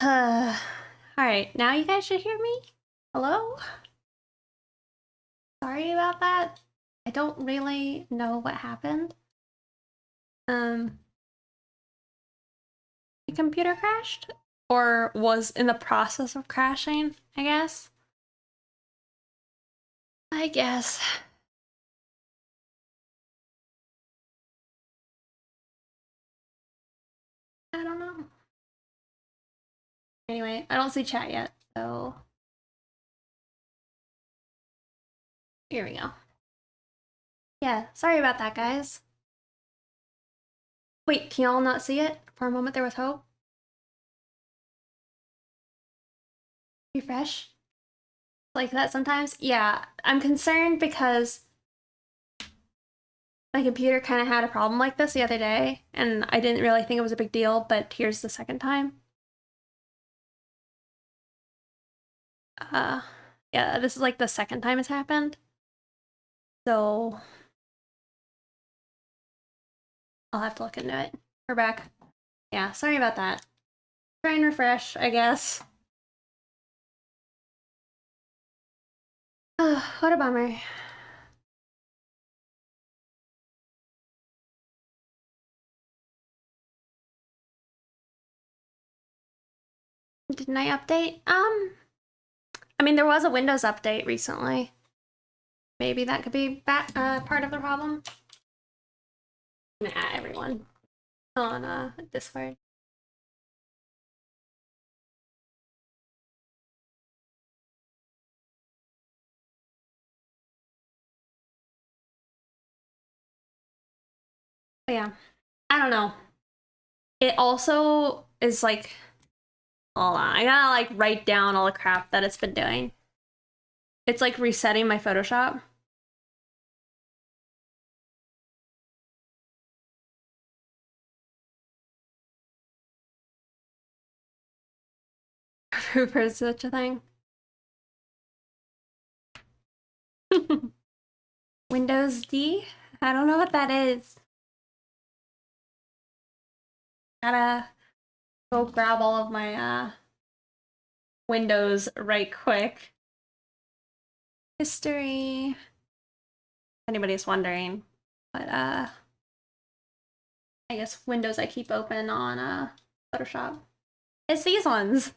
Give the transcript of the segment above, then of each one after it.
Alright, now you guys should hear me? Hello? Sorry about that. I don't really know what happened. The computer crashed? Or was in the process of crashing, I guess? I guess. I don't know. Anyway, I don't see chat yet, so... Here we go. Yeah, sorry about that, guys. Wait, can y'all not see it? For a moment there was hope? Refresh? Like that sometimes? Yeah, I'm concerned because my computer kind of had a problem like this the other day, and I didn't really think it was a big deal, but here's the second time. Yeah, this is like the second time it's happened. So I'll have to look into it. We're back. Yeah, sorry about that. Try and refresh, I guess. What a bummer. Didn't I update? I mean, there was a Windows update recently. Maybe that could be part of the problem. I'm gonna add everyone on Discord. But yeah, I don't know. It also is like, hold on, I gotta like write down all the crap that it's been doing. It's like resetting my Photoshop. For such a thing. Windows D? I don't know what that is. Gotta go grab all of my windows right quick. History. If anybody's wondering. But I guess windows I keep open on Photoshop. It's these ones.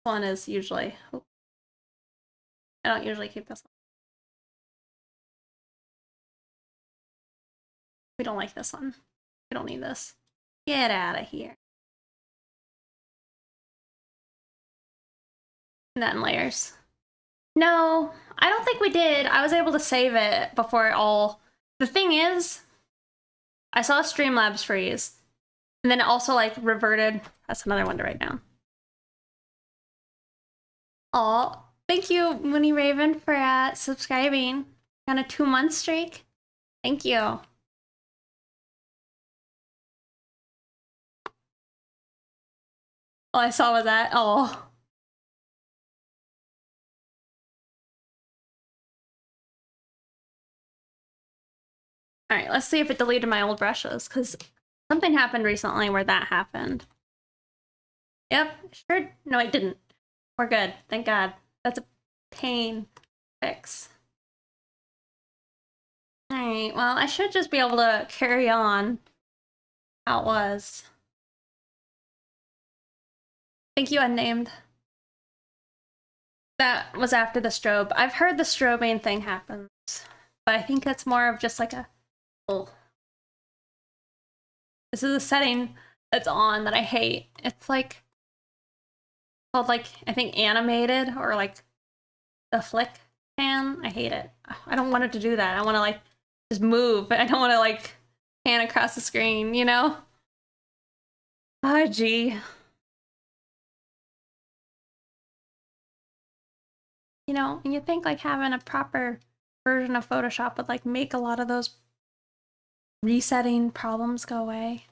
This one is usually, oh, I don't usually keep this one. We don't like this one. We don't need this. Get out of here. And then layers. No, I don't think we did. I was able to save it before it all... The thing is, I saw Streamlabs freeze, and then it also like reverted. That's another one to write down. Oh, thank you, Mooney Raven, for subscribing on a 2-month streak. Thank you. All I saw was that. Oh. All right, let's see if it deleted my old brushes, because something happened recently where that happened. Yep, sure. No, it didn't. We're good. Thank God. That's a pain fix. All right, well, I should just be able to carry on how it was. Thank you, Unnamed. That was after the strobe. I've heard the strobing thing happens, but I think that's more of just like a... Oh. This is a setting that's on that I hate. It's like called like, I think animated or like the flick pan. I hate it. I don't want it to do that. I want to like just move. I don't want to like pan across the screen, you know? Oh, gee. You know, and you think like having a proper version of Photoshop would like make a lot of those resetting problems go away.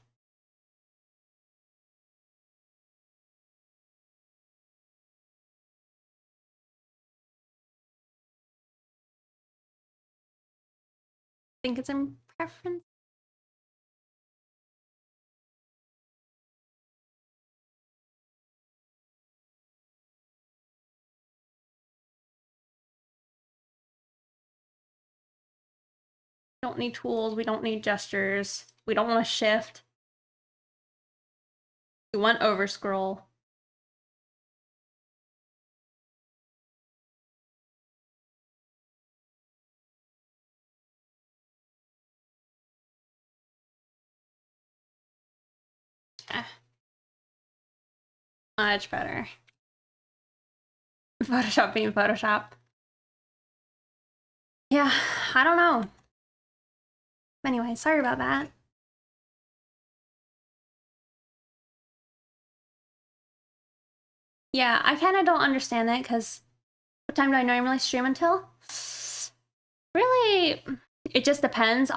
I think it's in preference. We don't need tools. We don't need gestures. We don't want to shift. We want overscroll. Eh, much better. Photoshop being Photoshop. Yeah, I don't know. Anyway, sorry about that. Yeah, I kind of don't understand that because what time do I normally stream until? Really, it just depends.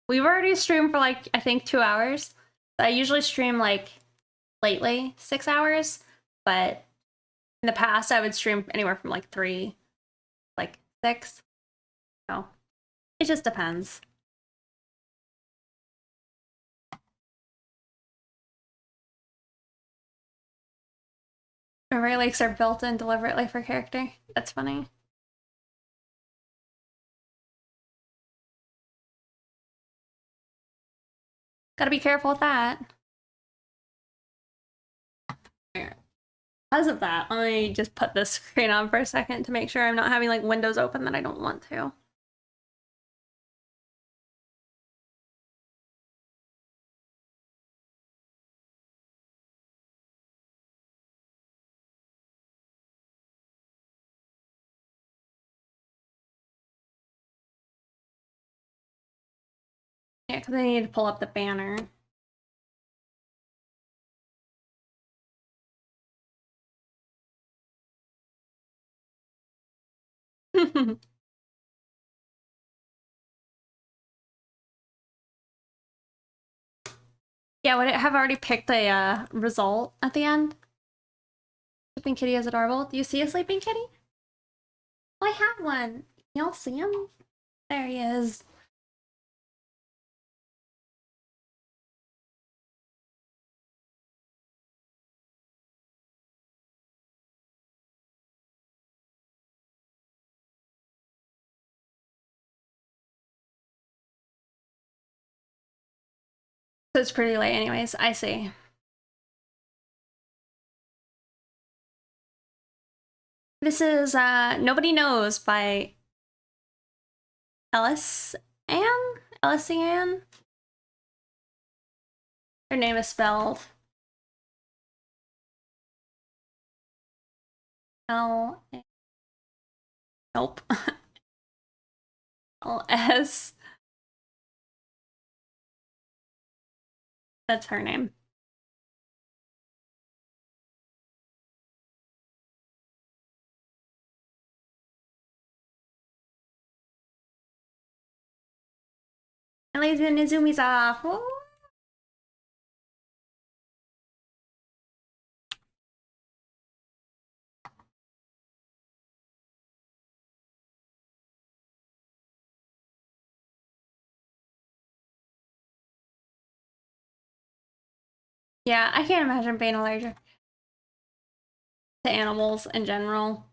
We've already streamed for like, I think 2 hours. I usually stream like lately 6 hours, but in the past I would stream anywhere from like 3, like 6. So it just depends. Memory leaks are built in deliberately for character. That's funny. Gotta be careful with that. Because of that, let me just put this screen on for a second to make sure I'm not having like windows open that I don't want to. Yeah, because I need to pull up the banner. Yeah, would it have already picked a result at the end? Sleeping kitty is adorable. Do you see a sleeping kitty? Oh, I have one. Y'all see him? There he is. So it's pretty late anyways. I see. This is Nobody Knows by Ellis Ann? Ellis Ann? Her name is spelled L. Nope. L-S. That's her name. And Lazy Nizumi's off. Ooh. Yeah, I can't imagine being allergic to animals in general.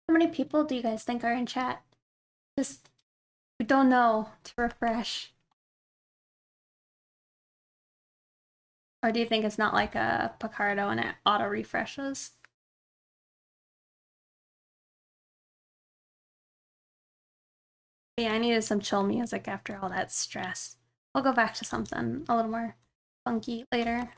How many people do you guys think are in chat? Just, we don't know to refresh. Or do you think it's not like a Picardo and it auto refreshes? Yeah, I needed some chill music after all that stress. I'll go back to something a little more funky later.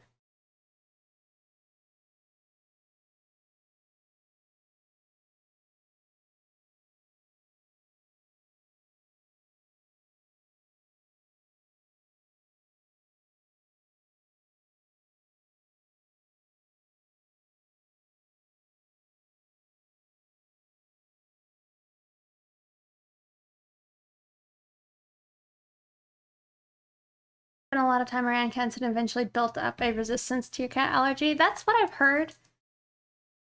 spent a lot of time around cats and eventually built up a resistance to your cat allergy. That's what I've heard.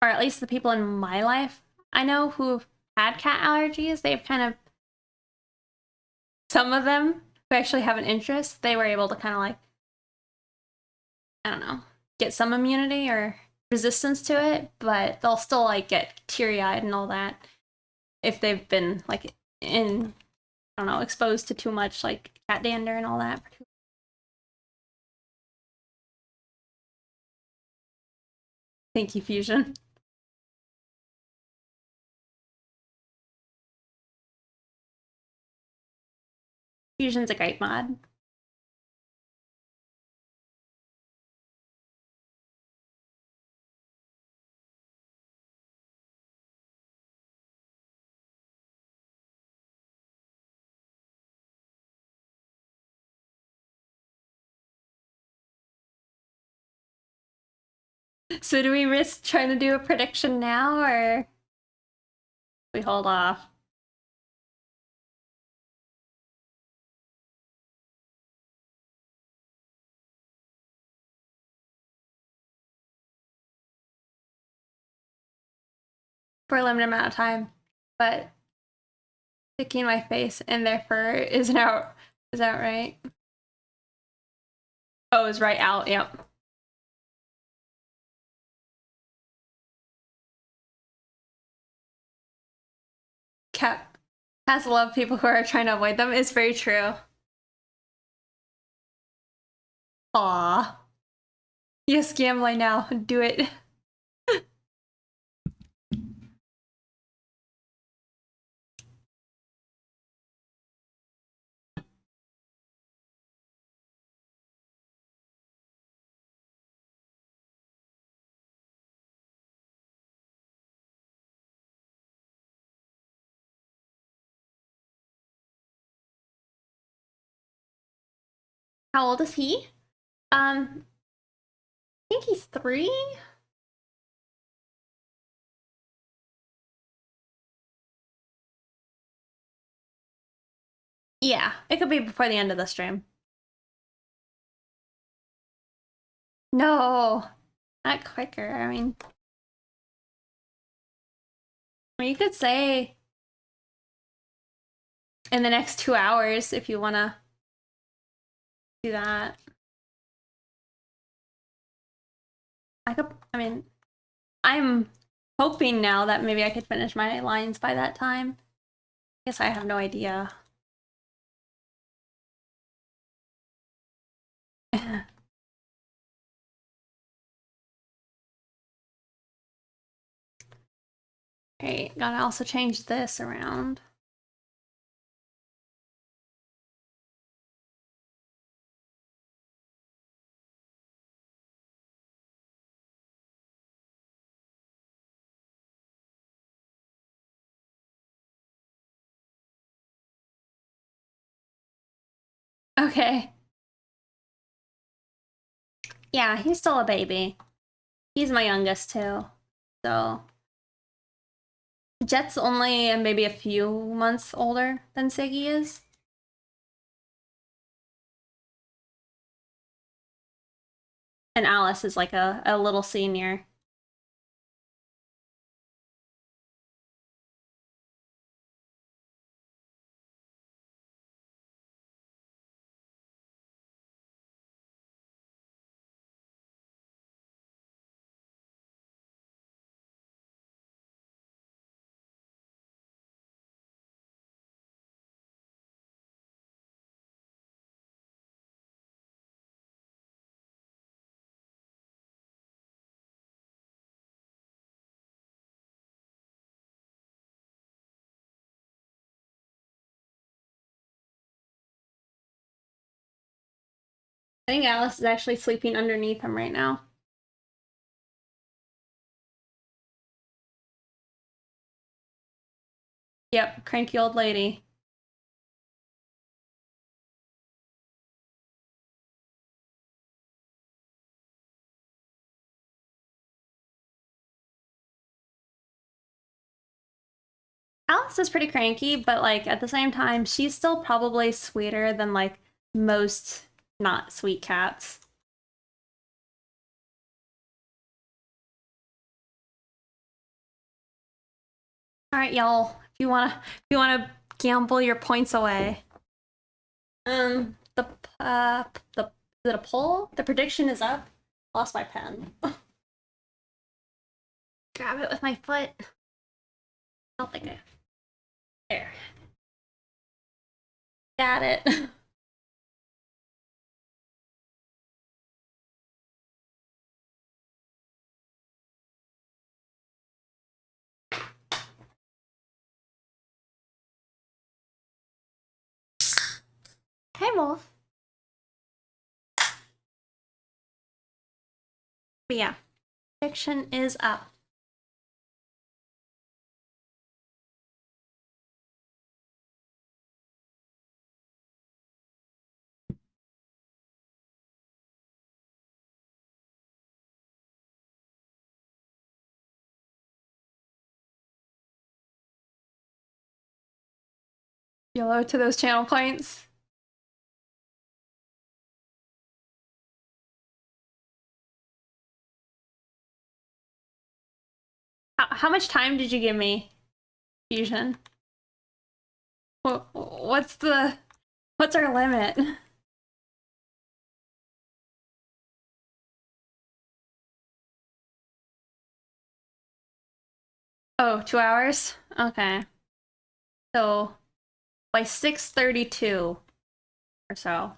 Or at least the people in my life I know who've had cat allergies, they've kind of, some of them who actually have an interest, they were able to kind of like, I don't know, get some immunity or resistance to it, but they'll still like get teary-eyed and all that if they've been like in, I don't know, exposed to too much like cat dander and all that. Thank you, Fusion. Fusion's a great mod. So do we risk trying to do a prediction now, or we hold off? For a limited amount of time, but sticking my face in their fur isn't out. Is that right? Oh, it's right out. Yep. Cat has love people who are trying to avoid them. It's very true. Aw. Yes, gambling now. Do it. How old is he? I think he's 3. Yeah, it could be before the end of the stream. No, not quicker. You could say in the next 2 hours if you want to do that. I'm hoping now that maybe I could finish my lines by that time. I guess I have no idea. Alright, gotta also change this around. Okay. Yeah, he's still a baby. He's my youngest too. So Jet's only maybe a few months older than Siggy is. And Alice is like a little senior. I think Alice is actually sleeping underneath him right now. Yep, cranky old lady. Alice is pretty cranky, but like at the same time, she's still probably sweeter than like most not sweet cats. All right, y'all. If you wanna gamble your points away. The the is it a poll? The prediction is up. Lost my pen. Grab it with my foot. I don't think I. There. Got it. Hey, Wolf. But yeah, prediction is up. YOLO to those channel points. How much time did you give me, Fusion? What's our limit? Oh, 2 hours? Okay. So by 6:32 or so.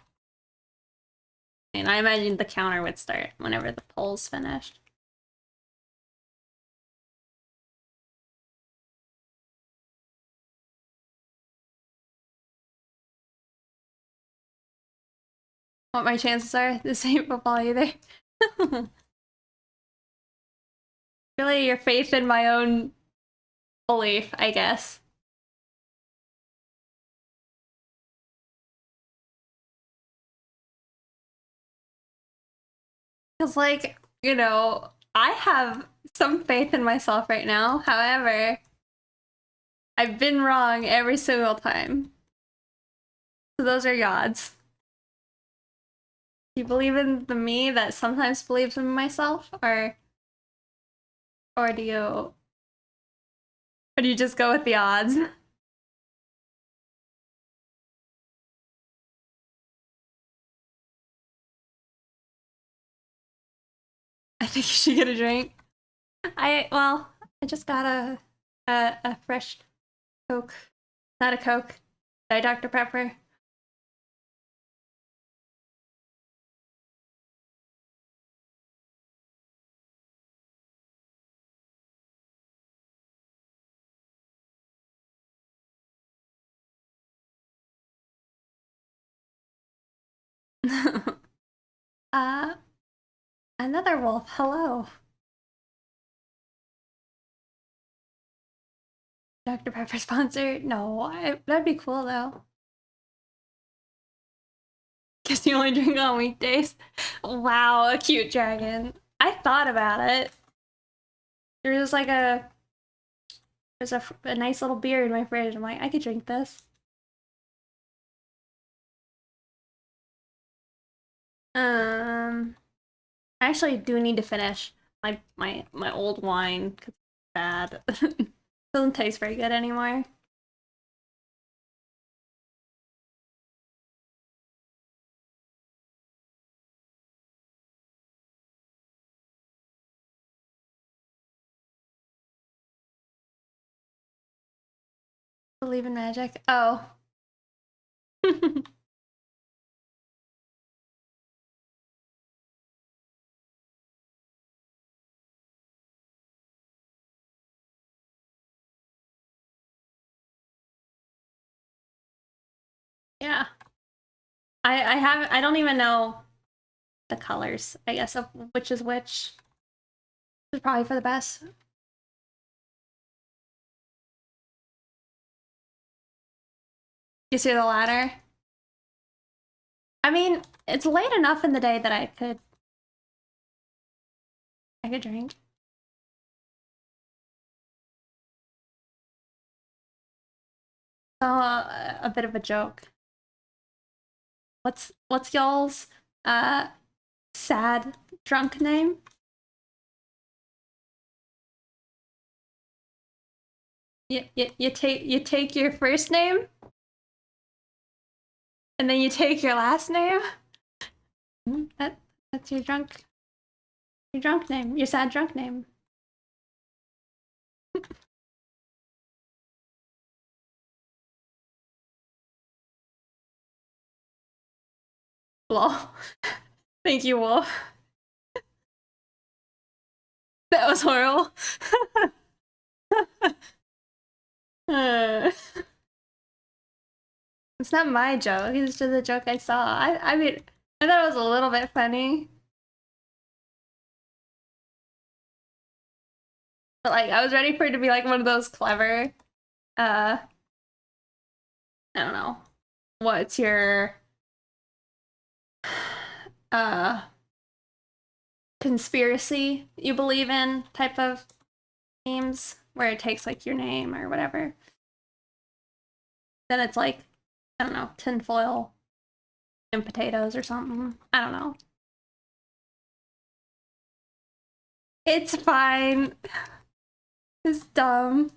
And I imagine the counter would start whenever the poll's finished. What my chances are? This ain't football either. Really, your faith in my own belief, I guess. Because, like, I have some faith in myself right now. However, I've been wrong every single time. So those are your odds. Do you believe in the me that sometimes believes in myself, or do you just go with the odds? I think you should get a drink. Well, I just got a fresh Coke. Not a Coke. Dr. Pepper. uh Another wolf. Hello. Dr. Pepper sponsor? No, that'd be cool though. Guess you only drink on weekdays. Wow, a cute dragon. I thought about it. There's like a nice little beer in my fridge. I'm like, I could drink this. I actually do need to finish my old wine because it's bad. Doesn't taste very good anymore. Believe in magic. Oh. Yeah. I don't even know the colors, I guess, of which is which. This is probably for the best. You see the ladder? I mean, it's late enough in the day that I could drink. So, a bit of a joke. What's y'all's sad drunk name? You take your first name and then you take your last name. That's your drunk name. Your sad drunk name. Lol. Thank you, Wolf. That was horrible. It's not my joke. It's just a joke I saw. I mean, I thought it was a little bit funny. But like, I was ready for it to be like one of those clever, I don't know. What's your uh conspiracy you believe in type of games where it takes like your name or whatever. Then it's like, I don't know, tinfoil and potatoes or something. I don't know. It's fine. It's dumb.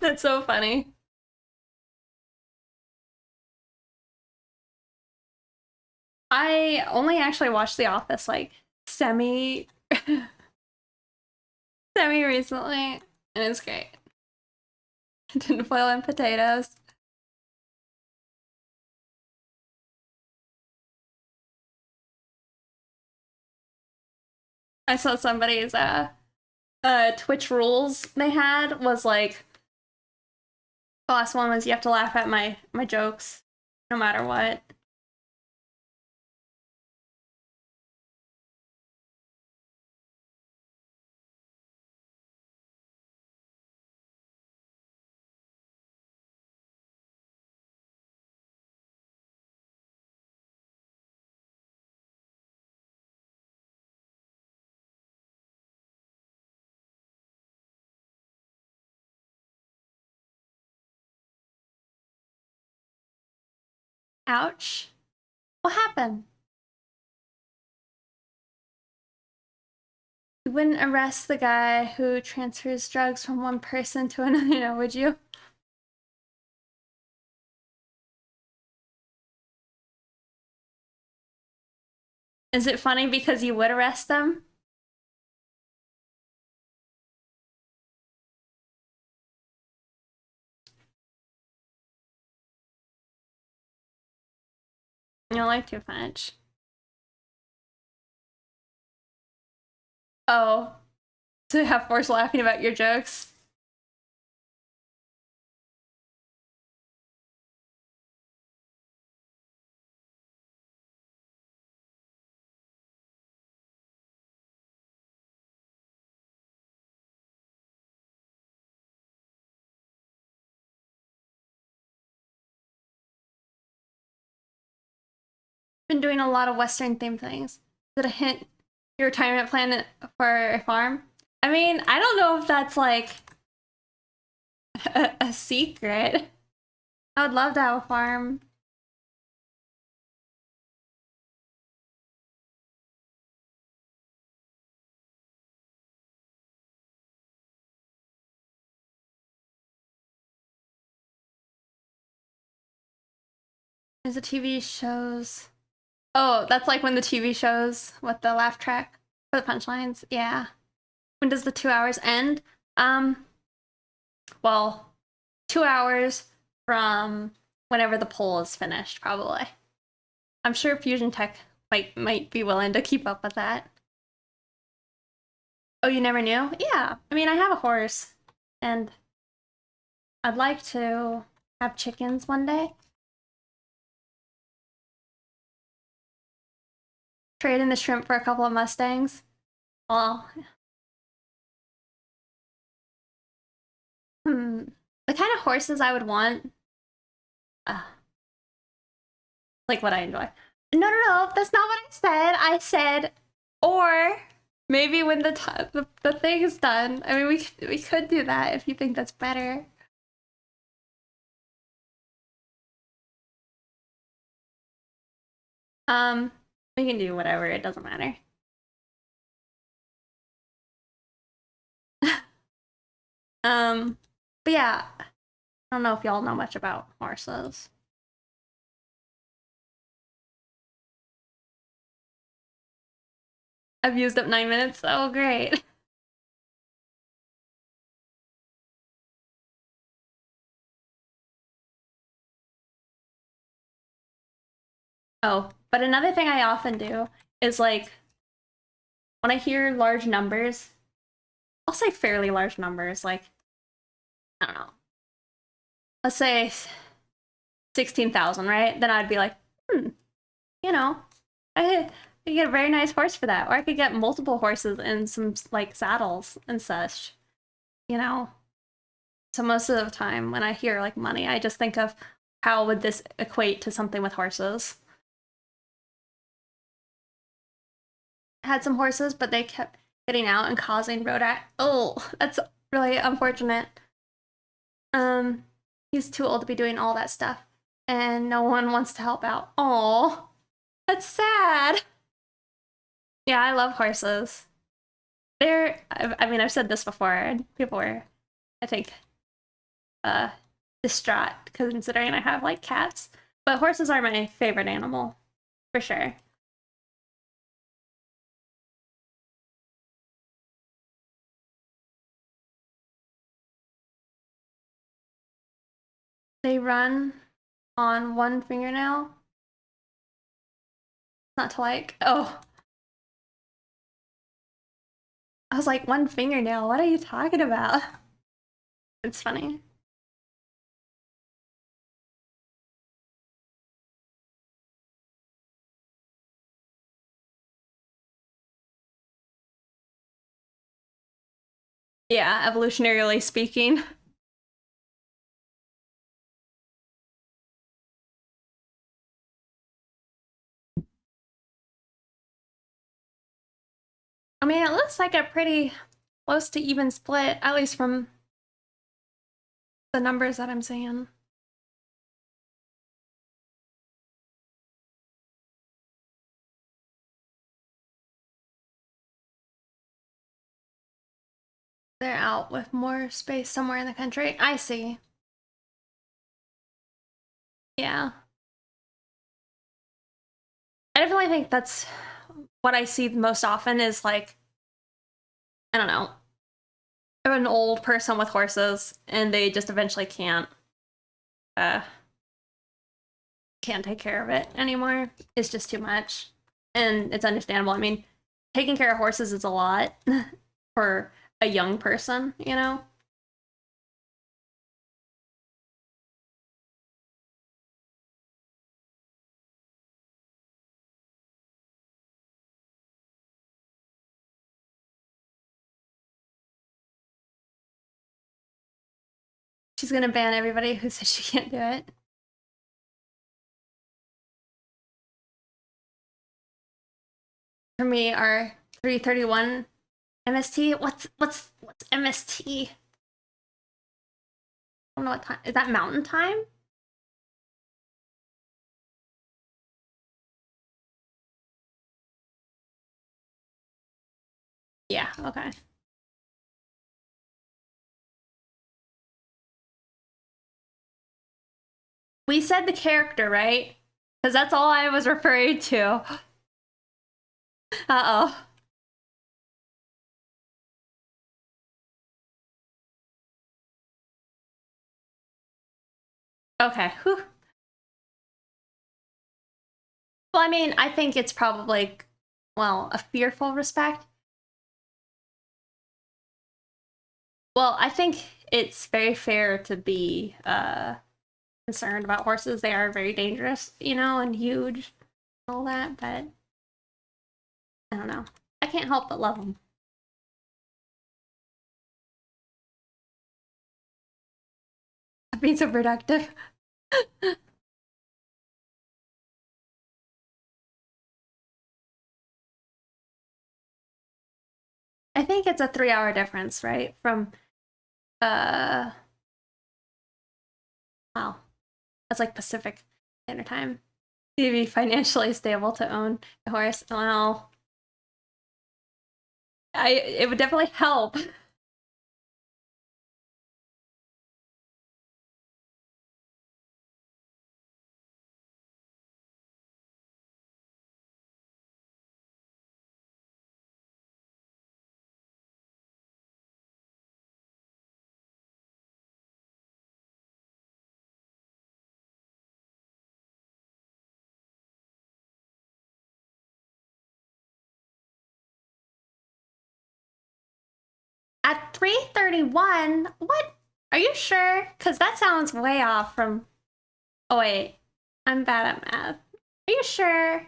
That's so funny. I only actually watched The Office like semi semi recently, and it's great. Tinfoil and potatoes. I saw somebody's Twitch rules they had was like the last one was you have to laugh at my jokes no matter what. Ouch. What happened? You wouldn't arrest the guy who transfers drugs from one person to another, you know, would you? Is it funny because you would arrest them? You don't like too much. Oh, to have force laughing about your jokes. Been doing a lot of Western themed things. Is it a hint? Your retirement plan for a farm? I mean, I don't know if that's like a secret. I would love to have a farm. There's a TV shows. Oh, that's like when the TV shows with the laugh track for the punchlines. Yeah. When does the 2 hours end? Well, 2 hours from whenever the poll is finished, probably. I'm sure Fusion Tech might be willing to keep up with that. Oh, you never knew? Yeah. I mean, I have a horse, and I'd like to have chickens one day. Trade in the shrimp for a couple of Mustangs. Well, the kind of horses I would want, uh, like what I enjoy. No, that's not what I said. I said Or maybe when the thing is done. I mean, we could do that if you think that's better. We can do whatever. It doesn't matter. But yeah, I don't know if y'all know much about horses. I've used up 9 minutes. Oh, great. Oh, but another thing I often do is like when I hear large numbers, I'll say fairly large numbers, like, I don't know, let's say 16,000, right? Then I'd be like, you know, I could get a very nice horse for that. Or I could get multiple horses and some like saddles and such, you know? So most of the time when I hear like money, I just think of how would this equate to something with horses. I had some horses, but they kept getting out and causing road act. Oh, that's really unfortunate. He's too old to be doing all that stuff, and no one wants to help out. Oh, that's sad. Yeah, I love horses. I mean, I've said this before, and people were, I think, uh, distraught considering I have like cats. But horses are my favorite animal, for sure. They run on one fingernail. Not to like, oh, I was like, one fingernail? What are you talking about? It's funny. Yeah, evolutionarily speaking. I mean, it looks like a pretty close to even split, at least from the numbers that I'm seeing. They're out with more space somewhere in the country. I see. Yeah. I definitely think that's what I see most often is like, I don't know, an old person with horses and they just eventually uh can't take care of it anymore. It's just too much. And it's understandable. I mean, taking care of horses is a lot for a young person, you know? She's gonna ban everybody who says she can't do it. For me, our 331 MST. What's MST? I don't know what time. Is that mountain time? Yeah, okay. We said the character, right? Because that's all I was referring to. Uh-oh. Okay. Whew. Well, I mean, I think it's probably, well, a fearful respect. Well, I think it's very fair to be concerned about horses. They are very dangerous, you know, and huge and all that, but I don't know. I can't help but love them. Being so productive. I think it's a 3 hour difference, right? From uh well, that's like Pacific Standard Time. To be financially stable to own a horse. Well, it would definitely help. At 3:31, what? Are you sure? Because that sounds way off from. Oh, wait. I'm bad at math. Are you sure?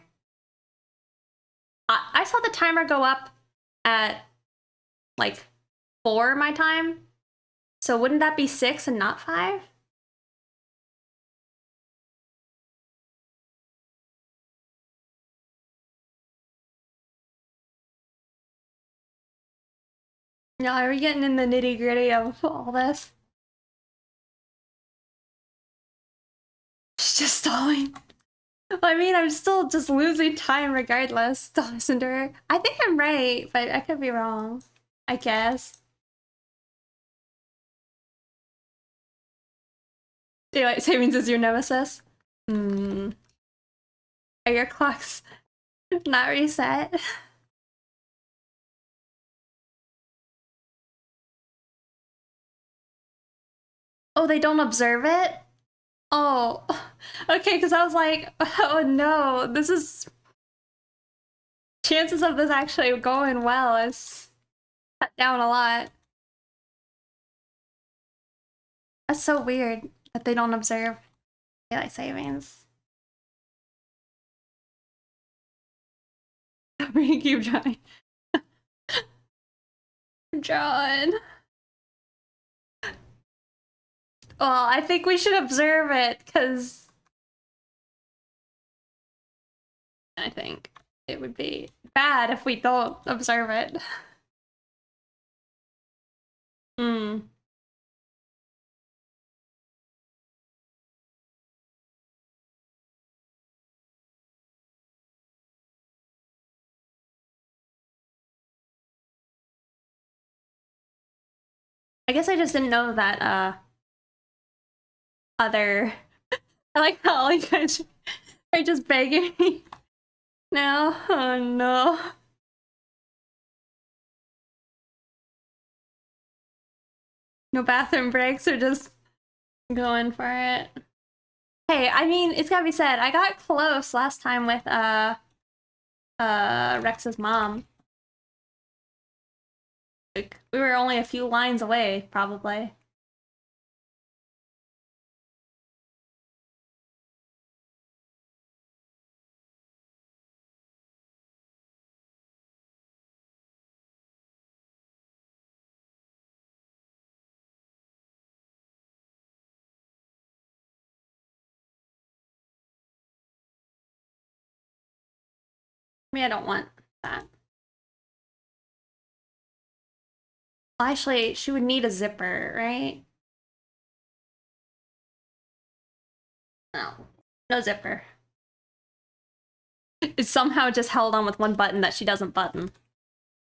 I saw the timer go up at like 4 my time. So wouldn't that be 6 and not 5? No, are we getting in the nitty gritty of all this? It's just stalling. I mean, I'm still just losing time regardless to listen to her. I think I'm right, but I could be wrong. I guess. Daylight savings is your nemesis? Hmm. Are your clocks not reset? Oh, they don't observe it? Oh. Okay, because I was like, oh no, this is... Chances of this actually going well is cut down a lot. That's so weird that they don't observe daylight savings. We keep trying. John. Well, I think we should observe it, because I think it would be bad if we don't observe it. Hmm. I guess I just didn't know that other... I like how all you guys are just begging me now. Oh no. No bathroom breaks, or just going for it. Hey, I mean, it's gotta be said, I got close last time with Rex's mom. Like, we were only a few lines away, probably. I mean, I don't want that. Well, actually, she would need a zipper, right? No. No zipper. It's somehow just held on with one button that she doesn't button.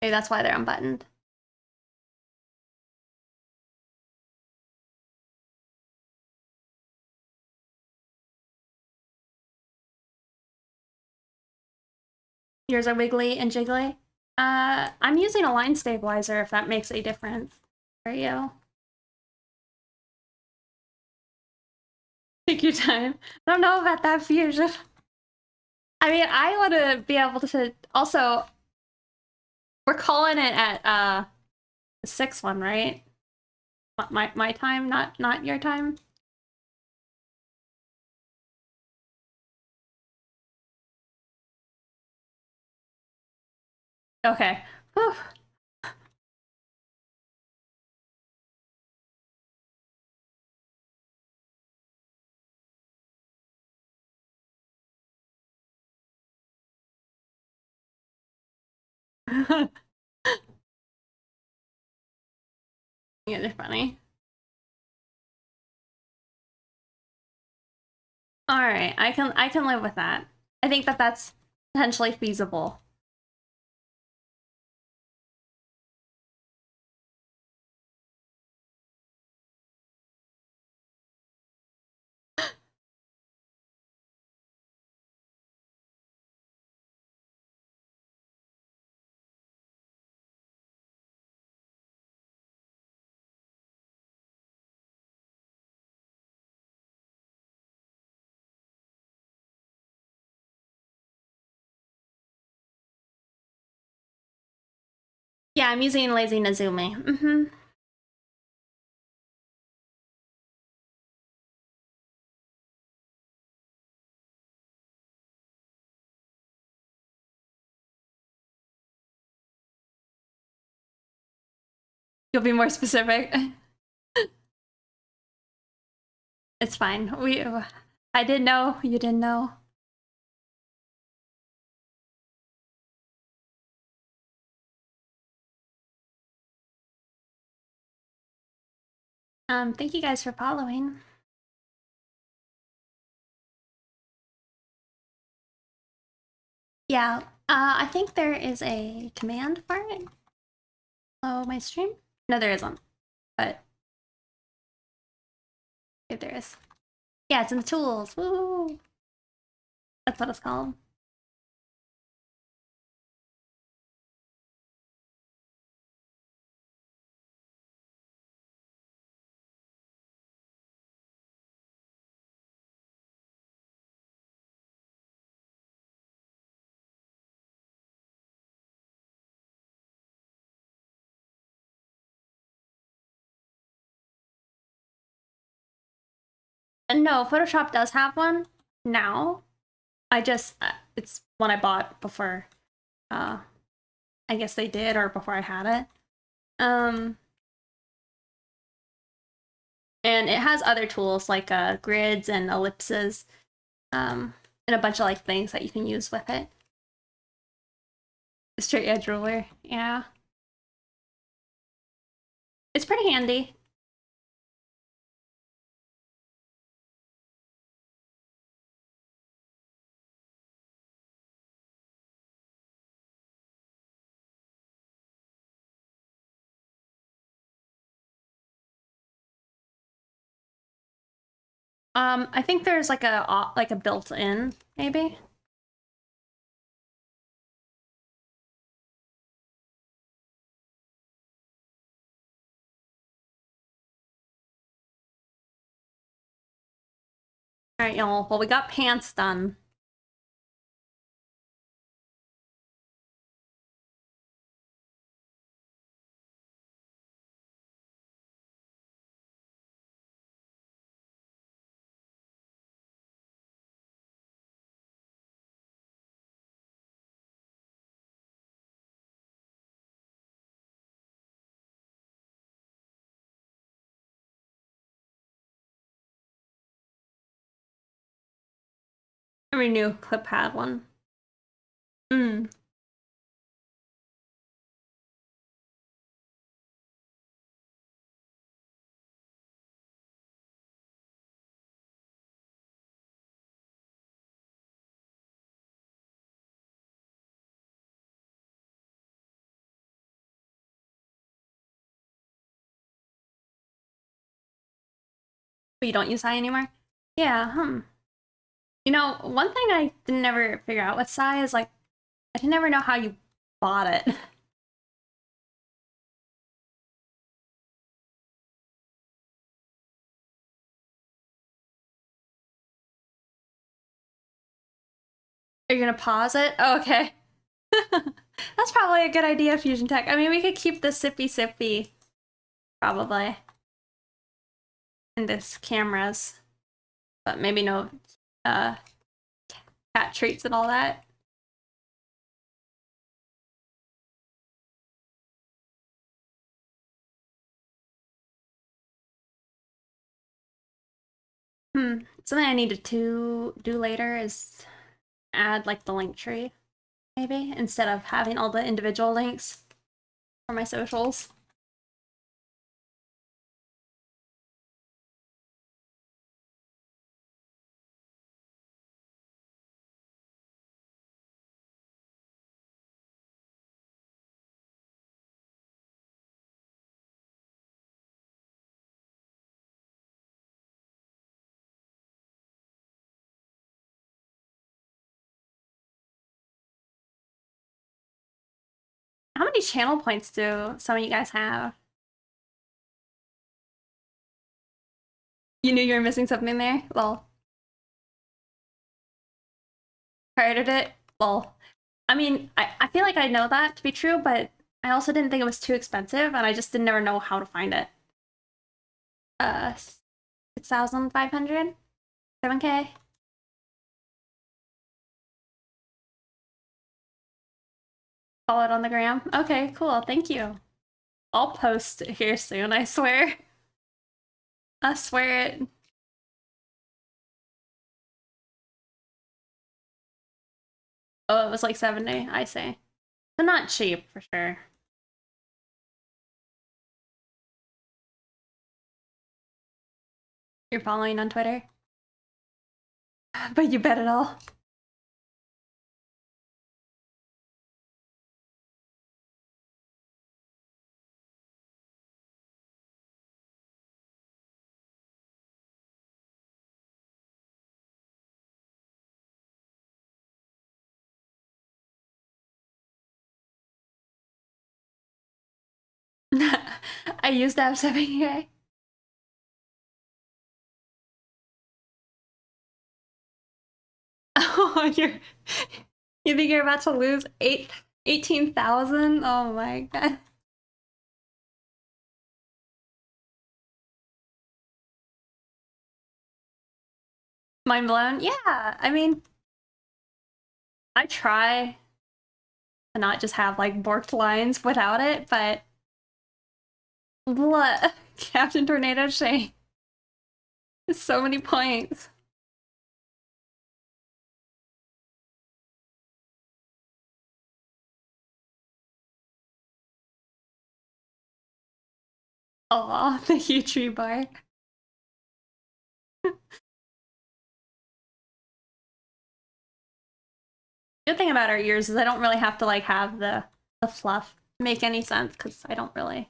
Maybe that's why they're unbuttoned. Yours are wiggly and jiggly. I'm using a line stabilizer if that makes a difference for you. Take your time. I don't know about that fusion. I mean, I want to be able to also. We're calling it at the 6th one, right? My time, not your time. Okay. Whew. You guys are funny. All right, I can live with that. I think that that's potentially feasible. Yeah, I'm using Lazy Nazumi. Mm-hmm. You'll be more specific. It's fine. I didn't know. You didn't know. Thank you guys for following. Yeah, I think there is a command for it. Oh, my stream? No, there isn't. But if there is. Yeah, it's in the tools. Woo! That's what it's called. No, Photoshop does have one now. I just it's one I bought before I guess they did, or before I had it. And it has other tools like grids and ellipses, and a bunch of like things that you can use with it. Straight edge ruler, yeah. It's pretty handy. I think there's like a built-in, maybe. All right, y'all. Well, we got pants done. Every new clip had one. Mm. But you don't use Sai anymore? Yeah, You know, one thing I didn't ever figure out with Sai is like, I didn't ever know how you bought it. Are you gonna pause it? Oh, okay. That's probably a good idea, Fusion Tech. I mean, we could keep the sippy sippy, probably, in this cameras, but maybe no uh, cat treats and all that. Something I needed to do later is add like the link tree, maybe, instead of having all the individual links for my socials. many channel points do some of you guys have? You knew you were missing something there? Well, pirated it? Well, I mean, I feel like I know that to be true, but I also didn't think it was too expensive, and I just didn't never know how to find it. 6,500? 7K? Follow it on the gram? Okay, cool, thank you. I'll post here soon, I swear. I swear it. Oh, it was like 70, I say. They're not cheap, for sure. You're following on Twitter? But you bet it all. I used to have 70K. Oh, you think you're about to lose 18,000? Oh my god. Mind blown? Yeah, I mean, I try to not just have like borked lines without it, but what? Captain Tornado Shane. So many points. Aw, the huge tree bar. Good thing about our ears is I don't really have to like have the fluff make any sense because I don't really,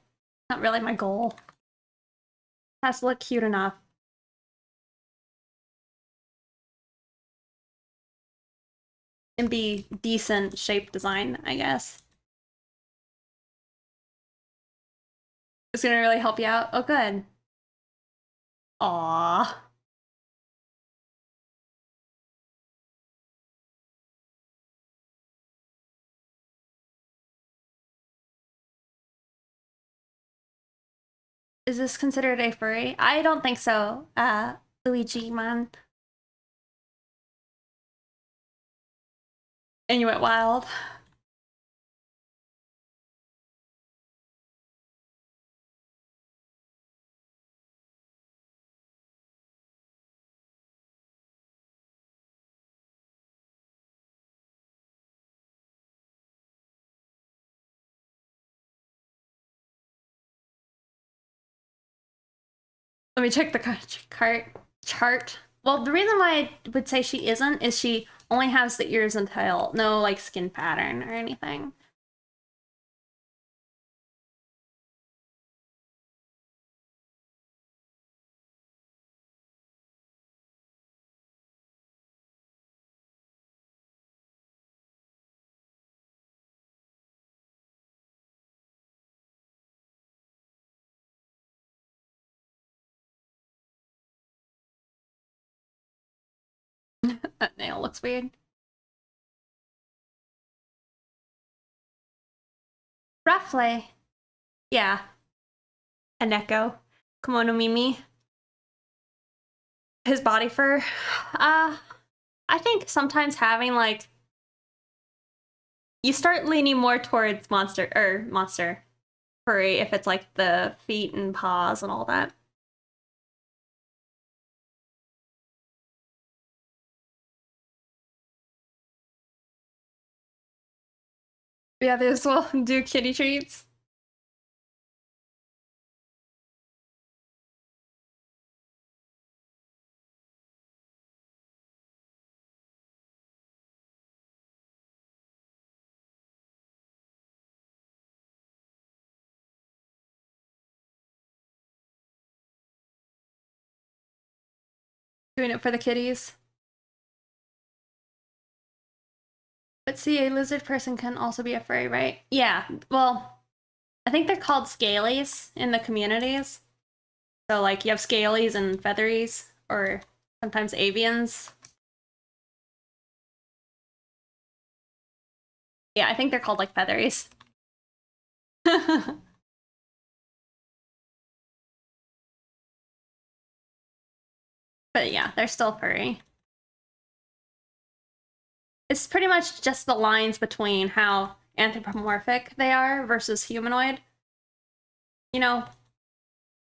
not really my goal. It has to look cute enough. And be decent shape design, I guess. It's gonna really help you out. Oh, good. Aww. Is this considered a furry? I don't think so, Luigi, man. And you went wild. Let me check the chart. Well, the reason why I would say she isn't is she only has the ears and tail, no like skin pattern or anything. That nail looks weird. Roughly. Yeah. An echo. Kimono Mimi. His body fur. I think sometimes having like you start leaning more towards monster furry if it's like the feet and paws and all that. Yeah, this will do kitty treats. Doing it for the kitties. But see, a lizard person can also be a furry, right? Yeah, well, I think they're called scalies in the communities. So, like, you have scalies and featheries, or sometimes avians. Yeah, I think they're called, like, featheries. But yeah, they're still furry. It's pretty much just the lines between how anthropomorphic they are versus humanoid. You know,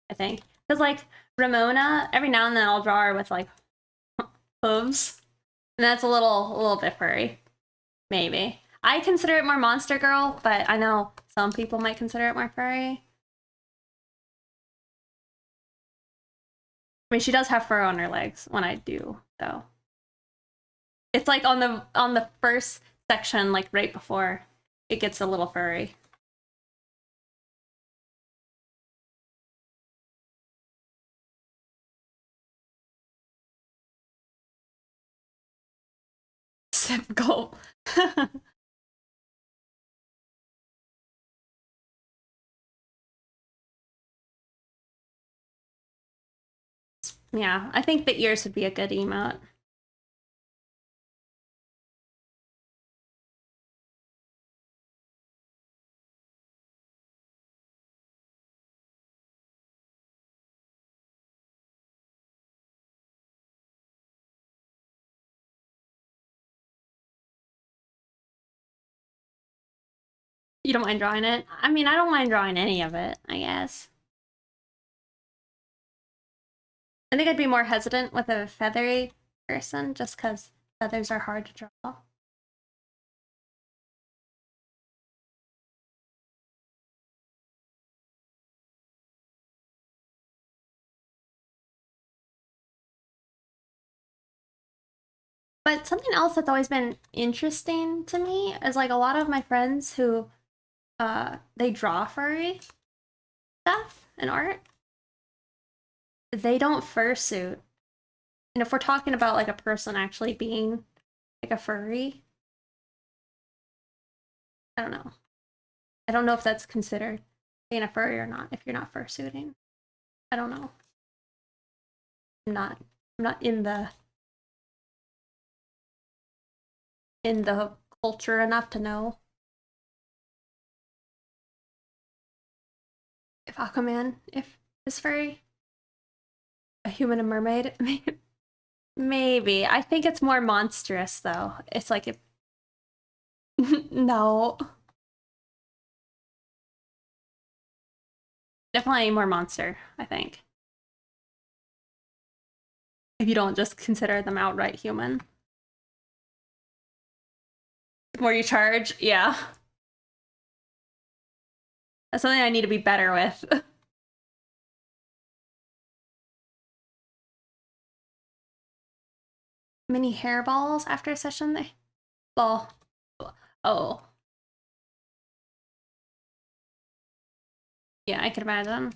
I think. Because, like, Ramona, every now and then I'll draw her with, like, hooves. And that's a little bit furry. Maybe. I consider it more monster girl, but I know some people might consider it more furry. I mean, she does have fur on her legs when I do, though. It's like on the first section, like right before it gets a little furry. Sip gulp. Yeah, I think the ears would be a good emote. You don't mind drawing it? I mean, I don't mind drawing any of it, I guess. I think I'd be more hesitant with a feathery person just because feathers are hard to draw. But something else that's always been interesting to me is like a lot of my friends who they draw furry stuff and art. They don't fursuit. And if we're talking about like a person actually being like a furry, I don't know. I don't know if that's considered being a furry or not if you're not fursuiting. I don't know. I'm not in the culture enough to know if Aquaman if is furry. A human and mermaid? Maybe. I think it's more monstrous though. It's like if no. Definitely more monster, I think. If you don't just consider them outright human. The more you charge, yeah. That's something I need to be better with. Mini hairballs after a session? They well, oh. Yeah, I could imagine.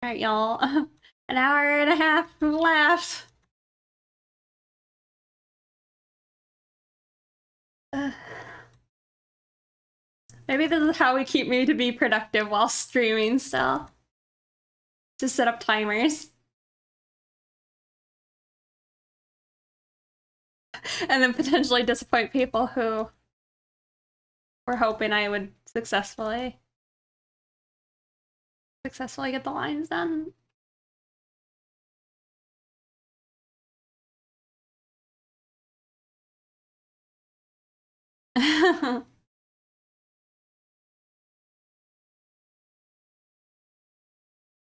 Alright, y'all. An hour and a half left. Maybe this is how we keep me to be productive while streaming still. Just set up timers. And then potentially disappoint people who were hoping I would successfully get the lines done.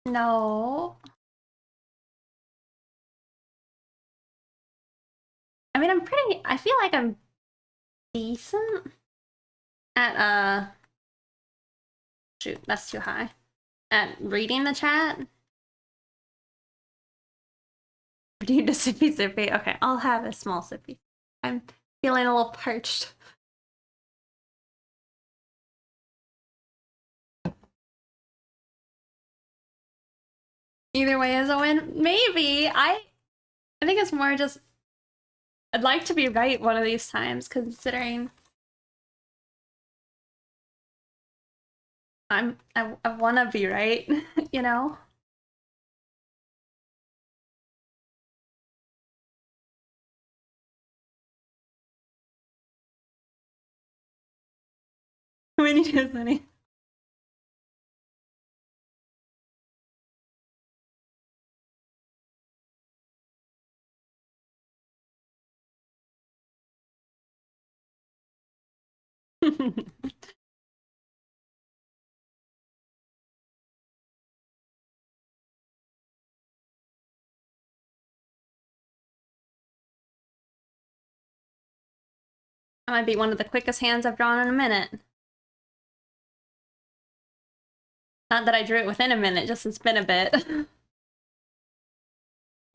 No. I mean, I feel like I'm decent at, shoot, that's too high. At reading the chat. Do you just sippy sippy? Okay, I'll have a small sippy. I'm feeling a little parched. Either way is a win. Maybe. I think it's more just I'd like to be right one of these times, considering I wanna be right, you know? We need as many. That might be one of the quickest hands I've drawn in a minute. Not that I drew it within a minute, just it's been a bit. Does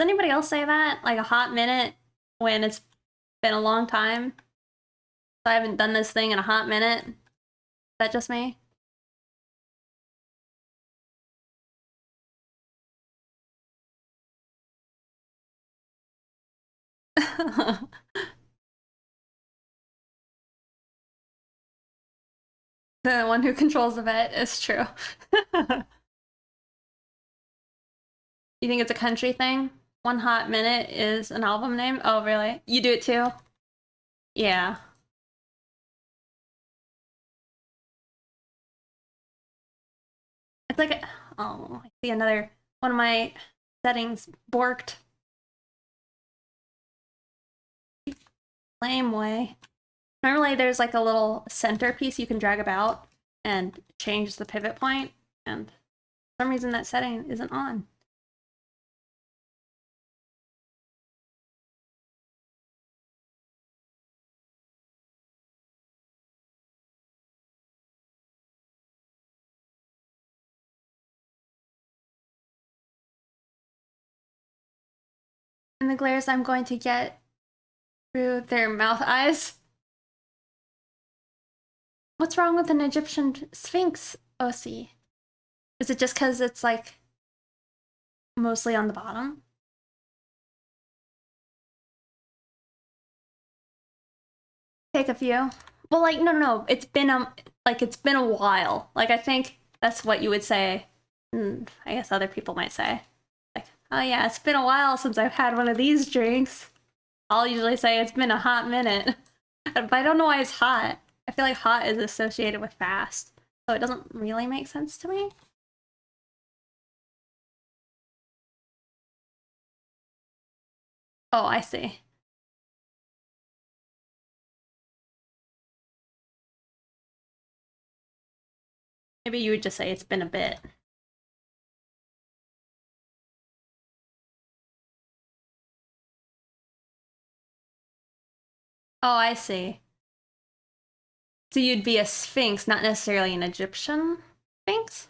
anybody else say that? Like a hot minute when it's been a long time? I haven't done this thing in a hot minute. Is that just me? The one who controls the vet is true. You think it's a country thing? One Hot Minute is an album name? Oh, really? You do it too? Yeah. It's like, oh, I see another one of my settings borked. Lame way. Normally there's like a little center piece you can drag about and change the pivot point, and for some reason that setting isn't on. And the glares I'm going to get through their mouth eyes. What's wrong with an Egyptian Sphinx, OC? Is it just because it's like mostly on the bottom? Take a few. Well, like no. It's been like it's been a while. Like I think that's what you would say. I guess other people might say, like, oh yeah, it's been a while since I've had one of these drinks. I'll usually say it's been a hot minute, but I don't know why it's hot. I feel like hot is associated with fast, so it doesn't really make sense to me. Oh, I see. Maybe you would just say it's been a bit. Oh, I see. So you'd be a sphinx, not necessarily an Egyptian sphinx?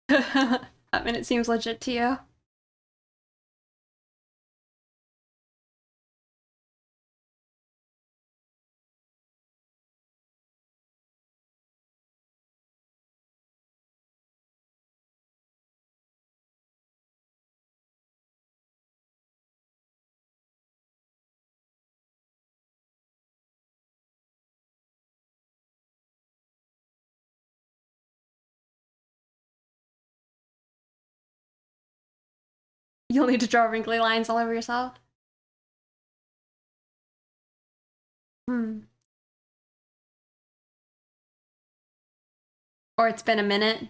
I mean, it seems legit to you. You'll need to draw wrinkly lines all over yourself. Hmm. Or it's been a minute.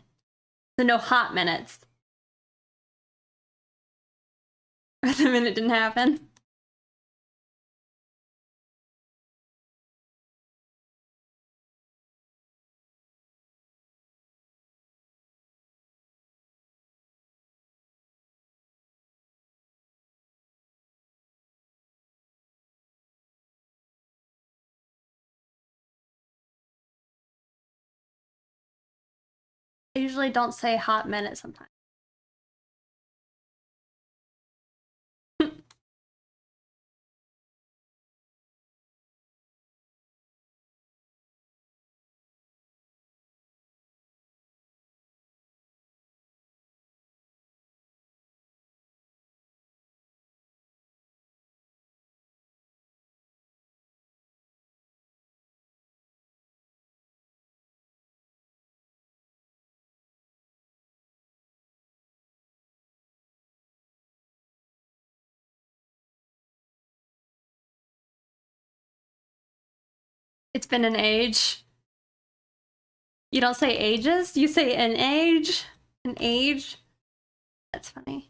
So no hot minutes. Or the minute didn't happen. I usually don't say hot minute sometimes. It's been an age. You don't say ages, you say an age. An age. That's funny.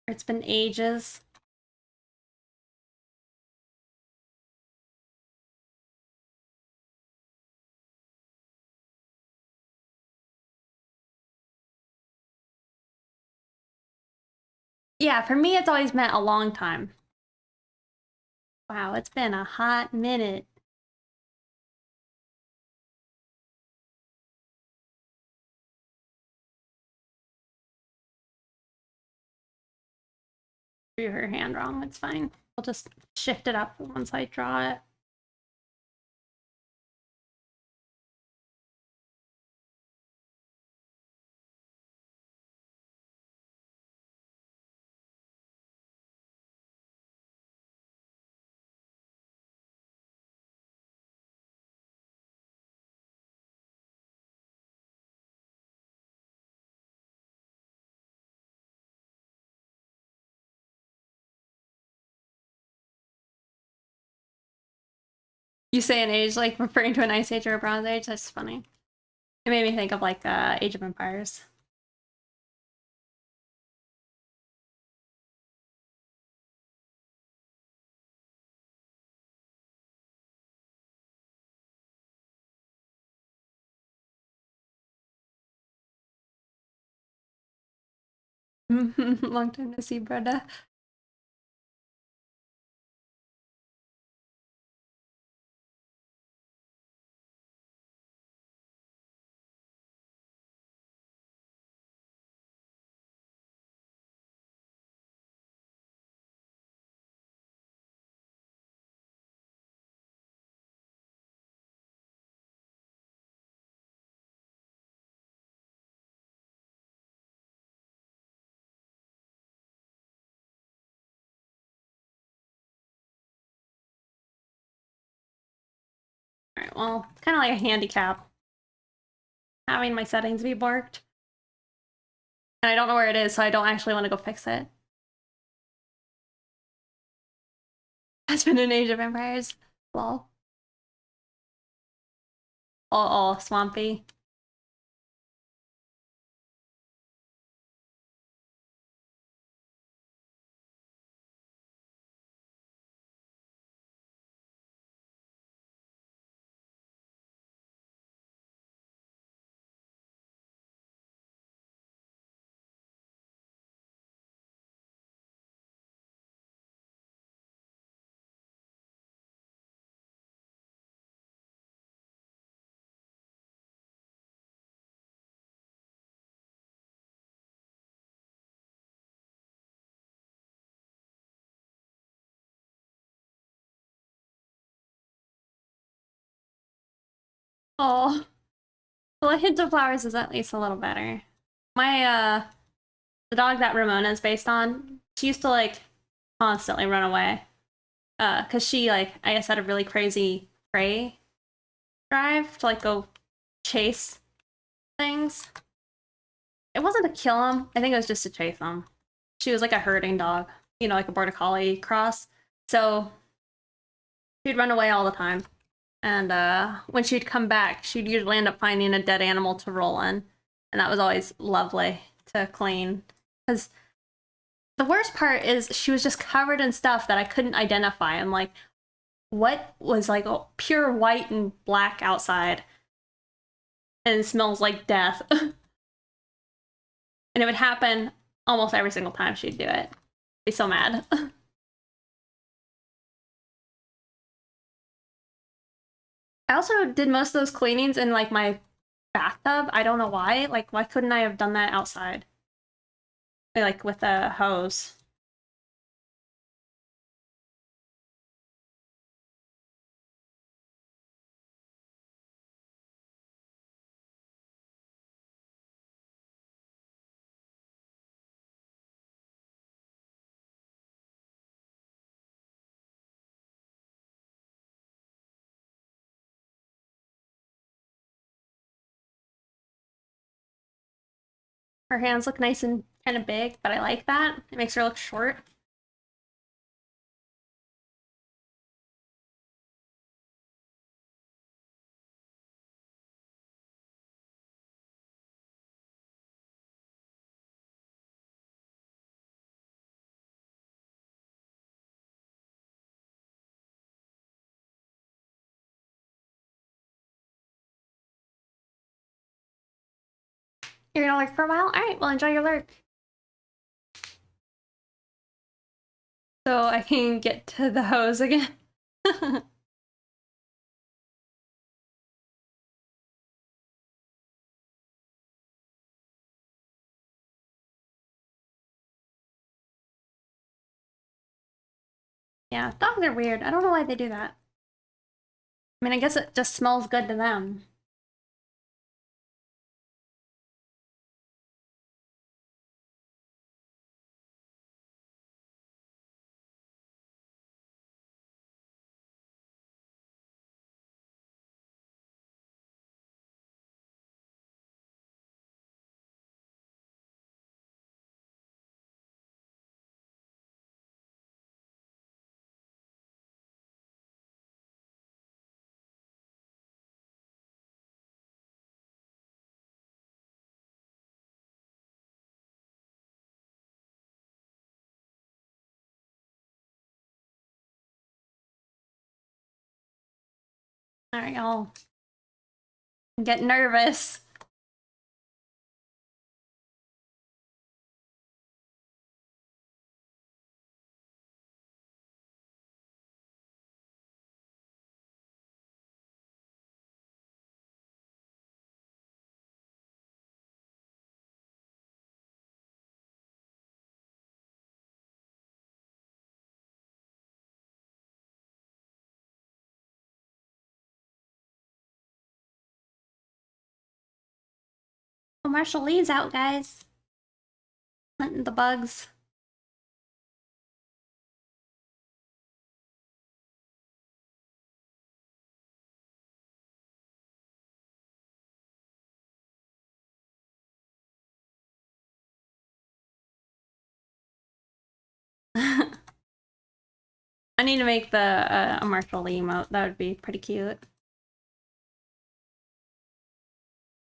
It's been ages. Yeah, for me, it's always meant a long time. Wow, it's been a hot minute. Drew her hand wrong, it's fine. I'll just shift it up once I draw it. You say an age, like referring to an ice age or a bronze age? That's funny. It made me think of like Age of Empires. Long time no see, brother. Alright, well, it's kind of like a handicap having my settings be borked. And I don't know where it is, so I don't actually want to go fix it. It's been an Age of Empires. Lol. Oh, swampy. Oh. Well, a hint of flowers is at least a little better. My, the dog that Ramona is based on, she used to, like, constantly run away. Because she, like, I guess had a really crazy prey drive to, like, go chase things. It wasn't to kill them. I think it was just to chase them. She was, like, a herding dog. You know, like a Border Collie cross. So, she'd run away all the time. And when she'd come back, she'd usually end up finding a dead animal to roll in. And that was always lovely to clean. Because the worst part is she was just covered in stuff that I couldn't identify. I'm like, what was like pure white and black outside? And it smells like death. And it would happen almost every single time she'd do it. I'd be so mad. I also did most of those cleanings in like my bathtub. I don't know why. Like, why couldn't I have done that outside? Like with a hose. Her hands look nice and kind of big, but I like that. It makes her look short. You're gonna lurk for a while? Alright, well enjoy your lurk. So I can get to the hose again. Yeah, dogs are weird. I don't know why they do that. I mean, I guess it just smells good to them. Alright, I'll get nervous. Oh, Marshall Lee's out, guys. Hunting the bugs. I need to make the a Marshall Lee emote. That would be pretty cute.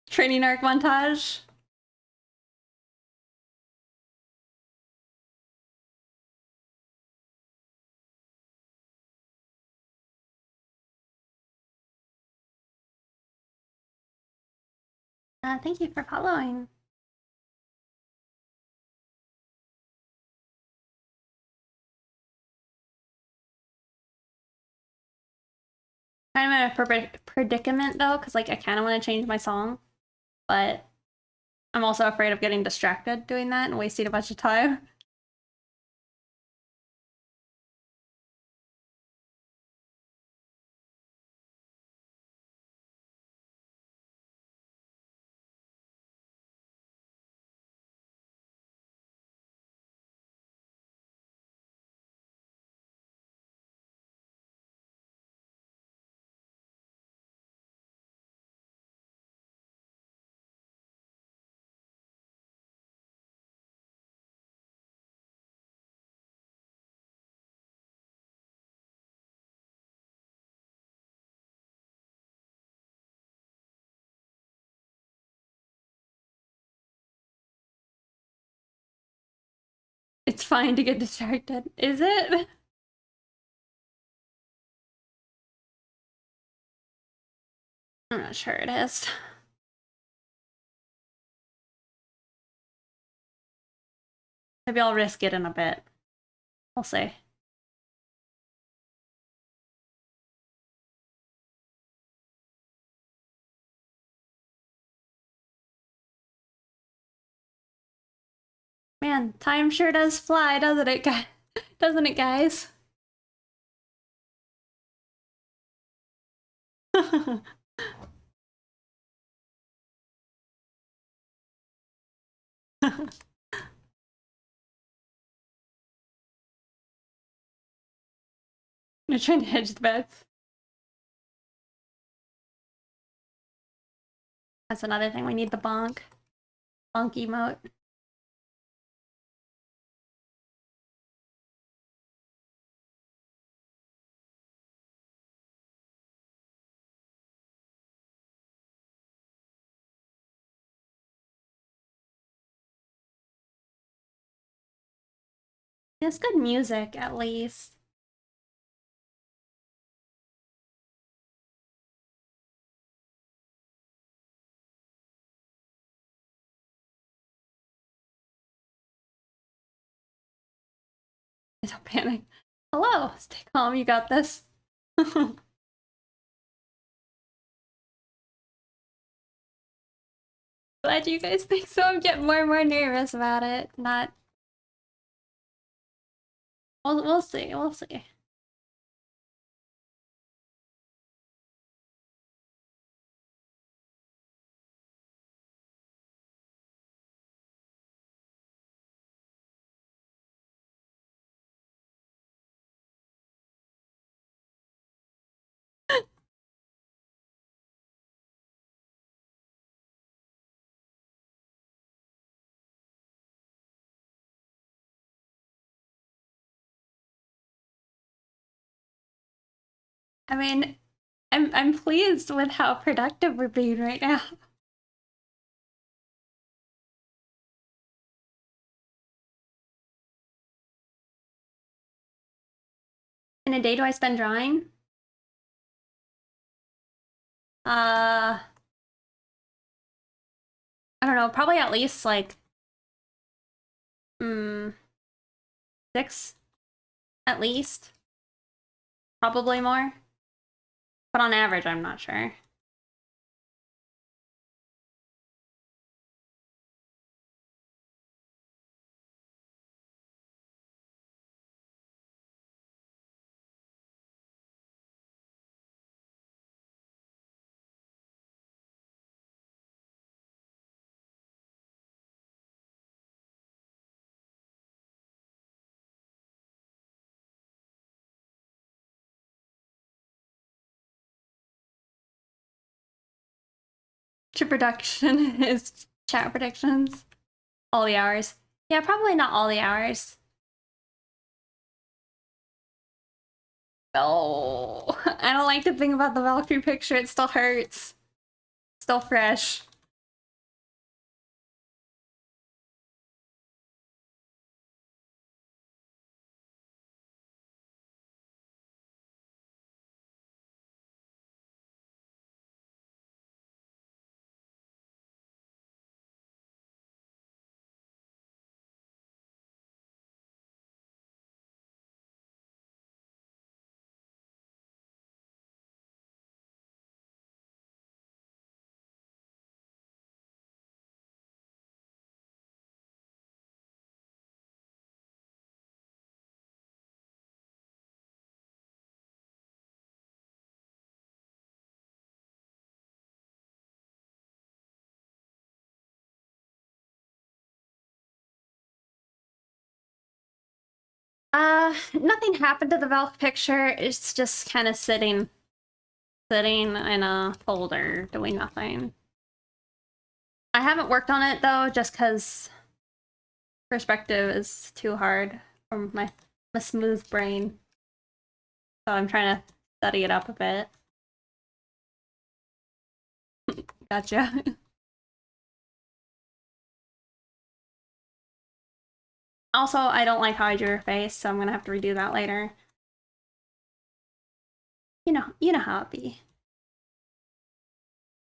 Training arc montage. Thank you for following. Kind of in a predicament though, because like I kind of want to change my song, but I'm also afraid of getting distracted doing that and wasting a bunch of time. It's fine to get distracted. Is it? I'm not sure it is. Maybe I'll risk it in a bit. We'll see. Man, time sure does fly, doesn't it, guys? Doesn't it, guys? You're trying to hedge the bets. That's another thing. We need the bonk. Bonk emote. It's good music, at least. Don't panic. Hello, stay calm, you got this. Glad you guys think so. I'm getting more and more nervous about it. Not. We'll see. We'll see. I mean, I'm pleased with how productive we're being right now. In a day do I spend drawing? I don't know, probably at least like 6 at least. Probably more. But on average, I'm not sure. To production is chat predictions. All the hours. Yeah, probably not all the hours. Oh, I don't like to think about the Valkyrie picture. It still hurts. Still fresh. Nothing happened to the Valk picture. It's just kind of sitting in a folder doing nothing. I haven't worked on it though, just because perspective is too hard for my smooth brain. So I'm trying to study it up a bit. Gotcha. Also, I don't like how I drew her face, so I'm gonna have to redo that later. You know how it be.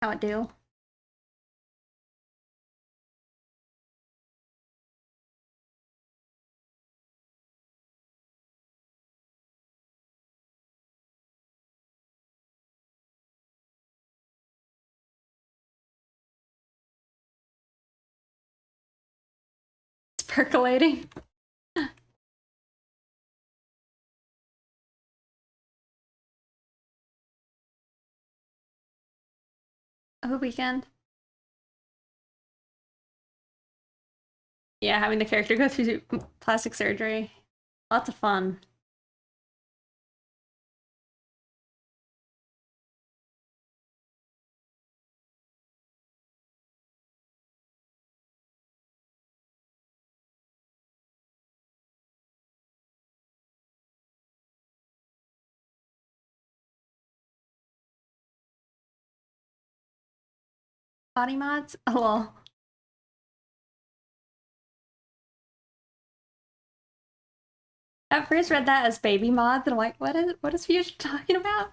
How it do. It's percolating. A weekend. Yeah, having the character go through plastic surgery. Lots of fun. Body mods? Oh well. At first read that as baby mods, and I'm like, what is Fuchsia talking about?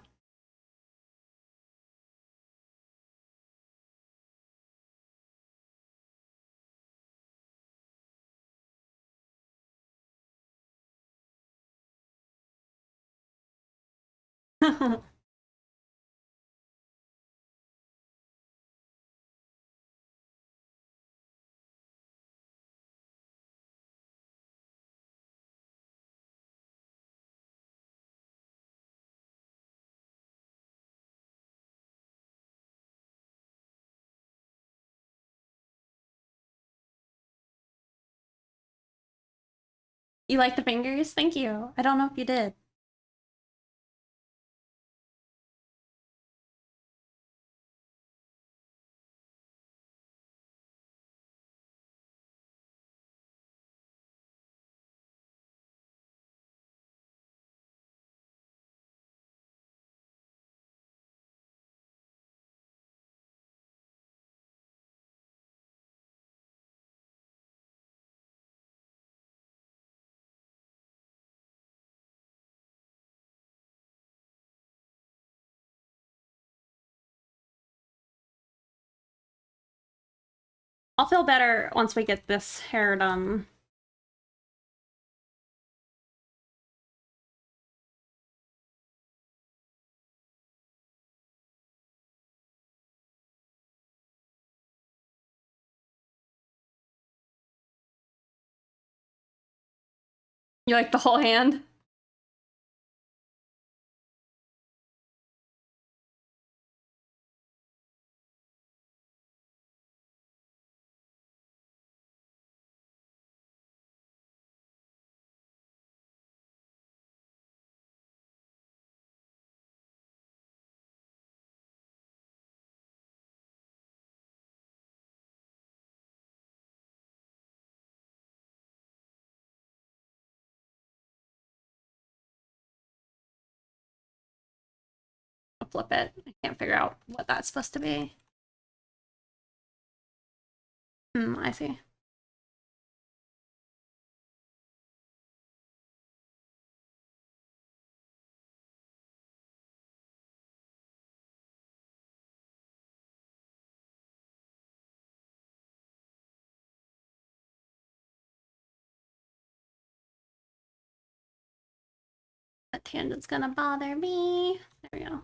You like the fingers? Thank you. I don't know if you did. I'll feel better once we get this hair done. You like the whole hand? I'll flip it. I can't figure out what that's supposed to be. I see. That tangent's gonna bother me. There we go.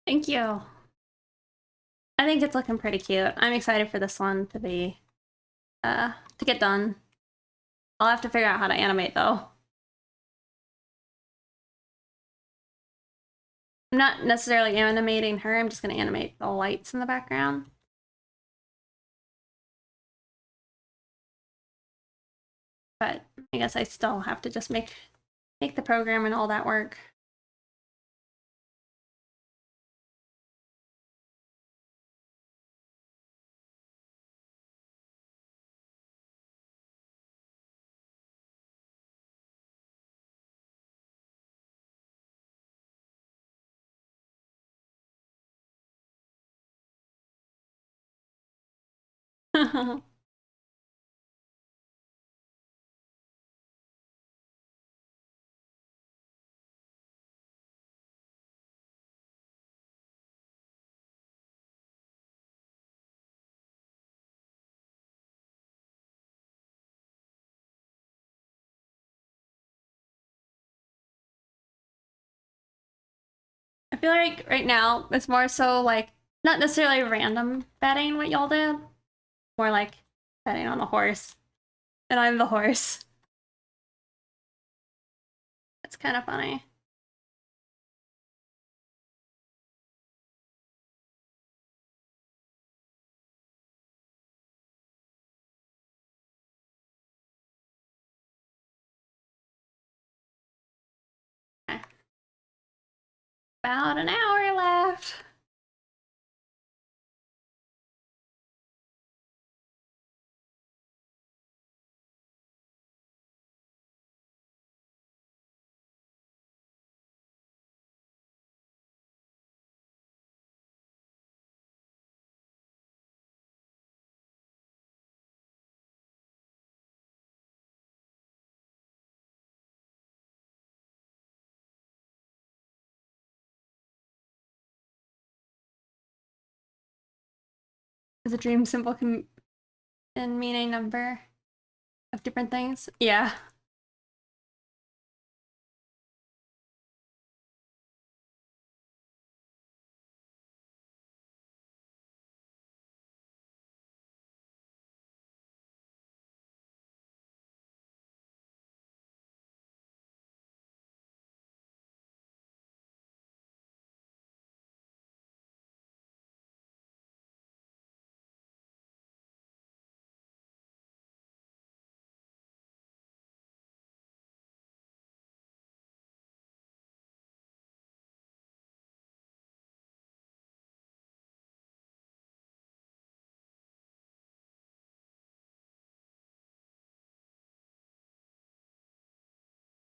Thank you. I think it's looking pretty cute. I'm excited for this one to be, to get done. I'll have to figure out how to animate though. I'm not necessarily animating her, I'm just gonna animate the lights in the background. But I guess I still have to just make the program and all that work. I feel like right now it's more so like not necessarily random betting what y'all did, more like betting on a horse. And I'm the horse. It's kind of funny. Okay. About an hour left. Is a dream symbol can mean a number of different things. Yeah.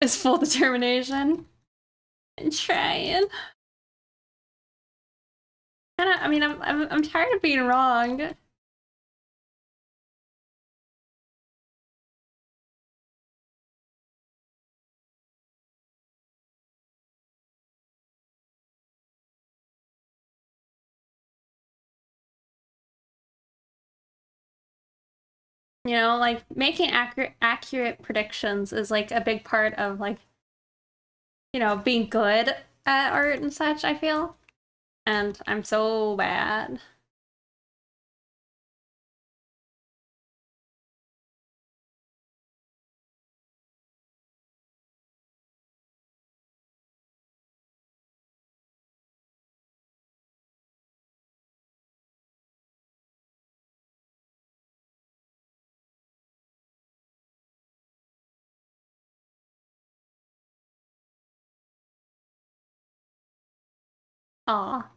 It's full determination. And trying. Kinda, I mean, I'm tired of being wrong. You know, like making accurate predictions is like a big part of like, you know, being good at art and such, I feel. And I'm so bad. Aw.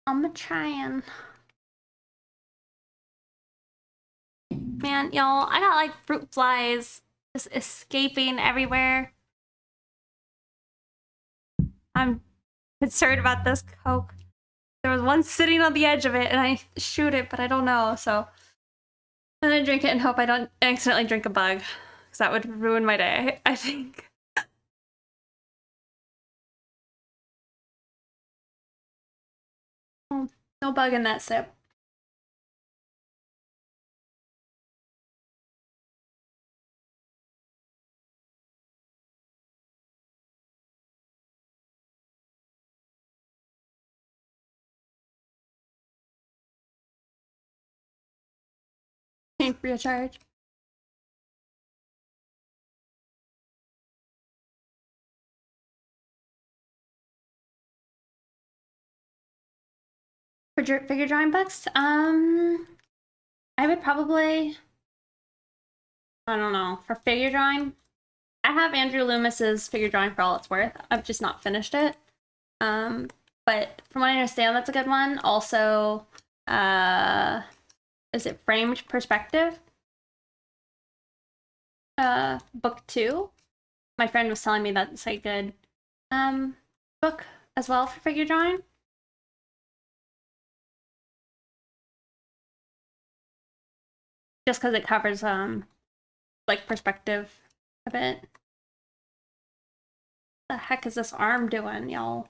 I'm trying. Man, y'all, I got like fruit flies just escaping everywhere. I'm concerned about this Coke. There was one sitting on the edge of it and I shoot it, but I don't know, so I'm gonna drink it and hope I don't accidentally drink a bug. Because that would ruin my day, I think. Oh, no bug in that sip. Free of charge. For figure drawing books, I would probably, I don't know, for figure drawing, I have Andrew Loomis's Figure Drawing for All It's Worth. I've just not finished it. But from what I understand, that's a good one. Also, is it Framed Perspective? Book 2. My friend was telling me that's a good book as well for figure drawing. Just because it covers like perspective a bit. The heck is this arm doing, y'all?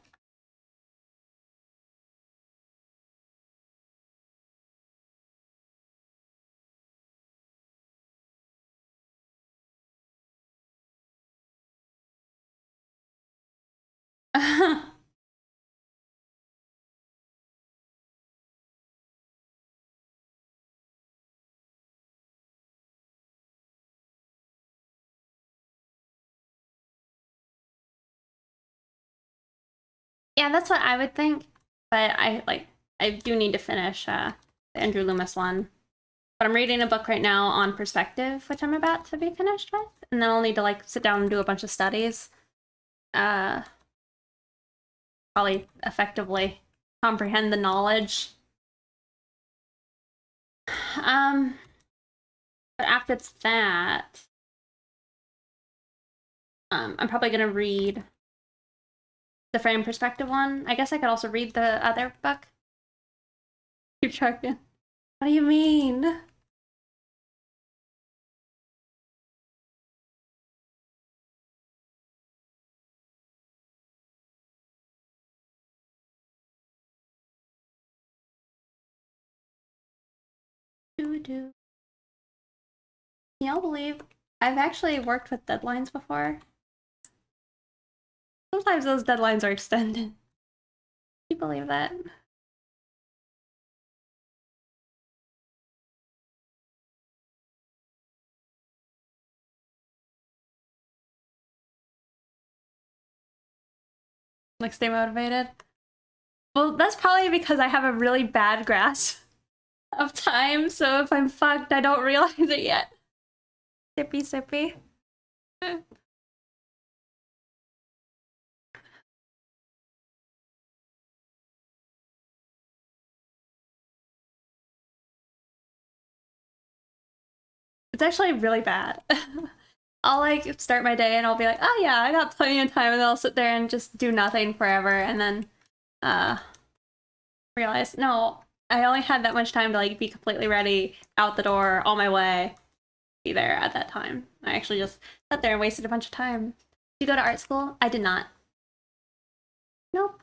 Yeah, that's what I would think. But I do need to finish the Andrew Loomis one. But I'm reading a book right now on perspective, which I'm about to be finished with, and then I'll need to like sit down and do a bunch of studies. Uh, Probably effectively comprehend the knowledge. Um, but after that, I'm probably gonna read the frame perspective one. I guess I could also read the other book. Keep checking. What do you mean? Can y'all believe I've actually worked with deadlines before? Sometimes those deadlines are extended. Can you believe that? Like, stay motivated? Well, that's probably because I have a really bad grasp of time, so if I'm fucked, I don't realize it yet. Sippy, sippy. It's actually really bad. I'll like start my day and I'll be like, oh yeah, I got plenty of time, and then I'll sit there and just do nothing forever, and then realize, no, I only had that much time to like be completely ready, out the door, on my way, be there at that time. I actually just sat there and wasted a bunch of time. Did you go to art school? I did not. Nope.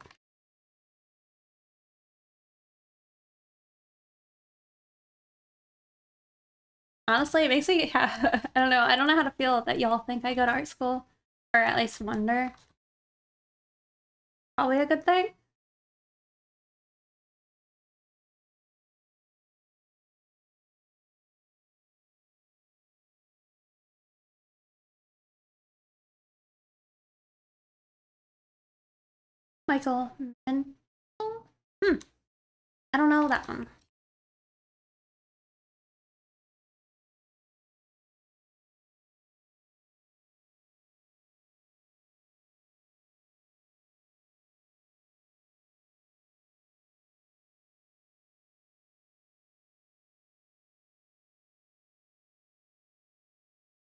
Honestly, it makes me, I don't know. I don't know how to feel that y'all think I go to art school, or at least wonder. Probably a good thing. Michael, and hmm, I don't know that one.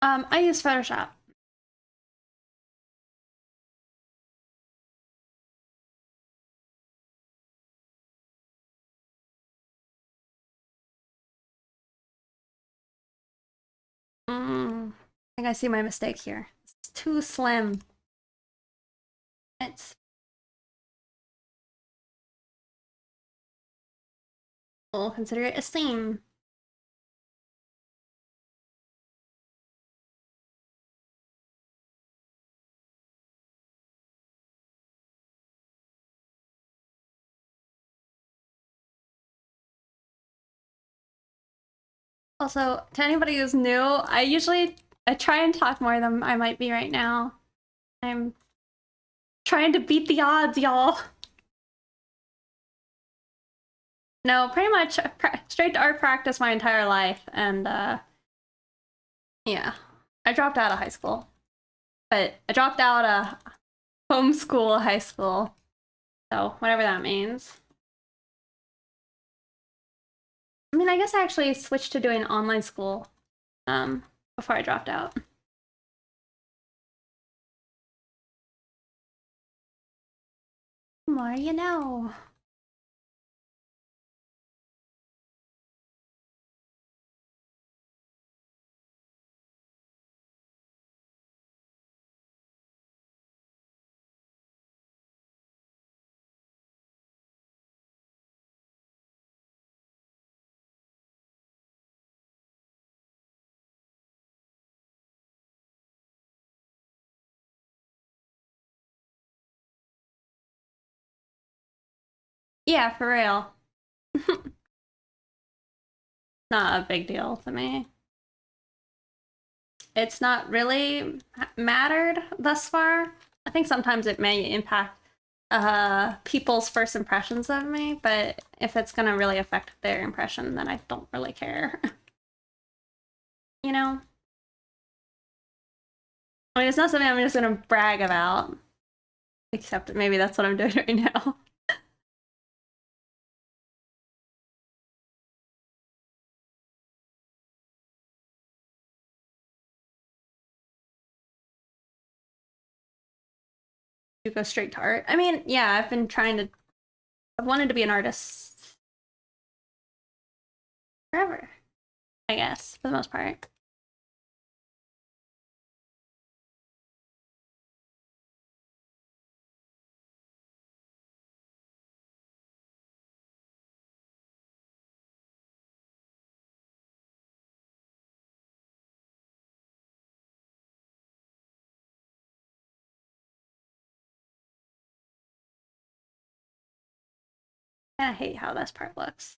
I use Photoshop. I think I see my mistake here. It's too slim. It's. We'll consider it a seam. Also, to anybody who's new, I try and talk more than I might be right now. I'm trying to beat the odds, y'all. No, pretty much straight to art practice my entire life, and yeah, I dropped out of high school, but I dropped out of homeschool high school, so whatever that means. I mean, I guess I actually switched to doing online school before I dropped out. The more you know. Yeah, for real. Not a big deal to me. It's not really mattered thus far. I think sometimes it may impact people's first impressions of me, but if it's gonna really affect their impression, then I don't really care. You know? I mean, it's not something I'm just gonna brag about. Except maybe that's what I'm doing right now. To go straight to art. I mean, yeah, I've wanted to be an artist forever, I guess, for the most part. I hate how this part looks.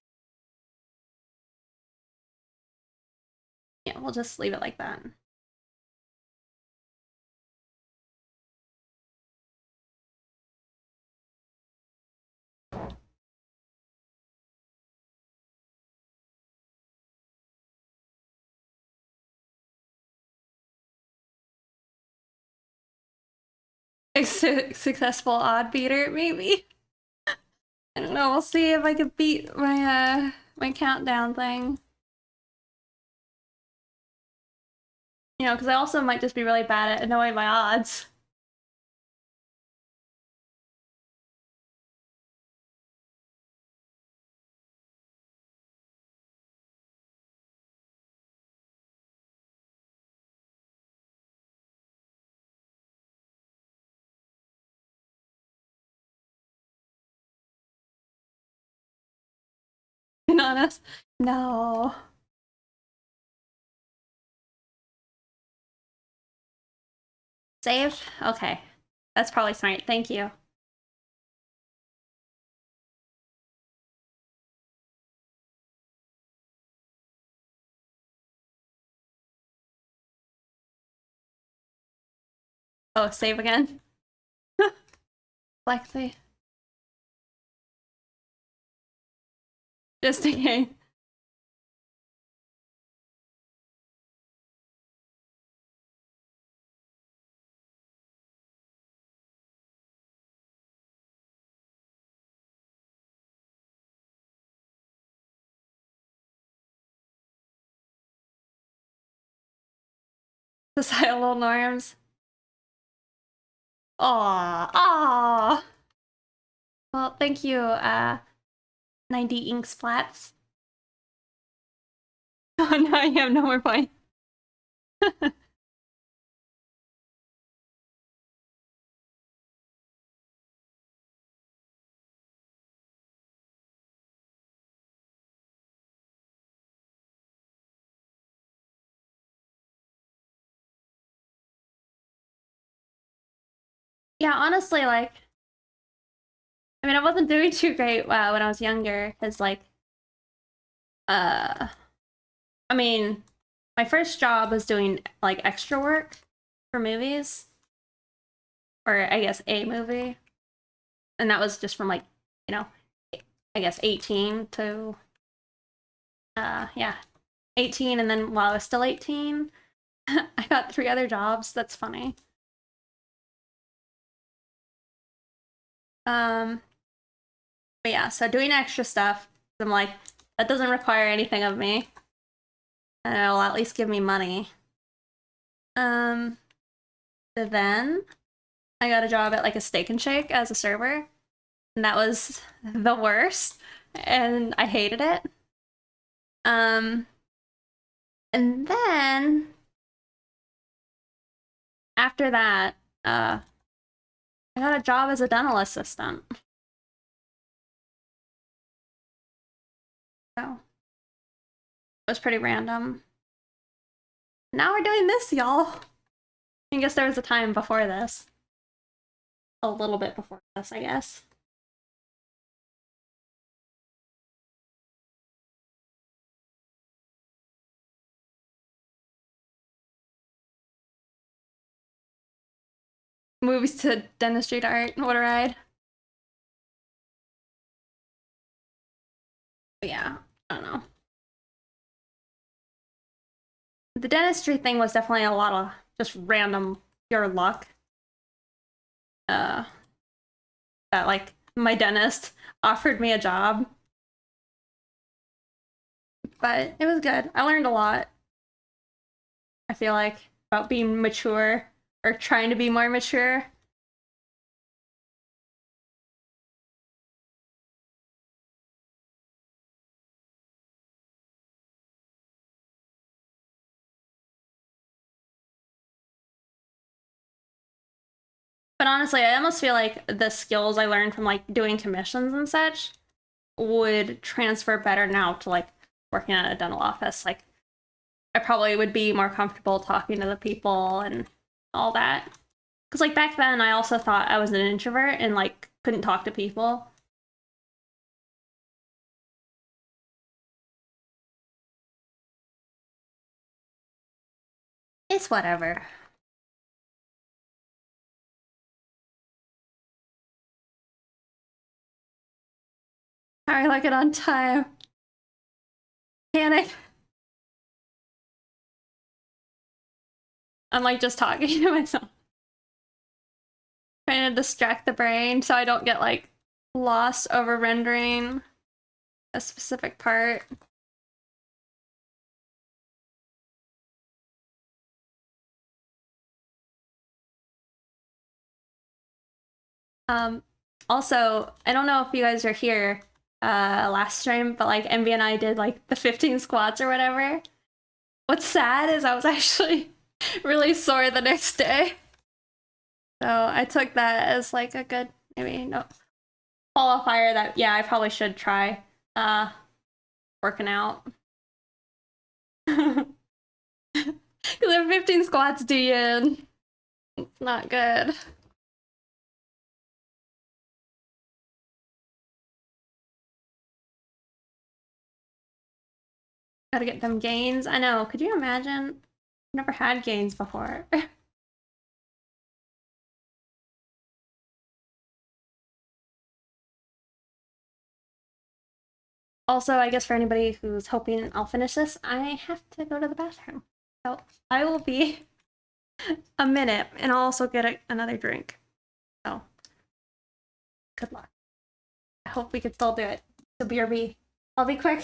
Yeah, we'll just leave it like that. Successful odd beater, maybe. I don't know. We'll see if I can beat my countdown thing. You know, because I also might just be really bad at knowing my odds. Being honest, no. Saved? Okay. That's probably smart. Thank you. Oh, save again. Lexi. Just in case. Societal norms. Aw, aw. Well, thank you, 90 inks flats. Oh, now you have no more points. Yeah, honestly, like, I mean, I wasn't doing too great when I was younger, because, like, I mean, my first job was doing, like, extra work for movies, or I guess a movie, and that was just from, like, you know, I guess 18 to, yeah, 18, and then while I was still 18, I got 3 other jobs. That's funny. But yeah, so doing extra stuff, I'm like, that doesn't require anything of me, and it'll at least give me money. So then I got a job at like a Steak and Shake as a server, and that was the worst, and I hated it. Um, and then after that, I got a job as a dental assistant. So it was pretty random. Now we're doing this, y'all. I guess there was a time before this. A little bit before this, I guess. Movies to dentistry to art. What a ride. But yeah, I don't know. The dentistry thing was definitely a lot of just random pure luck. Uh, that like my dentist offered me a job, but it was good. I learned a lot. I feel like about being mature or trying to be more mature. But honestly, I almost feel like the skills I learned from like doing commissions and such would transfer better now to like working at a dental office. Like I probably would be more comfortable talking to the people and all that. Because like back then I also thought I was an introvert and like couldn't talk to people. It's whatever. I like it on time. Panic. I'm like just talking to myself. Trying to distract the brain so I don't get like lost over rendering a specific part. Also, I don't know if you guys are here last stream, but like Envy and I did like the 15 squats or whatever. What's sad is I was actually really sore the next day. So I took that as like a good, maybe no qualifier that, yeah, I probably should try working out. Because if 15 squats do you in, it's not good. Gotta get them gains. I know, could you imagine? Never had gains before. Also, I guess for anybody who's hoping I'll finish this, I have to go to the bathroom. So I will be a minute, and I'll also get another drink. So good luck. I hope we can still do it. So BRB. I'll be quick.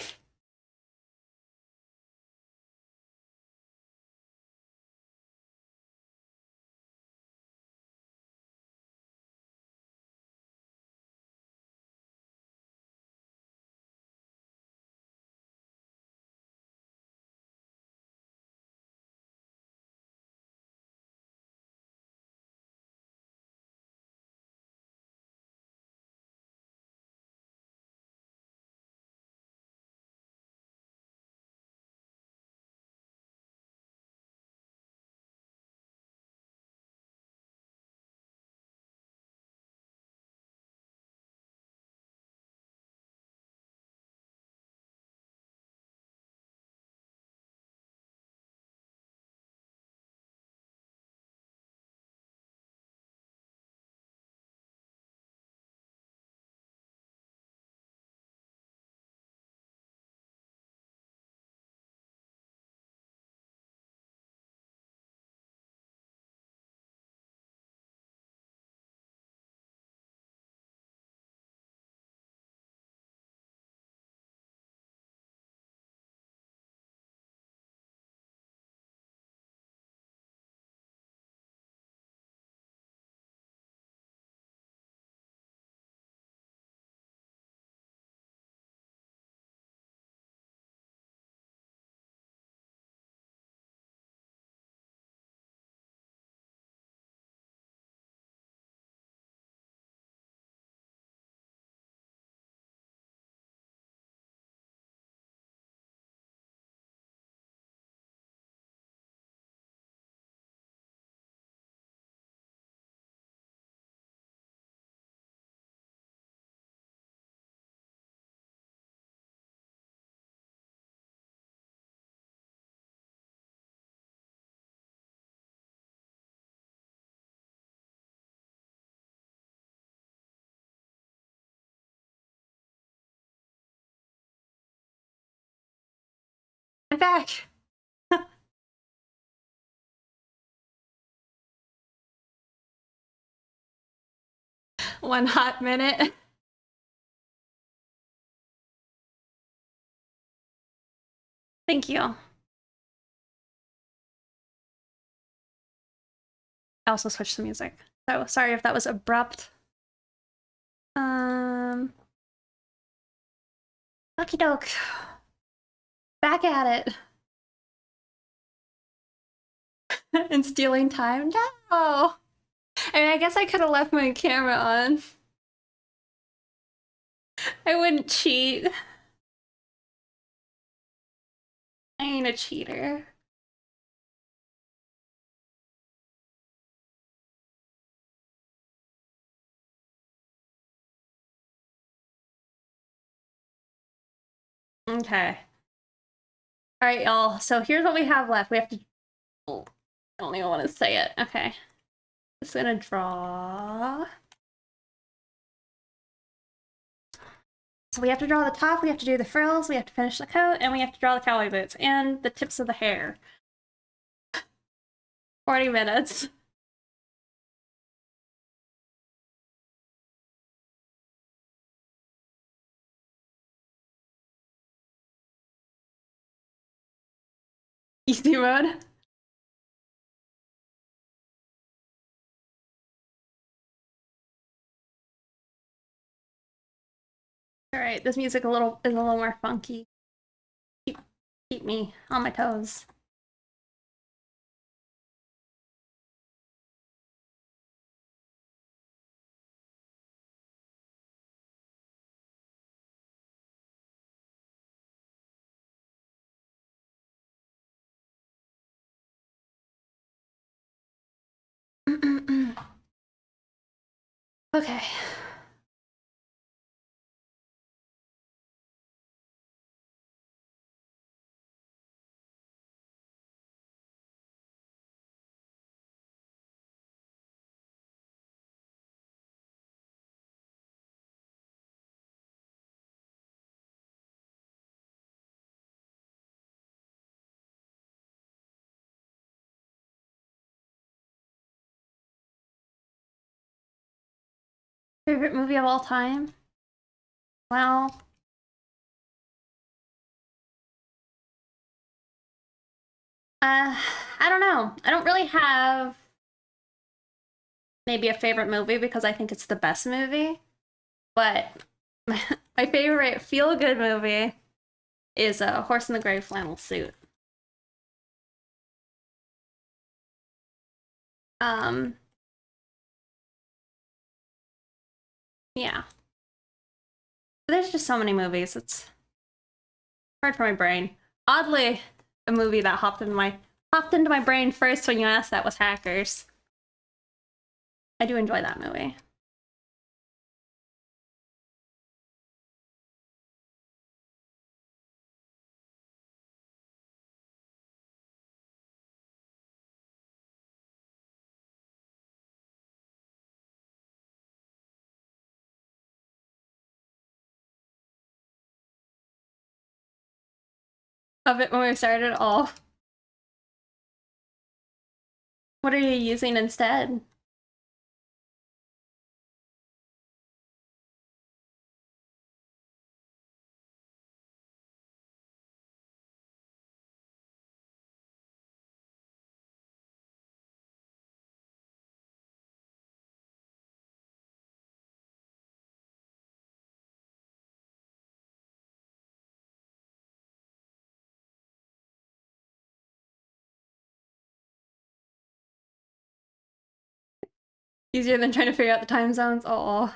I'm back. One hot minute. Thank you. I also switched the music. So sorry if that was abrupt. Okie doke. Back at it. And stealing time? No! I mean, I guess I could have left my camera on. I wouldn't cheat. I ain't a cheater. Okay. Alright, y'all. So here's what we have left. We have to I don't even want to say it. Okay. Just gonna draw. So we have to draw the top, we have to do the frills, we have to finish the coat, and we have to draw the cowboy boots and the tips of the hair. 40 minutes. Easy mode. All right, this music is a little more funky. Keep me on my toes. Okay. Favorite movie of all time? Well, I don't know. I don't really have maybe a favorite movie because I think it's the best movie. But my favorite feel-good movie is a Horse in the Gray Flannel Suit. Um, yeah. There's just so many movies. It's hard for my brain. Oddly, a movie that hopped into my brain first when you asked that was Hackers. I do enjoy that movie. Of it when we started off. What are you using instead? Easier than trying to figure out the time zones? Oh.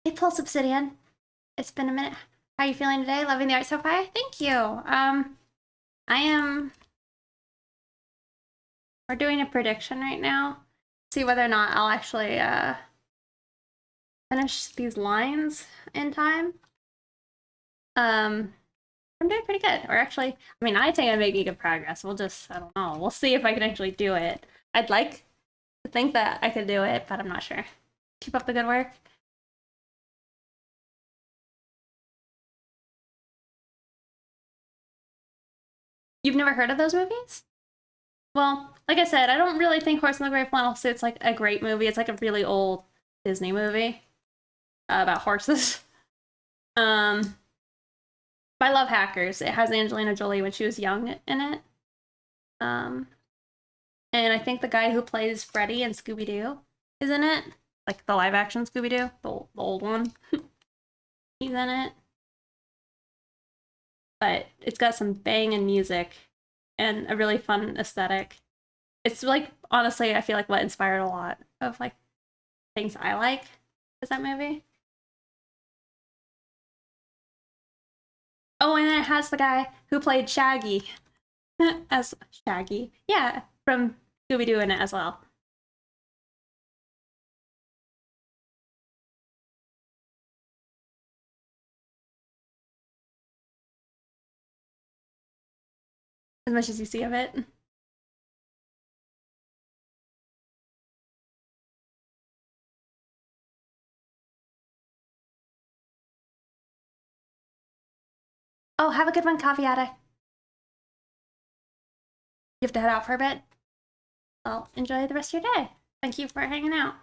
Hey, Pulse Obsidian. It's been a minute. How are you feeling today? Loving the art so far? Thank you. I am... We're doing a prediction right now. See whether or not I'll actually, finish these lines in time. I'm doing pretty good. Or actually, I mean, I think I'm making good progress. We'll just, I don't know. We'll see if I can actually do it. I'd like to think that I could do it, but I'm not sure. Keep up the good work. You've never heard of those movies? Well, like I said, I don't really think Horse in the Gray Flannel Suit's like a great movie. It's like a really old Disney movie about horses. Um, but I love Hackers. It has Angelina Jolie when she was young in it. Um, and I think the guy who plays Freddy in Scooby-Doo is in it. Like the live action Scooby-Doo, the old one. He's in it. But it's got some banging music and a really fun aesthetic. It's like, honestly, I feel like what inspired a lot of like things I like. Is that movie? Oh, and it has the guy who played Shaggy as Shaggy. Yeah, from Scooby Doo in it as well. As much as you see of it. Oh, have a good one, Caviata. You have to head out for a bit. Well, enjoy the rest of your day. Thank you for hanging out.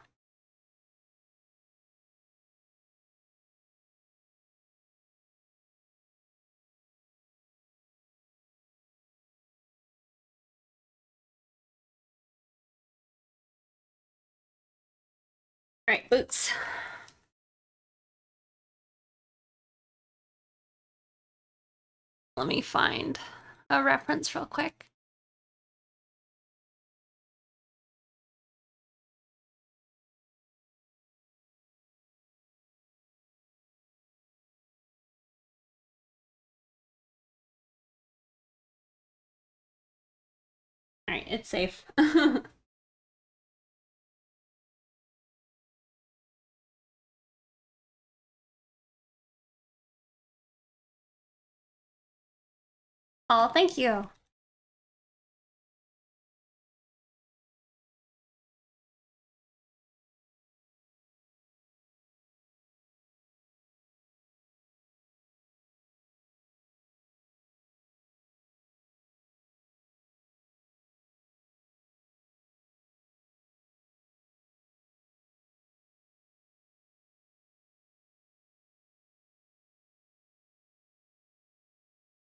All right, boots. Let me find a reference real quick. All right, it's safe. Oh, thank you.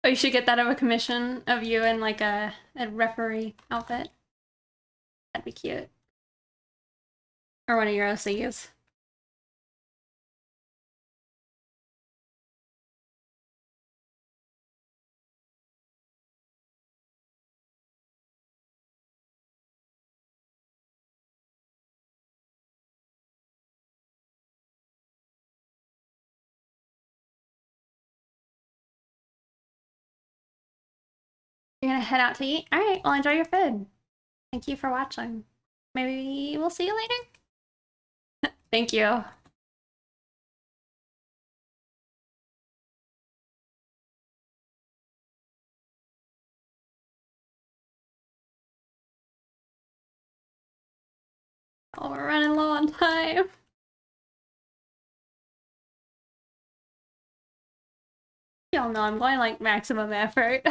Oh, you should get that of a commission of you in like a referee outfit. That'd be cute. Or one of your OCs. You're gonna head out to eat? All right, well, enjoy your food. Thank you for watching. Maybe we'll see you later? Thank you. Oh, we're running low on time. Y'all know I'm going like maximum effort.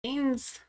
Beans.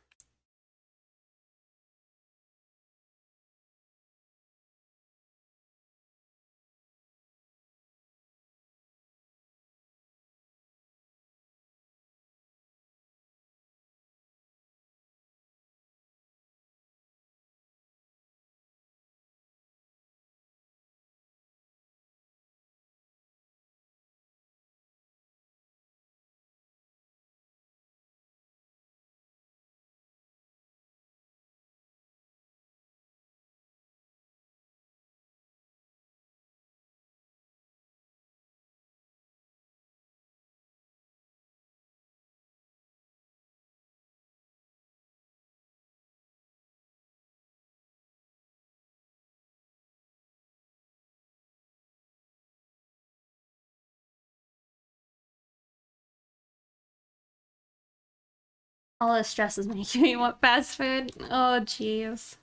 All this stress is making me want fast food. Oh, jeez.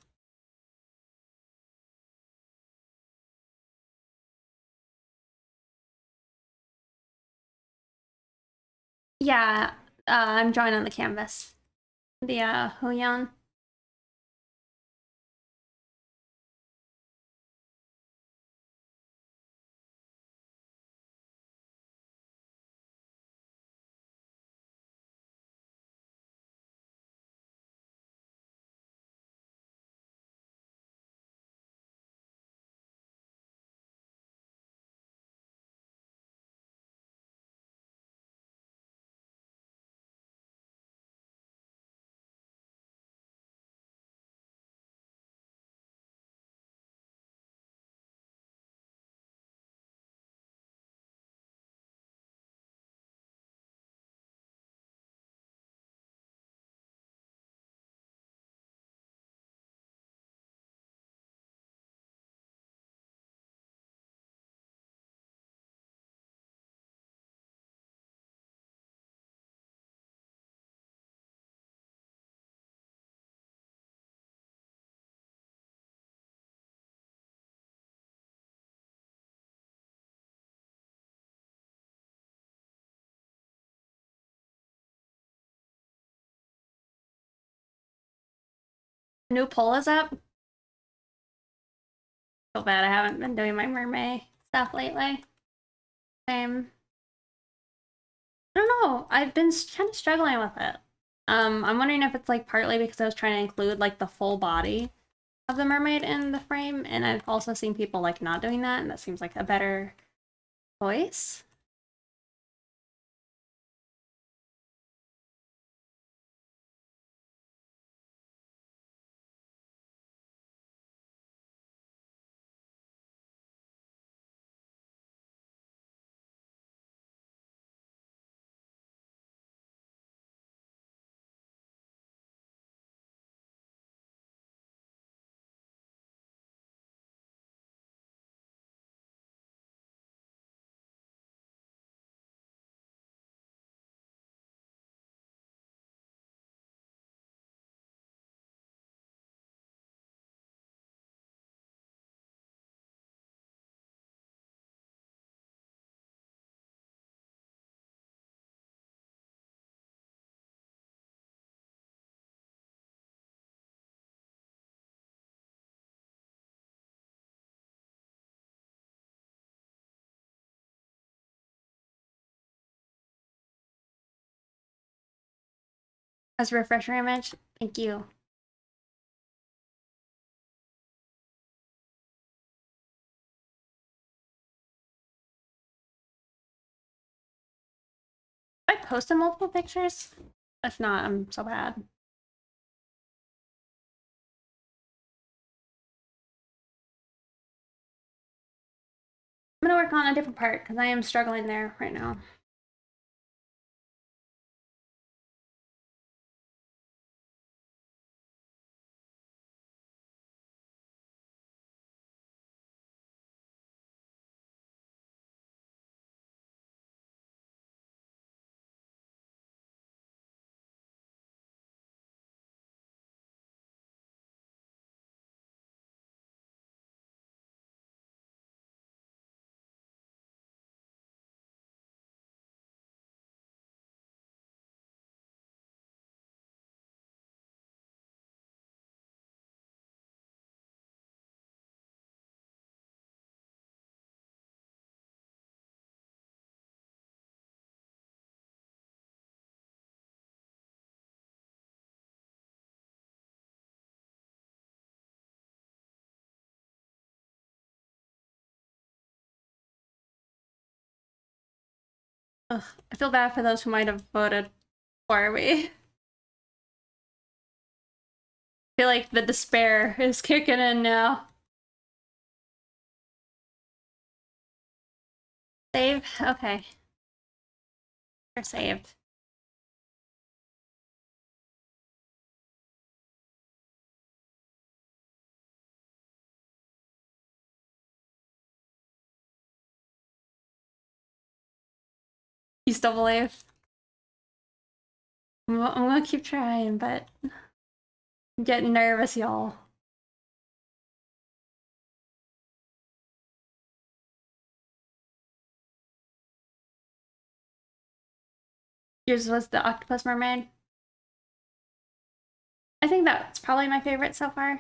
Yeah, I'm drawing on the canvas. The Huyan. New poll is up. So bad I haven't been doing my mermaid stuff lately. Same. I don't know. I've been kind of struggling with it. I'm wondering if it's like partly because I was trying to include like the full body of the mermaid in the frame, and I've also seen people like not doing that, and that seems like a better choice. As a refresher image, thank you. I posted multiple pictures? If not, I'm so bad. I'm gonna work on a different part because I am struggling there right now. Ugh, I feel bad for those who might have voted for me. I feel like the despair is kicking in now. Save? Okay. They're saved. You still believe? I'm gonna keep trying, but I'm getting nervous, y'all. Yours was the octopus mermaid. I think that's probably my favorite so far.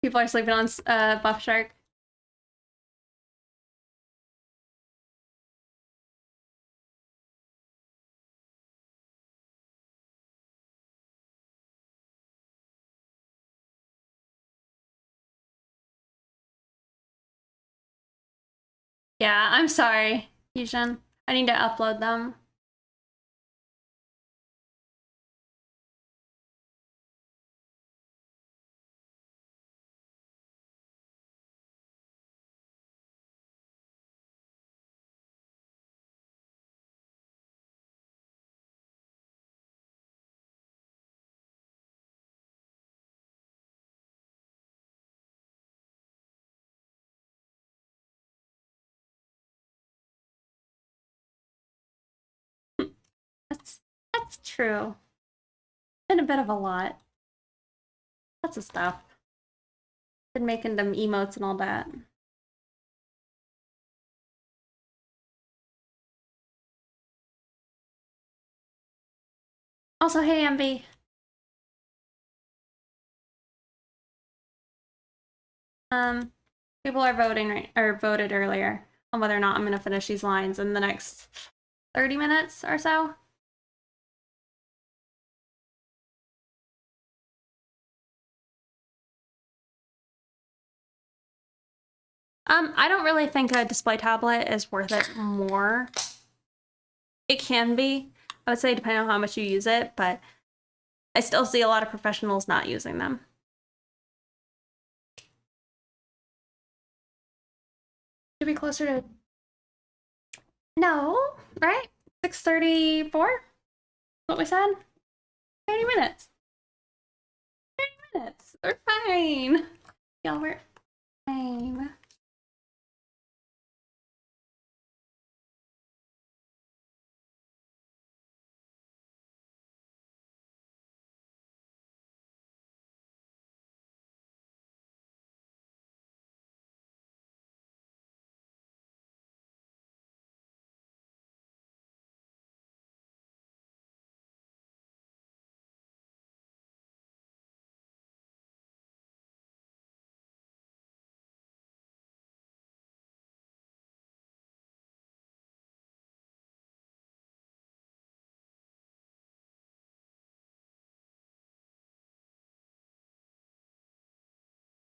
People are sleeping on Buff Shark. Yeah, I'm sorry, Fusion. I need to upload them. That's that's true. Been a bit of a lot. Lots of stuff. Been making them emotes and all that. Also, hey Ambi. Um, people are voting or voted earlier on whether or not I'm gonna finish these lines in the next 30 minutes or so. I don't really think a display tablet is worth it more. It can be, I would say, depending on how much you use it, but I still see a lot of professionals not using them. Should be closer to no, right? 6:34? What we said? 30 minutes. 30 minutes. We're fine. Y'all, we're fine.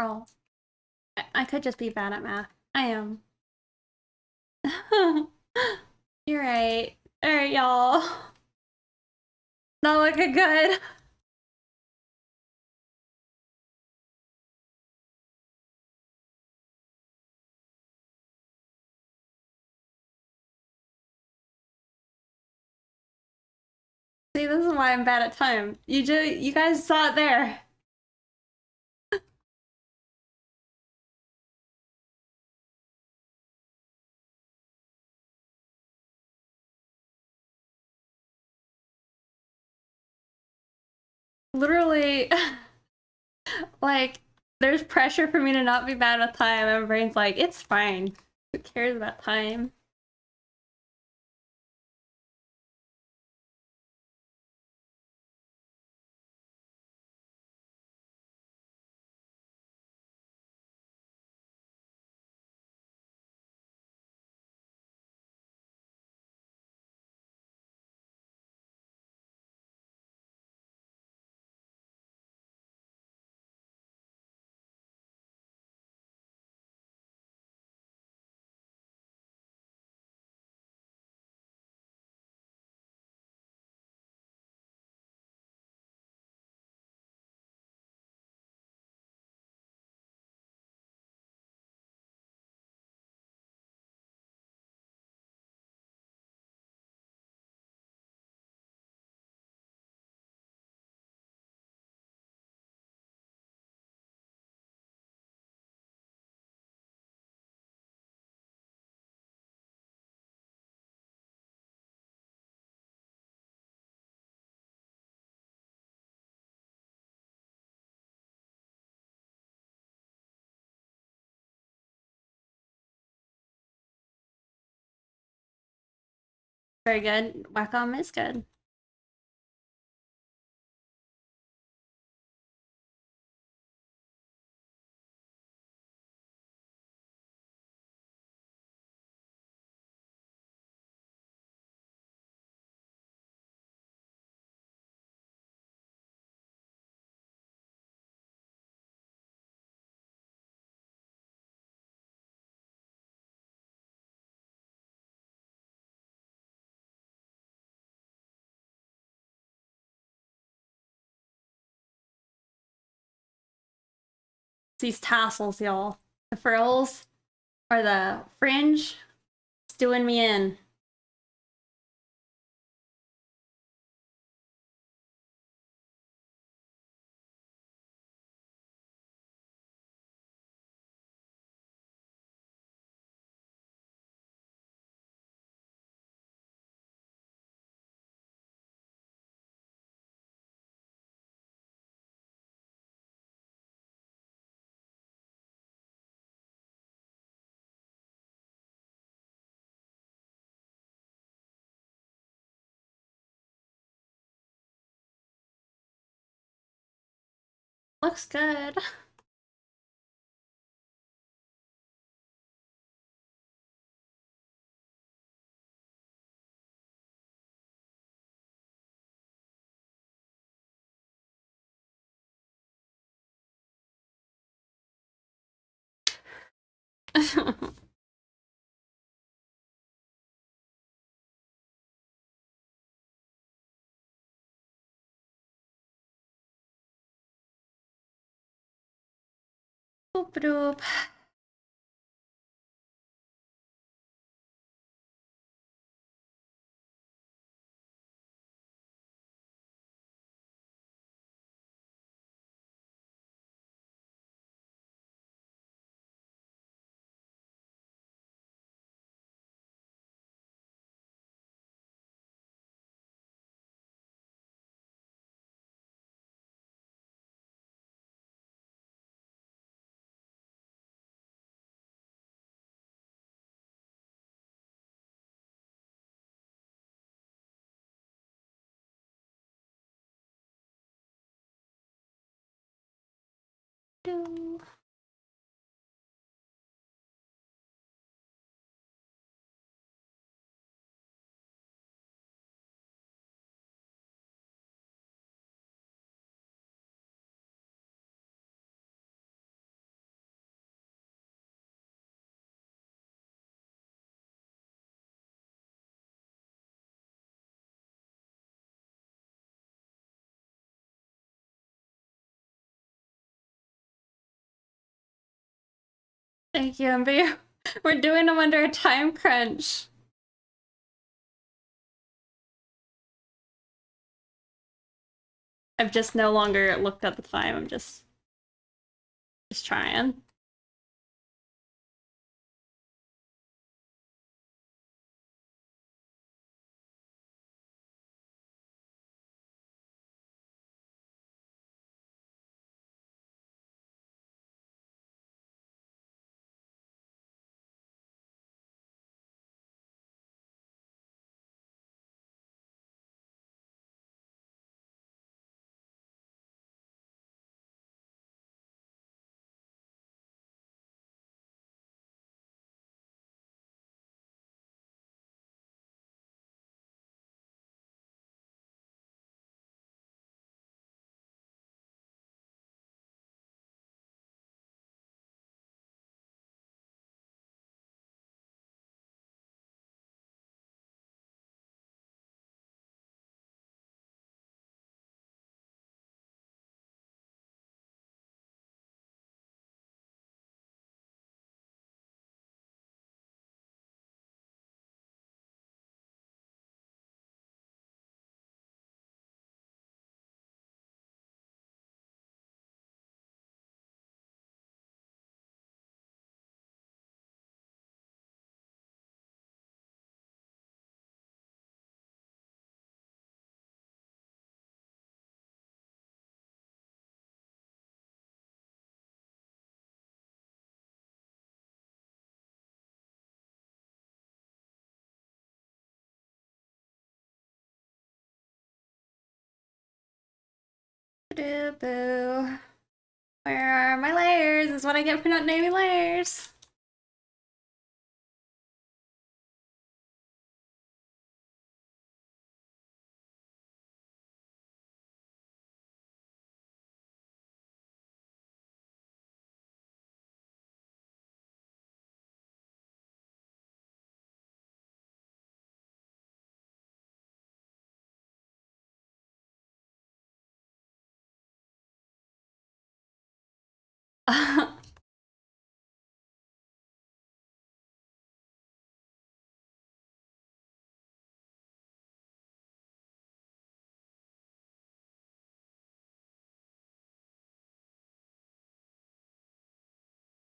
Oh, I could just be bad at math. I am. You're right. Alright, y'all. Not looking good. See, this is why I'm bad at time. You guys saw it there. Literally, like, there's pressure for me to not be bad with time, and my brain's like, it's fine. Who cares about time? Very good. Wacom is good. These tassels, y'all. The frills or the fringe, it's doing me in. Looks good. Boop doop. Do. Thank you, MB. We're doing them under a time crunch. I've just no longer looked at the time. I'm just trying. Boo. Where are my layers? This is what I get for not naming layers.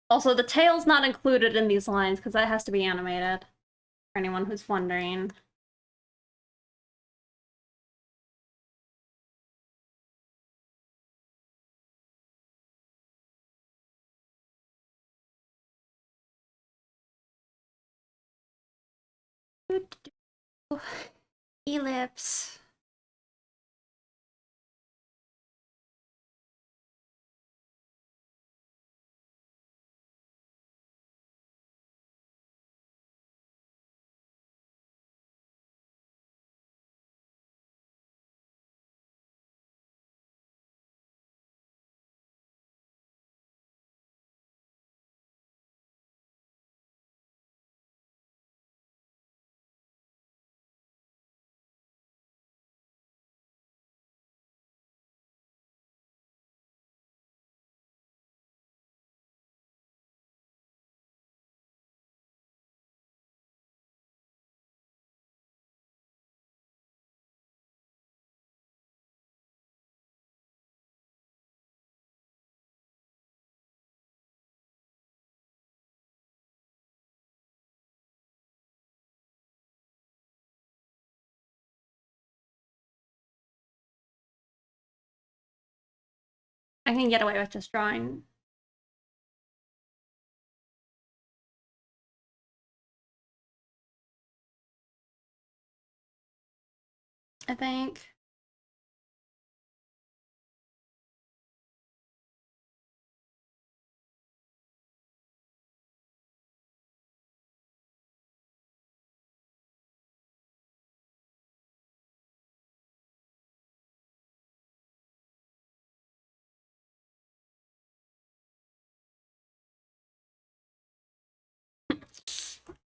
Also, the tail's not included in these lines because that has to be animated. For anyone who's wondering. Ellipse. I can get away with just drawing. I think.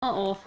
Uh-oh.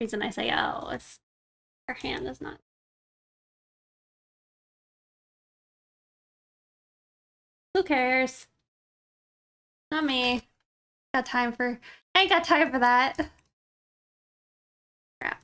reason I say oh is her hand is not. Who cares? Not me. Got time for. I ain't got time for that. Crap.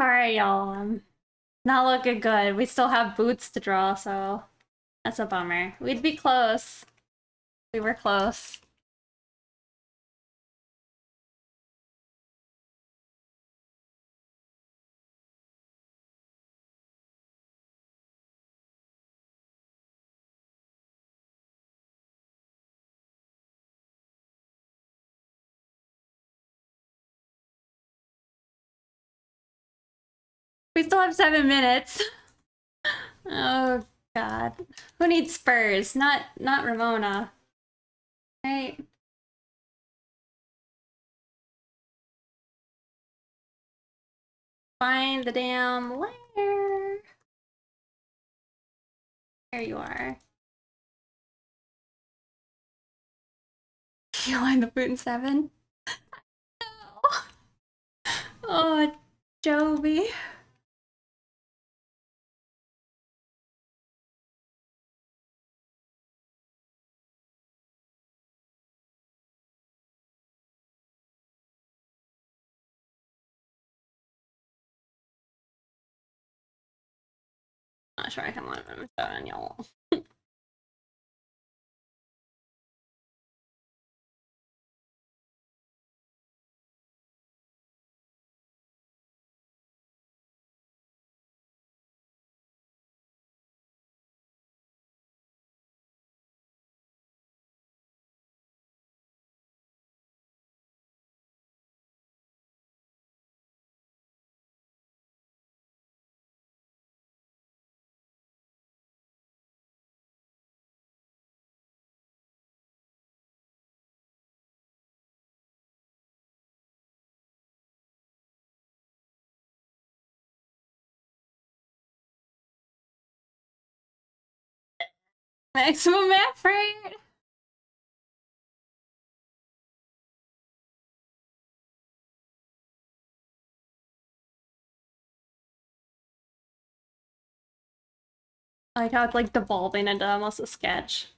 Alright, y'all. Not looking good. We still have boots to draw, so that's a bummer. We'd be close. We were close. We still have 7 minutes. Oh god. Who needs spurs? Not Ramona. Right? Find the damn lair. There you are. You line the boot in 7? Oh, oh Joby. Not sure I can let them on y'all. Maximum effort. I like how it's like devolving into almost a sketch.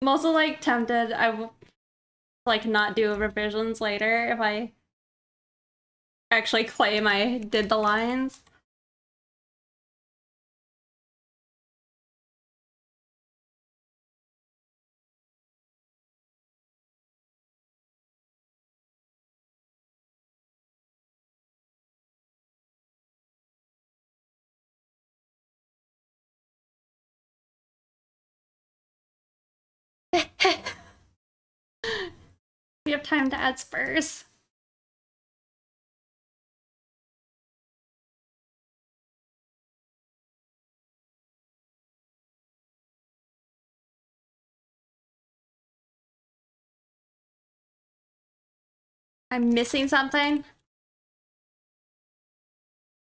I'm also like tempted. I will like not do revisions later if I actually claim I did the lines. have time to add spurs. I'm missing something?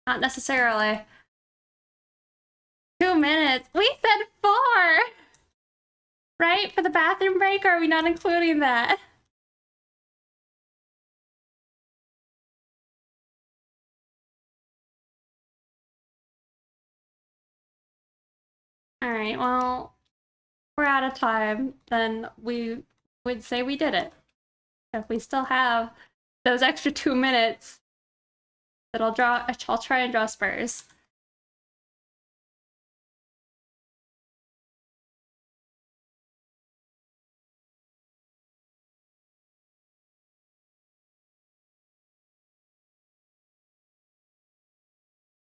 Not necessarily. 2 minutes. We said 4! Right? For the bathroom break, or are we not including that? Alright, well, we're out of time. Then we would say we did it. If we still have those extra 2 minutes, then I'll try and draw spurs.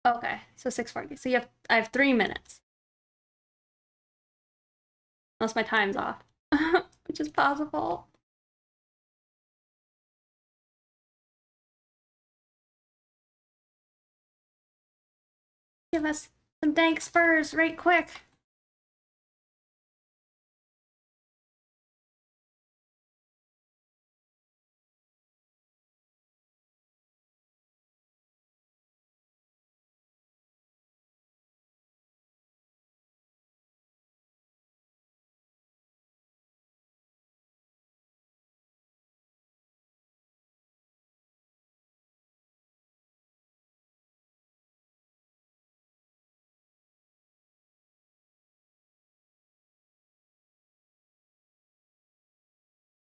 Okay, so 6:40. So I have 3 minutes. Unless my time's off. Which is possible. Give us some dank spurs right quick.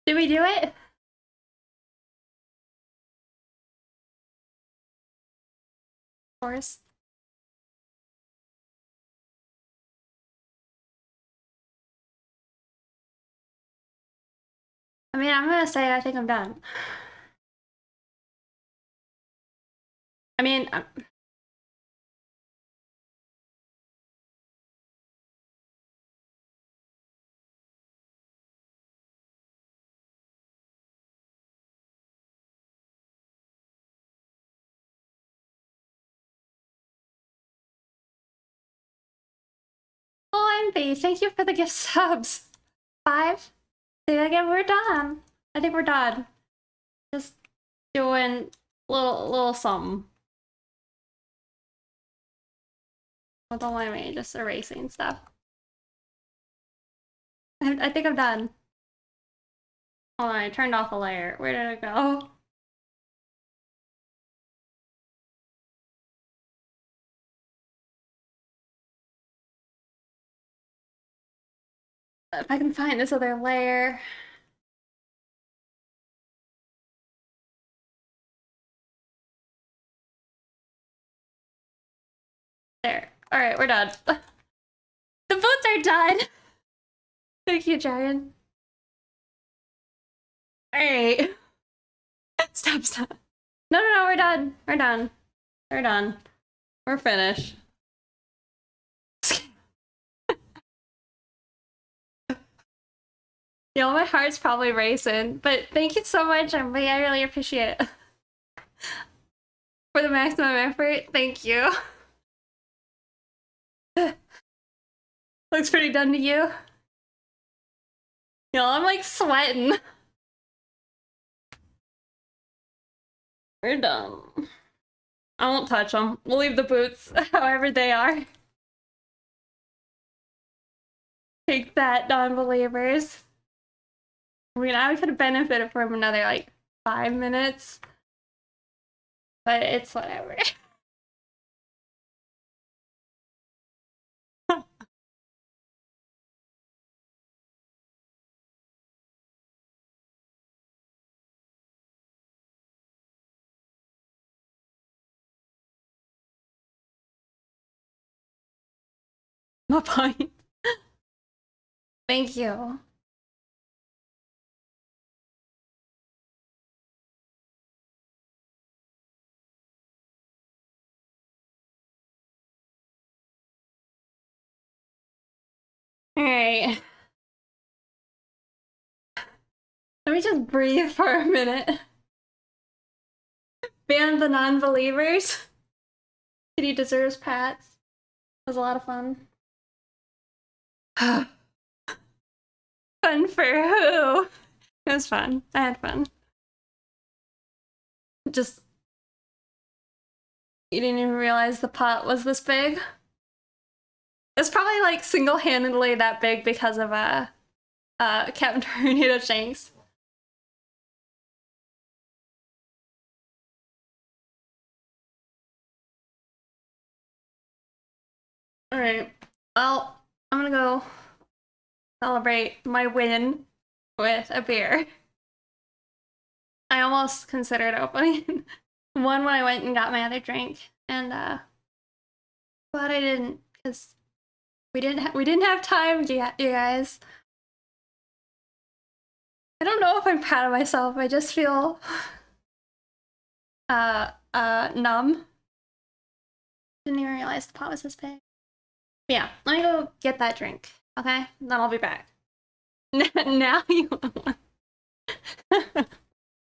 Did we do it? Of course. I mean, I'm gonna say I think I'm done. I mean, oh, Envy, thank you for the gift subs. 5? Say that again, we're done. I think we're done. Just doing little something. Well, don't mind me, just erasing stuff. I think I'm done. Hold on, I turned off a layer. Where did it go? If I can find this other layer. There. Alright, we're done. The boots are done! Thank you, Giant. Alright. Stop. No, we're done. We're done. We're done. We're finished. You know, my heart's probably racing, but thank you so much, Emily. I really appreciate it. For the maximum effort, thank you. Looks pretty done to you. You know, I'm like sweating. We're done. I won't touch them. We'll leave the boots however they are. Take that, non-believers. I mean, I could have benefited from another like 5 minutes, but it's whatever. No point. Thank you. All right. Let me just breathe for a minute. Ban the non-believers. Kitty deserves pats. It was a lot of fun. Fun for who? It was fun. I had fun. Just you didn't even realize the pot was this big. It's probably like single-handedly that big because of Captain Tornado Shanks. Alright. Well, I'm gonna go celebrate my win with a beer. I almost considered opening one when I went and got my other drink, and but I didn't because we didn't have time, you guys. I don't know if I'm proud of myself. I just feel numb. Didn't even realize the pot was this big. Yeah, let me go get that drink, okay? Then I'll be back. Now you want one.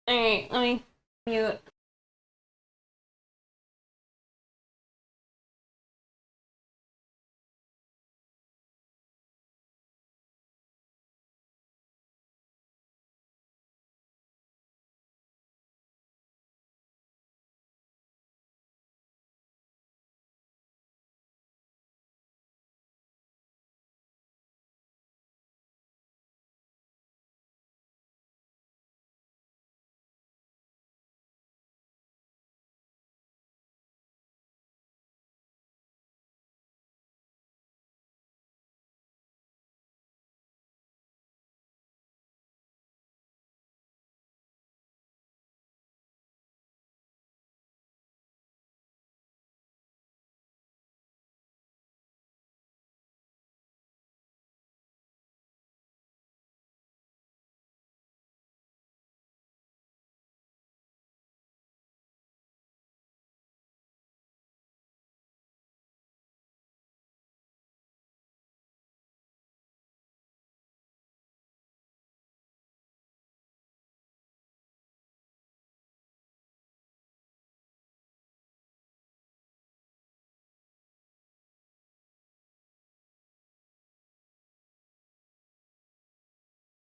Alright, let me mute.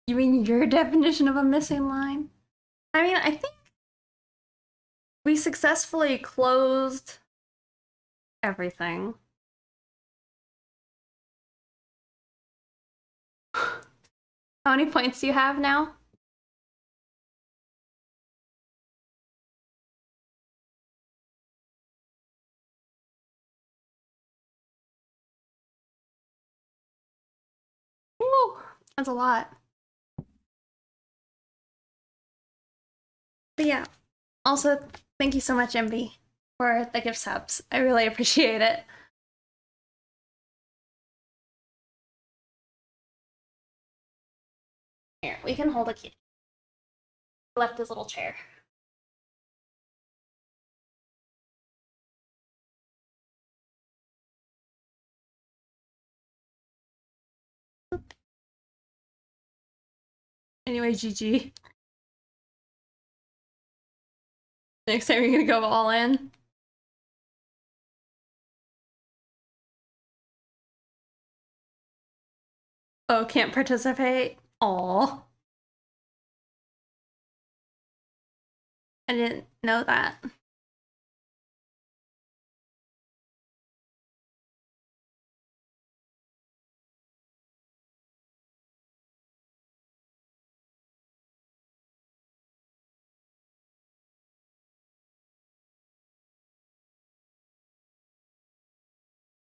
You mean your definition of a missing line? I mean, I think we successfully closed everything. How many points do you have now? Woo, that's a lot. But yeah, also, thank you so much, MB, for the gift subs. I really appreciate it. Here, we can hold a key. Left his little chair. Anyway, GG. Next time you're gonna go all in. Oh, can't participate? Aw. I didn't know that.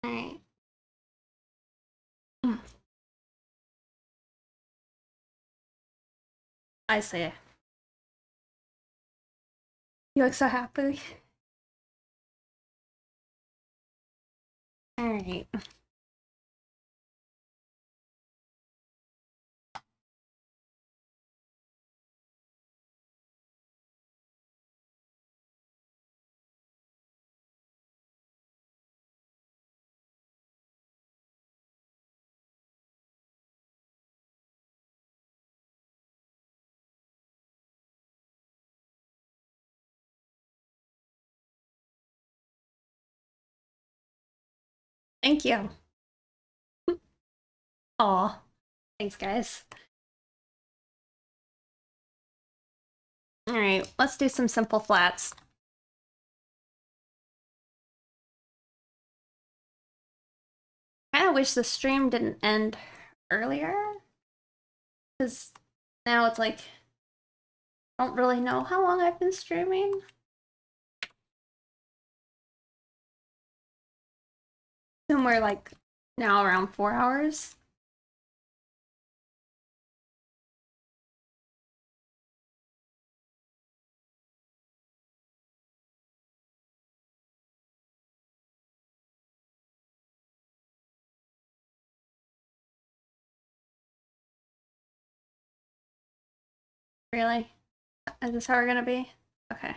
Alright. I see. You look so happy. Alright. Thank you. Aw. Thanks, guys. Alright, let's do some simple flats. I kinda wish the stream didn't end earlier. Because now it's like, I don't really know how long I've been streaming. Somewhere like now around 4 hours. Really? Is this how we're gonna be? Okay.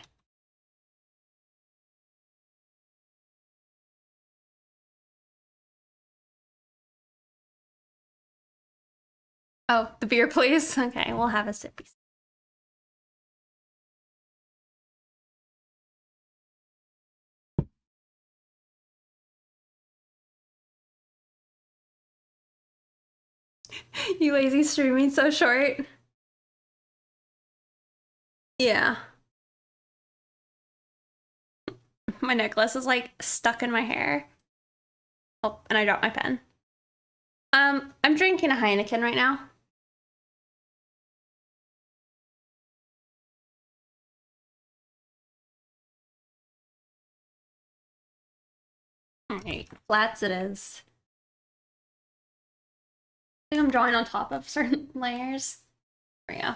Oh, the beer, please? Okay, we'll have a sippy. You lazy streaming so short. Yeah. My necklace is like stuck in my hair. Oh, and I dropped my pen. I'm drinking a Heineken right now. Alright, flats it is. I think I'm drawing on top of certain layers. There we go.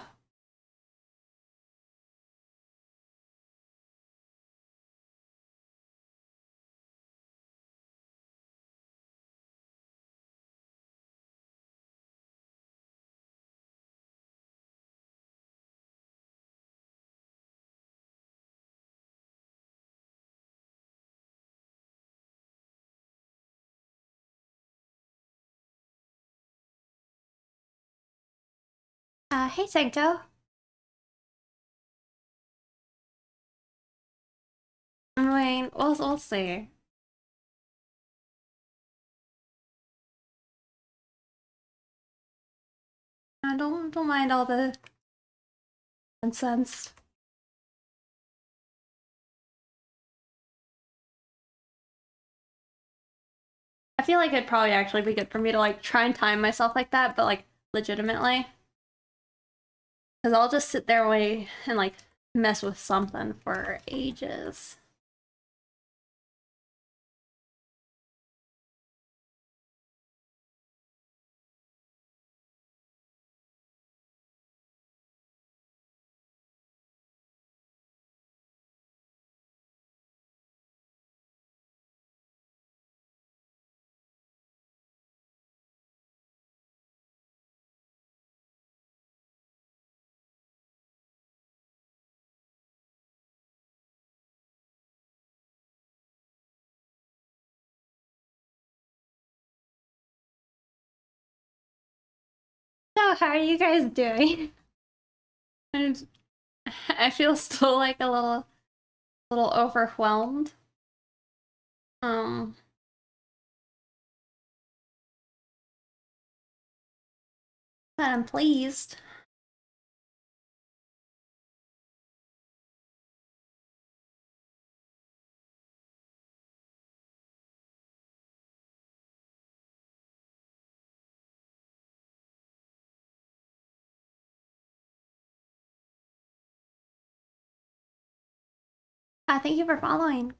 Hey Senko. I mean, we'll see. Don't mind all the nonsense. I feel like it'd probably actually be good for me to like try and time myself like that, but like legitimately. Because I'll just sit there and like mess with something for ages. So how are you guys doing? And I feel still like a little overwhelmed. Um but I'm pleased. Thank you for following.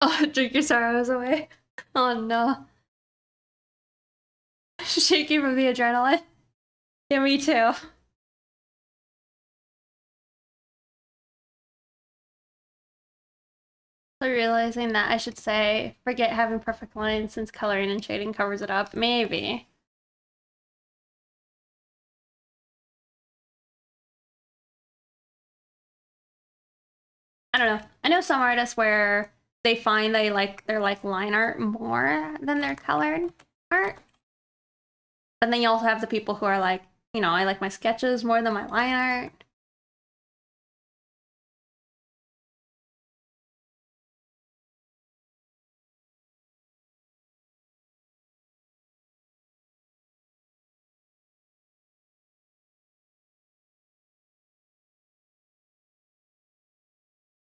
Oh, drink your sorrows away. Oh no. Shaking from the adrenaline. Yeah, me too. actually realizing that I should say, forget having perfect lines since coloring and shading covers it up. Maybe. I don't know. I know some artists where they find they like their like line art more than their colored art. But then you also have the people who are like, you know, I like my sketches more than my line art.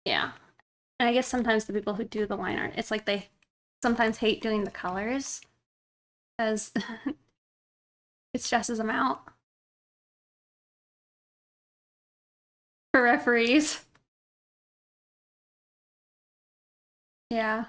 Yeah. And I guess sometimes the people who do the line art, it's like they sometimes hate doing the colors because it stresses them out. For referees. Yeah.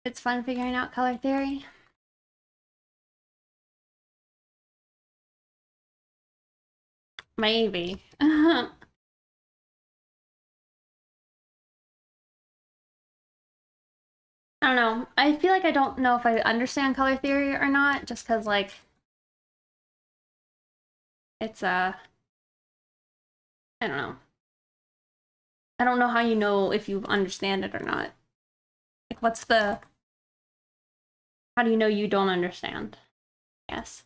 It's fun figuring out color theory. Maybe. I don't know. I feel like I don't know if I understand color theory or not, just because, like, it's, I don't know. I don't know how you know if you understand it or not. Like, what's the, how do you know you don't understand? Yes.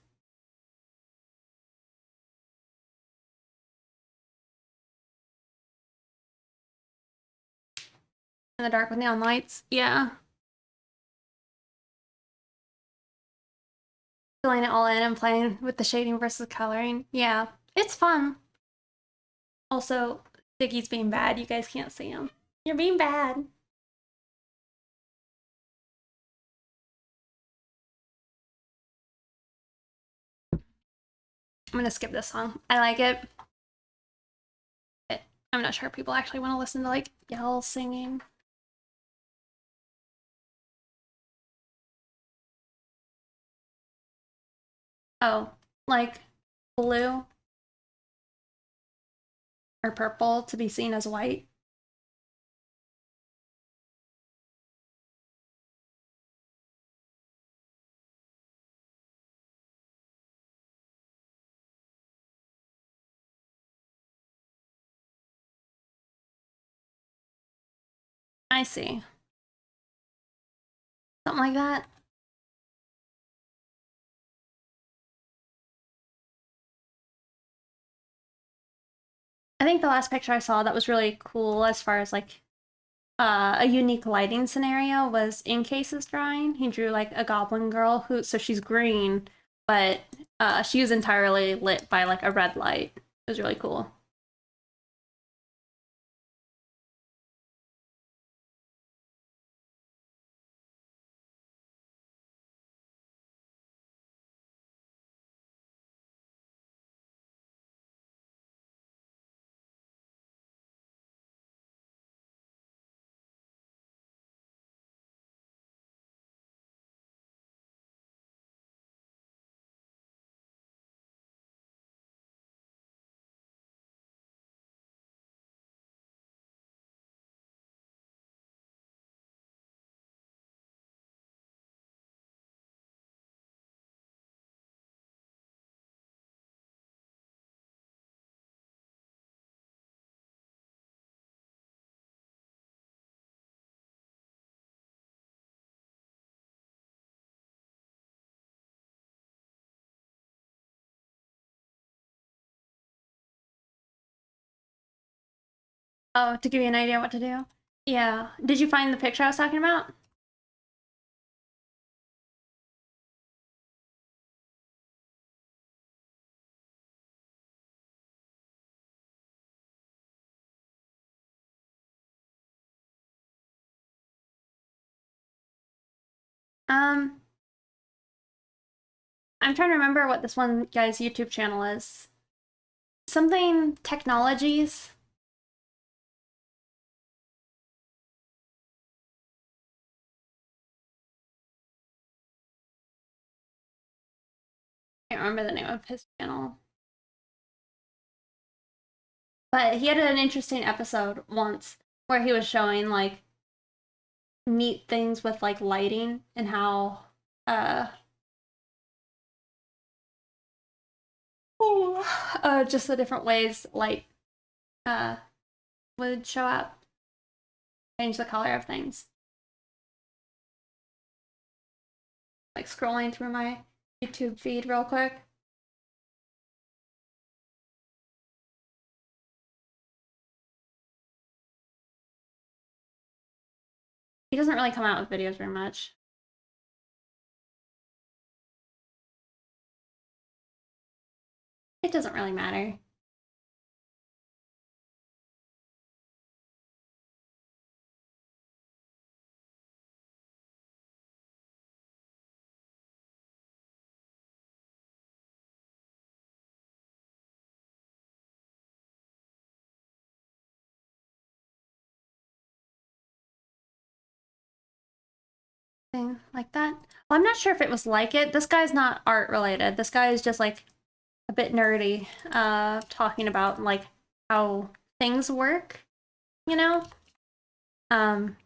In the dark with neon lights? Yeah. Filling it all in and playing with the shading versus coloring. Yeah. It's fun. Also, Diggy's being bad. You guys can't see him. You're being bad. I'm gonna skip this song. I like it. I'm not sure people actually want to listen to like yell singing. Oh, like blue or purple to be seen as white. I see. Something like that. I think the last picture I saw that was really cool as far as like a unique lighting scenario was in Case's drawing. He drew like a goblin girl who, so she's green, but she was entirely lit by like a red light. It was really cool. Oh, to give you an idea what to do? Yeah. Did you find the picture I was talking about? Um, I'm trying to remember what this one guy's YouTube channel is. Something technologies. I can't remember the name of his channel. But he had an interesting episode once where he was showing like neat things with like lighting and how uh just the different ways light uh would show up, change the color of things. Like scrolling through my YouTube feed real quick. He doesn't really come out with videos very much. It doesn't really matter. Thing like that. Well, I'm not sure if it was like it. This guy's not art related. This guy is just like a bit nerdy, talking about like how things work, you know? Um,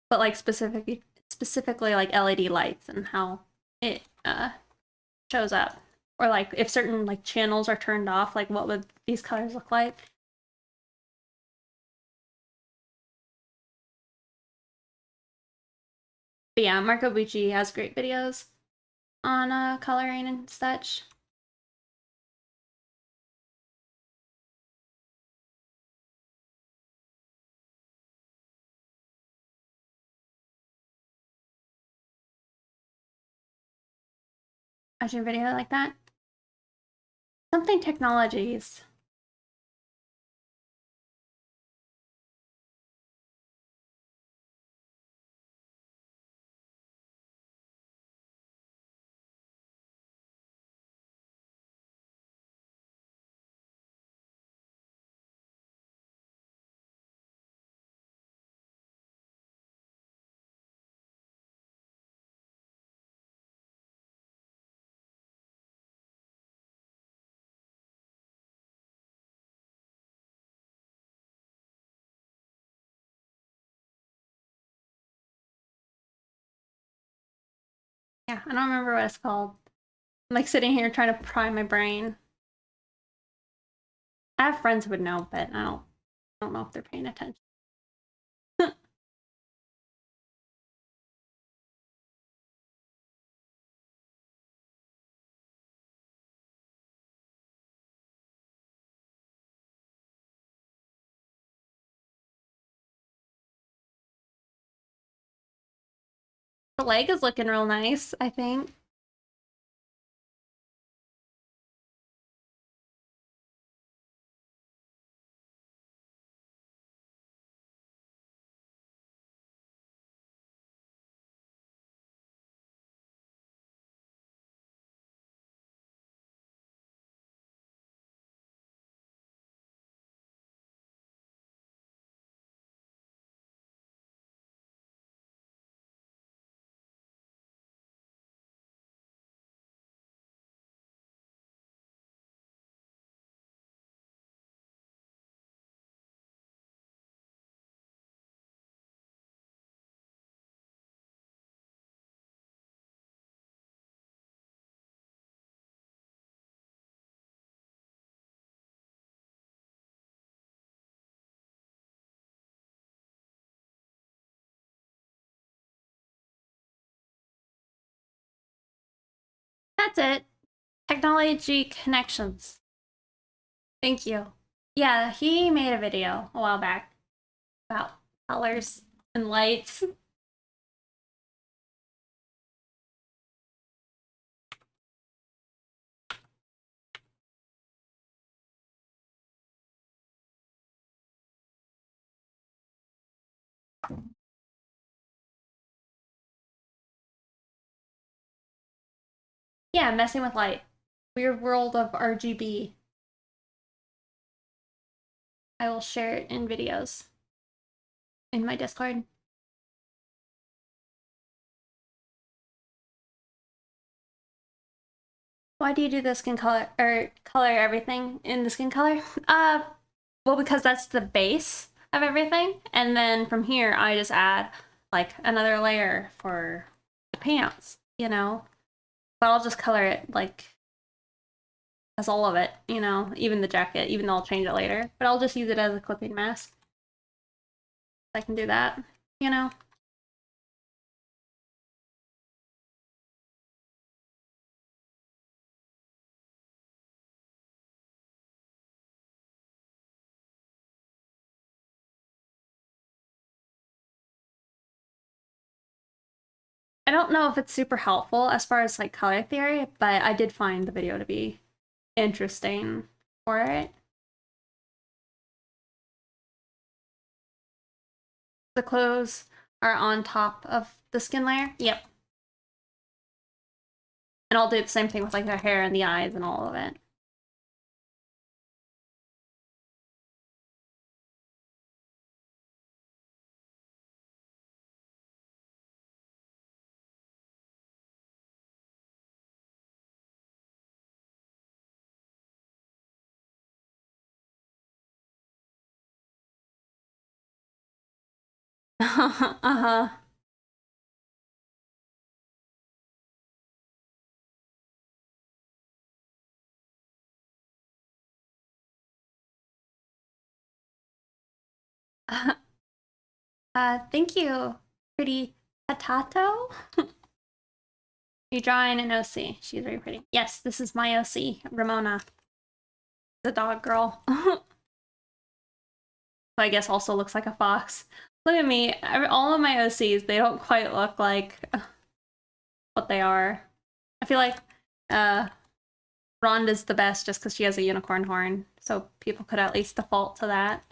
but like specifically like LED lights and how it shows up. Or like if certain like channels are turned off, like what would these colors look like? But yeah, Marco Bucci has great videos on coloring and such. Watching a video like that. Something technologies. Yeah, I don't remember what it's called. I'm like sitting here trying to pry my brain. I have friends who would know, but I don't know if they're paying attention. The leg is looking real nice, I think. That's it. Technology connections. Thank you. Yeah, he made a video a while back about colors and lights. Yeah, messing with light. Weird world of RGB. I will share it in videos in my Discord. Why do you do the skin color or color everything in the skin color? Well, because that's the base of everything, and then from here I just add like another layer for the pants, you know. But I'll just color it like as all of it, you know, even the jacket, even though I'll change it later. But I'll just use it as a clipping mask. I can do that, you know. I don't know if it's super helpful as far as like color theory, but I did find the video to be interesting for it. The clothes are on top of the skin layer. Yep. And I'll do the same thing with like the hair and the eyes and all of it. Uh-huh. Thank you, pretty potato. You're drawing an OC. She's very pretty. Yes, this is my OC, Ramona, the dog girl. Who I guess also looks like a fox. Look at me. All of my OCs, they don't quite look like what they are. I feel like Rhonda's the best just because she has a unicorn horn, so people could at least default to that.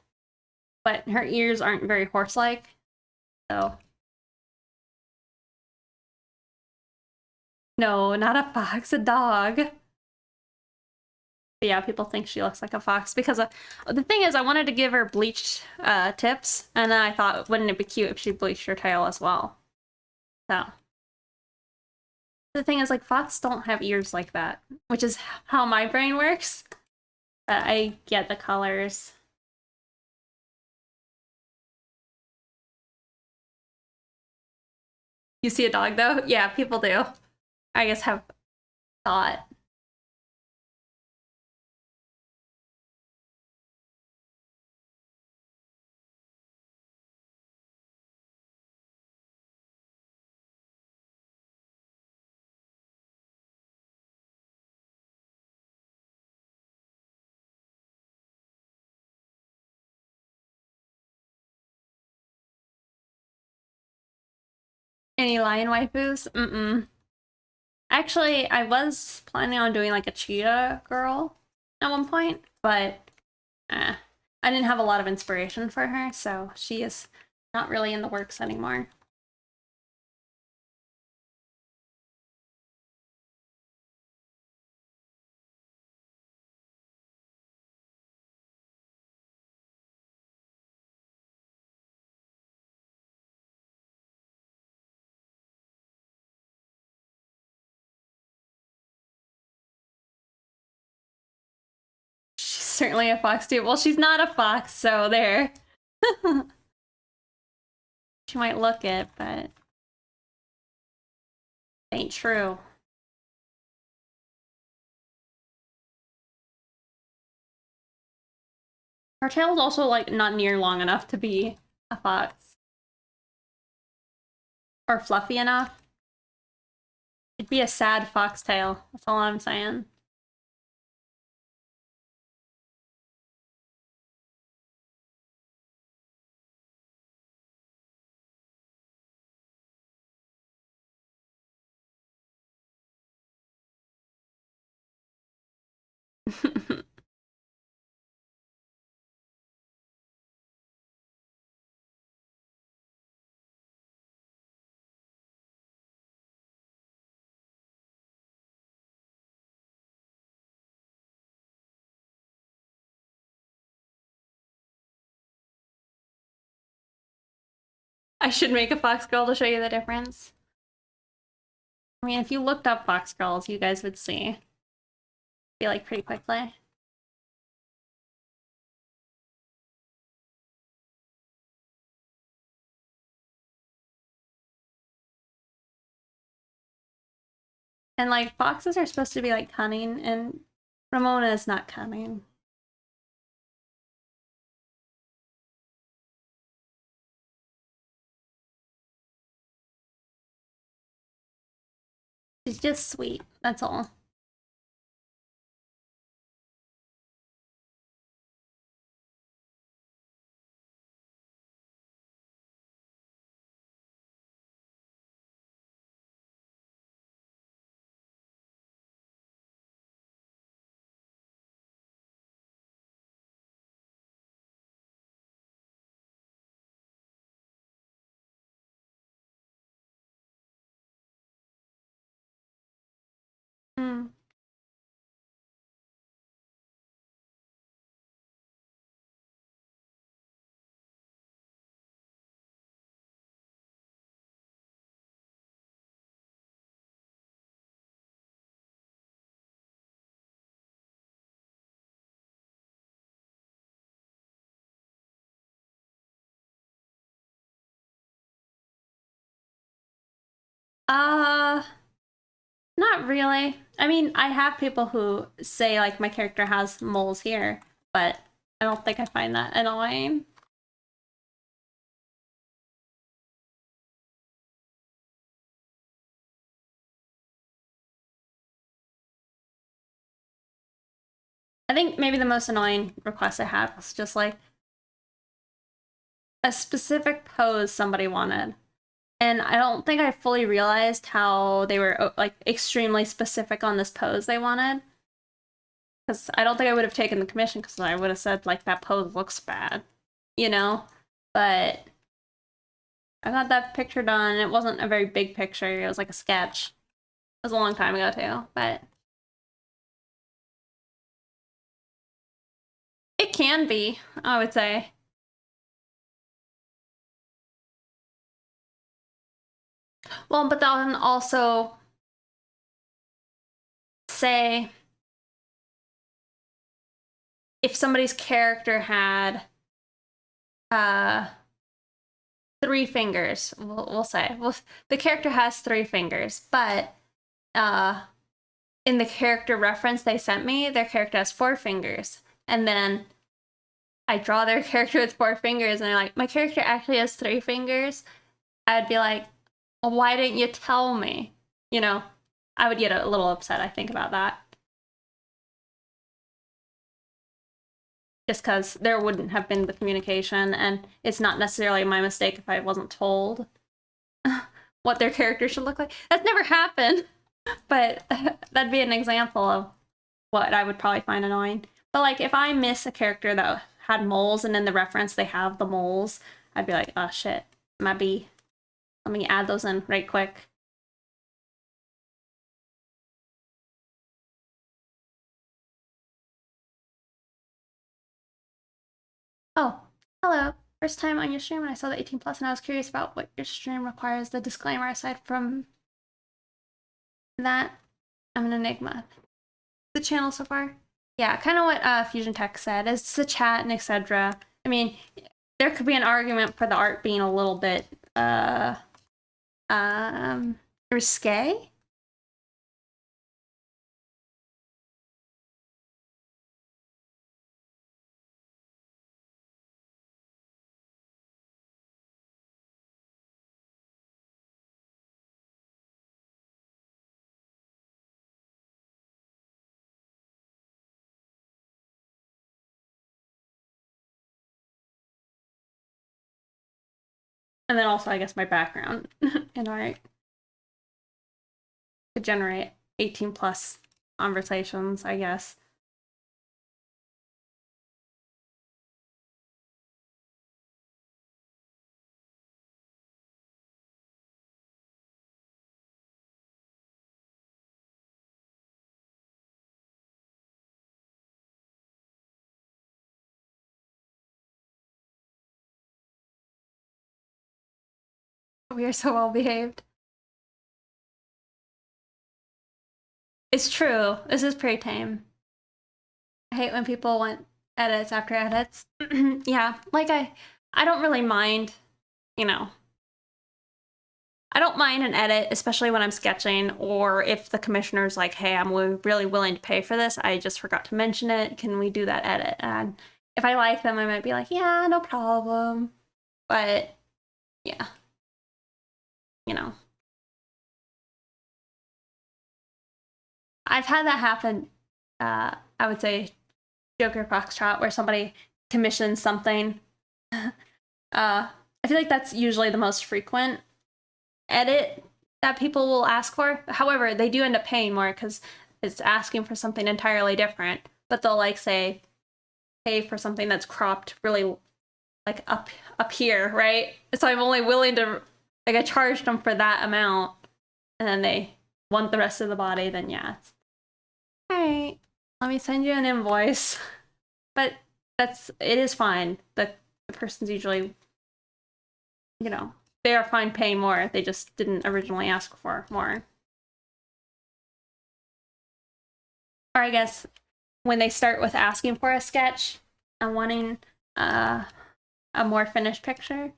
But her ears aren't very horse-like, so... No, not a fox, a dog. But yeah, people think she looks like a fox because the thing is, I wanted to give her bleached tips, and then I thought, wouldn't it be cute if she bleached her tail as well? So... The thing is, like, fox don't have ears like that, which is how my brain works. But I get the colors. You see a dog, though? Yeah, people do. I guess have thought. Any lion waifus? Mm-mm. Actually, I was planning on doing like a cheetah girl at one point, but I didn't have a lot of inspiration for her, so she is not really in the works anymore. She's certainly a fox too. Well, she's not a fox, so there. She might look it, but it ain't true. Her tail's also like not near long enough to be a fox. Or fluffy enough. It'd be a sad foxtail. That's all I'm saying. I should make a fox girl to show you the difference. I mean, if you looked up fox girls, you guys would see. I feel like pretty quickly. And like foxes are supposed to be like cunning, and Ramona is not cunning. She's just sweet, that's all. Mm. Uh, Not really. I mean, I have people who say like my character has moles here, but I don't think I find that annoying. I think maybe the most annoying request I had was just like a specific pose somebody wanted. And I don't think I fully realized how they were like extremely specific on this pose they wanted. Because I don't think I would have taken the commission because I would have said like that pose looks bad, you know? But I got that picture done. It wasn't a very big picture. It was like a sketch. It was a long time ago too, but it can be, I would say. Well, but then also say if somebody's character had uh three fingers, we'll say. Well, the character has three fingers, but uh in the character reference they sent me, their character has four fingers. And then I draw their character with four fingers and they're like, my character actually has three fingers. I'd be like, well, why didn't you tell me? You know, I would get a little upset, I think, about that. Just because there wouldn't have been the communication, and it's not necessarily my mistake if I wasn't told what their character should look like. That's never happened, but that'd be an example of what I would probably find annoying. But like, if I miss a character that had moles and in the reference they have the moles, I'd be like, oh shit, my B. Let me add those in right quick. Oh, hello. First time on your stream and I saw the 18 plus and I was curious about what your stream requires the disclaimer. Aside from that, I'm an enigma. The channel so far? Yeah, kind of what Fusion Tech said. It's the chat and etc. I mean, there could be an argument for the art being a little bit risque. And then also, I guess, my background in art to generate 18 plus conversations, I guess. We are so well behaved. It's true. This is pretty tame. I hate when people want edits after edits. Yeah, like I don't really mind, you know. I don't mind an edit, especially when I'm sketching, or if the commissioner's like, hey, I'm really willing to pay for this. I just forgot to mention it. Can we do that edit? And if I like them, I might be like, yeah, no problem. But yeah, you know. I've had that happen, I would say Joker Foxtrot, where somebody commissions something. I feel like that's usually the most frequent edit that people will ask for. However, they do end up paying more because it's asking for something entirely different. But they'll like say pay for something that's cropped really like up here, right? So I'm only willing to like I charged them for that amount, and then they want the rest of the body. Then yeah, it's, all right. Let me send you an invoice. But it is fine. The person's usually, you know, they are fine paying more. They just didn't originally ask for more. Or I guess when they start with asking for a sketch and wanting a more finished picture,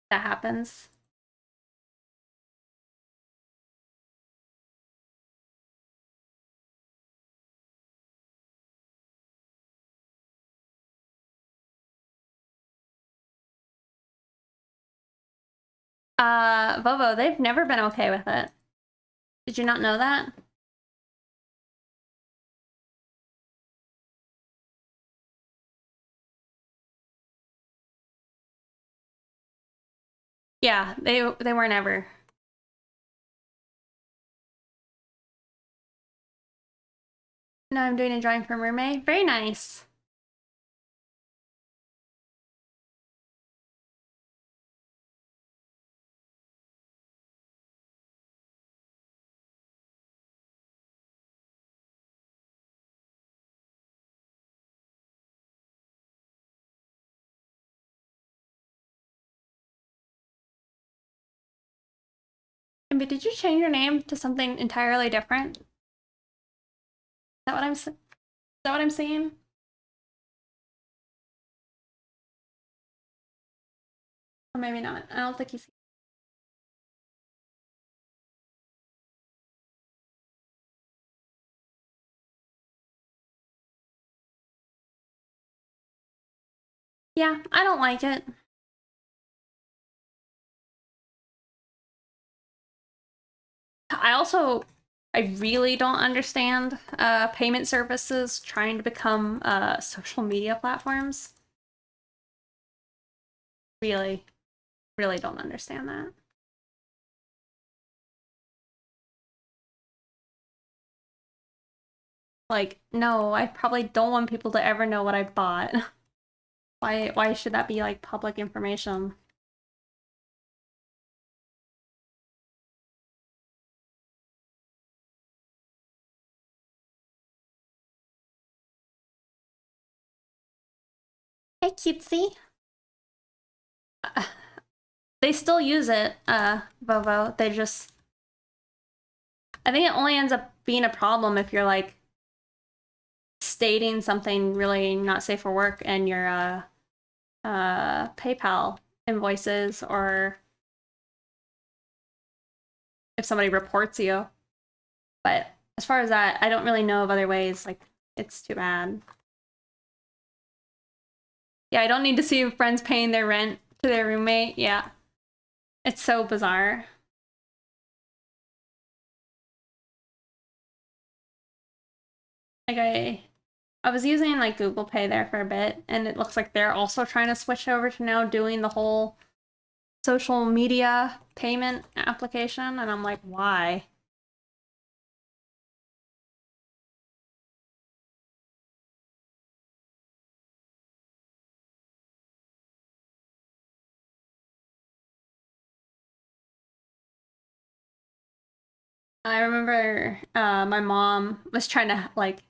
that happens. Vovo, they've never been okay with it. Did you not know that? Yeah, they weren't ever. No, I'm doing a drawing for Mermaid. Very nice. But did you change your name to something entirely different? Is that what is that what I'm seeing? Or maybe not. I don't think he's. Yeah, I don't like it. I really don't understand payment services trying to become social media platforms. Really, really don't understand that. Like, no, I probably don't want people to ever know what I bought. Why should that be like public information? Hey, cutesy. They still use it, Vovo. They just I think it only ends up being a problem if you're like stating something really not safe for work and your PayPal invoices, or if somebody reports you. But as far as that, I don't really know of other ways. Like, it's too bad. Yeah, I don't need to see friends paying their rent to their roommate. Yeah. It's so bizarre. Like I was using like Google Pay there for a bit, and it looks like they're also trying to switch over to now doing the whole social media payment application, and I'm like, why? I remember my mom was trying to like,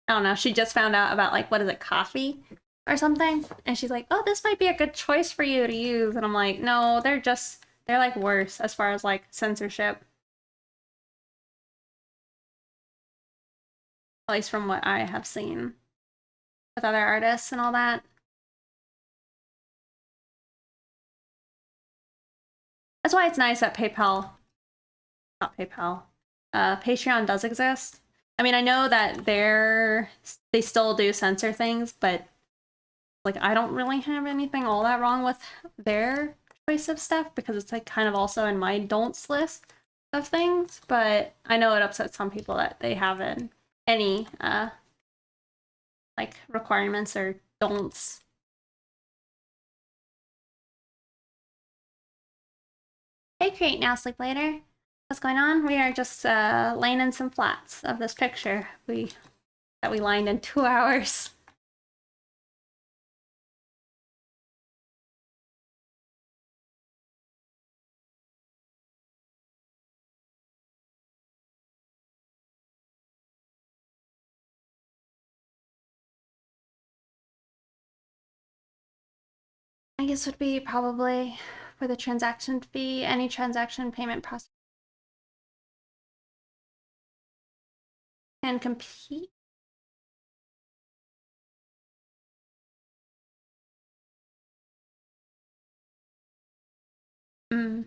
I don't know, she just found out about like, what is it, coffee or something. And she's like, oh, this might be a good choice for you to use. And I'm like, no, they're like worse as far as like censorship. At least from what I have seen with other artists and all that. That's why it's nice that not PayPal, Patreon does exist. I mean, I know that they still do censor things, but like I don't really have anything all that wrong with their choice of stuff because it's like kind of also in my don'ts list of things. But I know it upsets some people that they haven't any like requirements or don'ts. Hey, create now, sleep later. What's going on? We are just laying in some flats of this picture that we lined in 2 hours. I guess would be probably for the transaction fee, any transaction payment process can compete. Mm,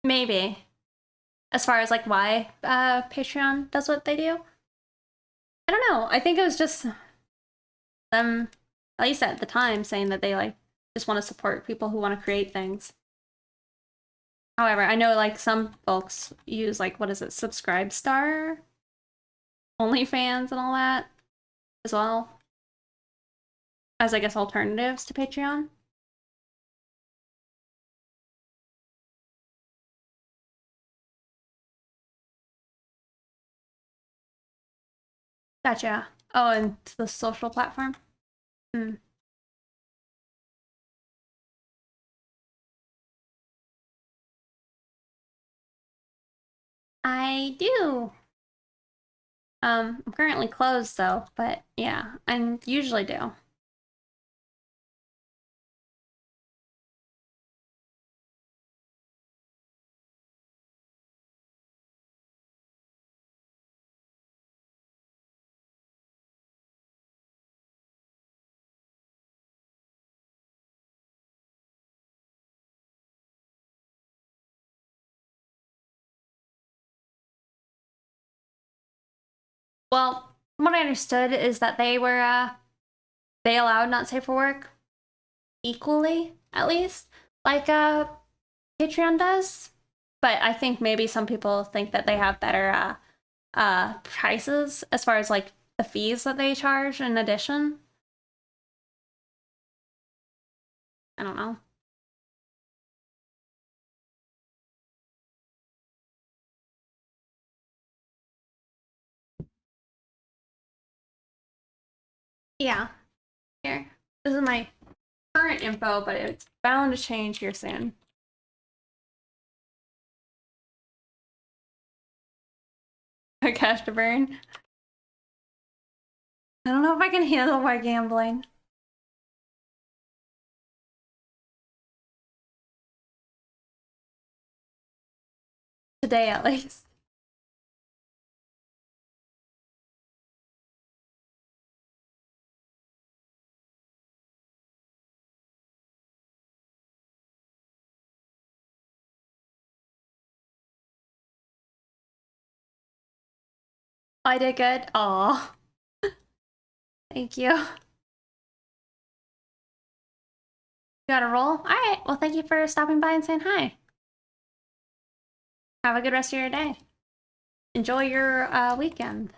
maybe. As far as like why Patreon does what they do. I don't know. I think it was just them, at least at the time, saying that they like just want to support people who want to create things. However, I know like some folks use like what is it, Subscribe Star, OnlyFans, and all that as well as I guess alternatives to Patreon. Gotcha. Oh, and the social platform. Hmm. I do. I'm currently closed though, but yeah, I usually do. Well, from what I understood is that they allowed not safe for work equally, at least, like Patreon does. But I think maybe some people think that they have better prices as far as like the fees that they charge in addition. I don't know. Yeah, here. This is my current info, but it's bound to change here soon. Cash to burn. I don't know if I can handle my gambling. Today, at least. I did good. Aw. Thank you. You got a roll? All right. Well, thank you for stopping by and saying hi. Have a good rest of your day. Enjoy your weekend.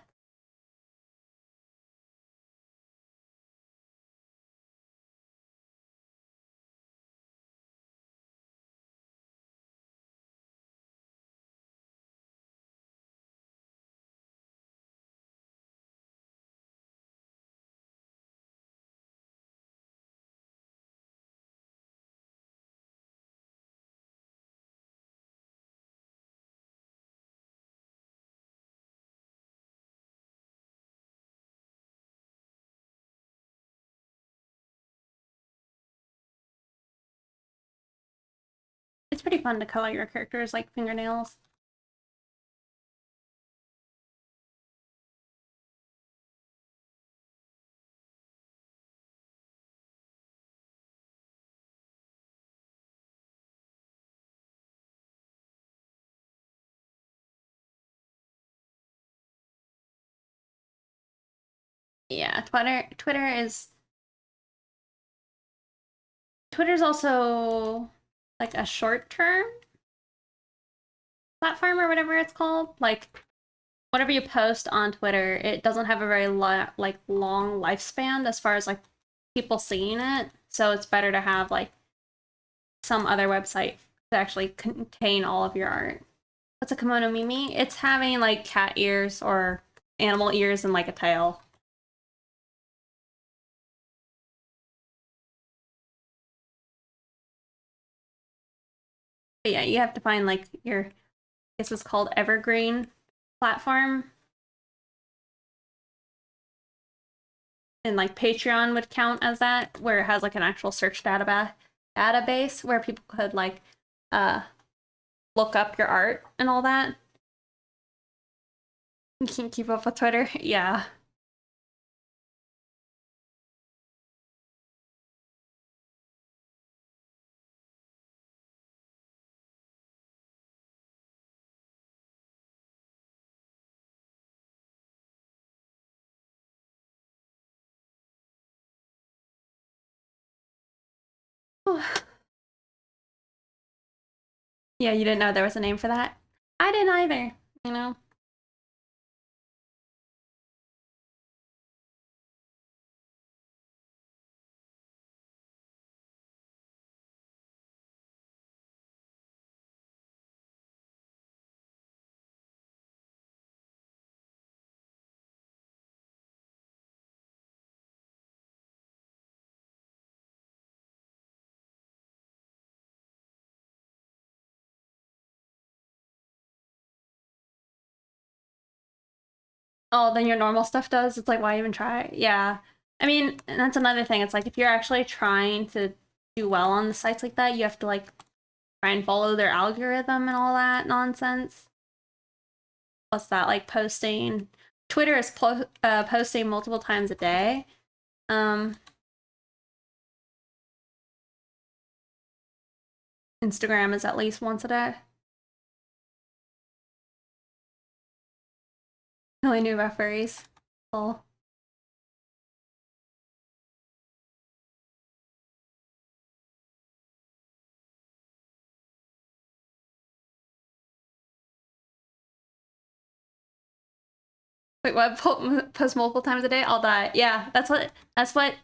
It's pretty fun to color your characters like fingernails. Yeah, Twitter's also like a short-term platform or whatever it's called. Like whatever you post on Twitter, it doesn't have a very long lifespan as far as like people seeing it. So it's better to have like some other website to actually contain all of your art. What's a kimono mimi? It's having like cat ears or animal ears and like a tail. But yeah, you have to find like your, this is called evergreen platform. And like Patreon would count as that, where it has like an actual search database where people could like look up your art and all that. You can't keep up with Twitter. Yeah. Yeah, you didn't know there was a name for that? I didn't either, you know? Oh, then your normal stuff does? It's like, why even try? Yeah. I mean, and that's another thing. It's like, if you're actually trying to do well on the sites like that, you have to like try and follow their algorithm and all that nonsense. What's that, like posting? Twitter is posting multiple times a day. Um, Instagram is at least once a day. Really knew about furries. Well, wait, what? Post multiple times a day? I'll die. Yeah, that's what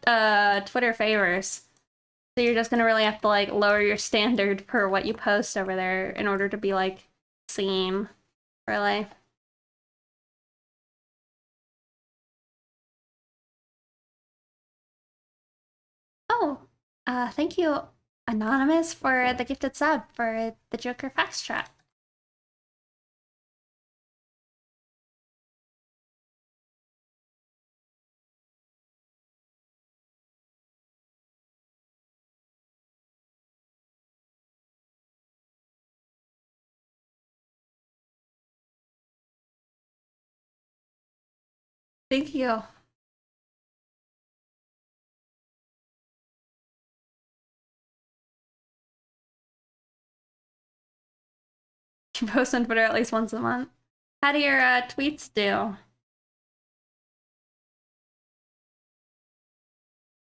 Twitter favors. So you're just gonna really have to like lower your standard for what you post over there in order to be like seen, really. Oh, thank you, Anonymous, for the gifted sub for the Joker Facts Chat. Thank you. You post on Twitter at least once a month. How do your tweets do?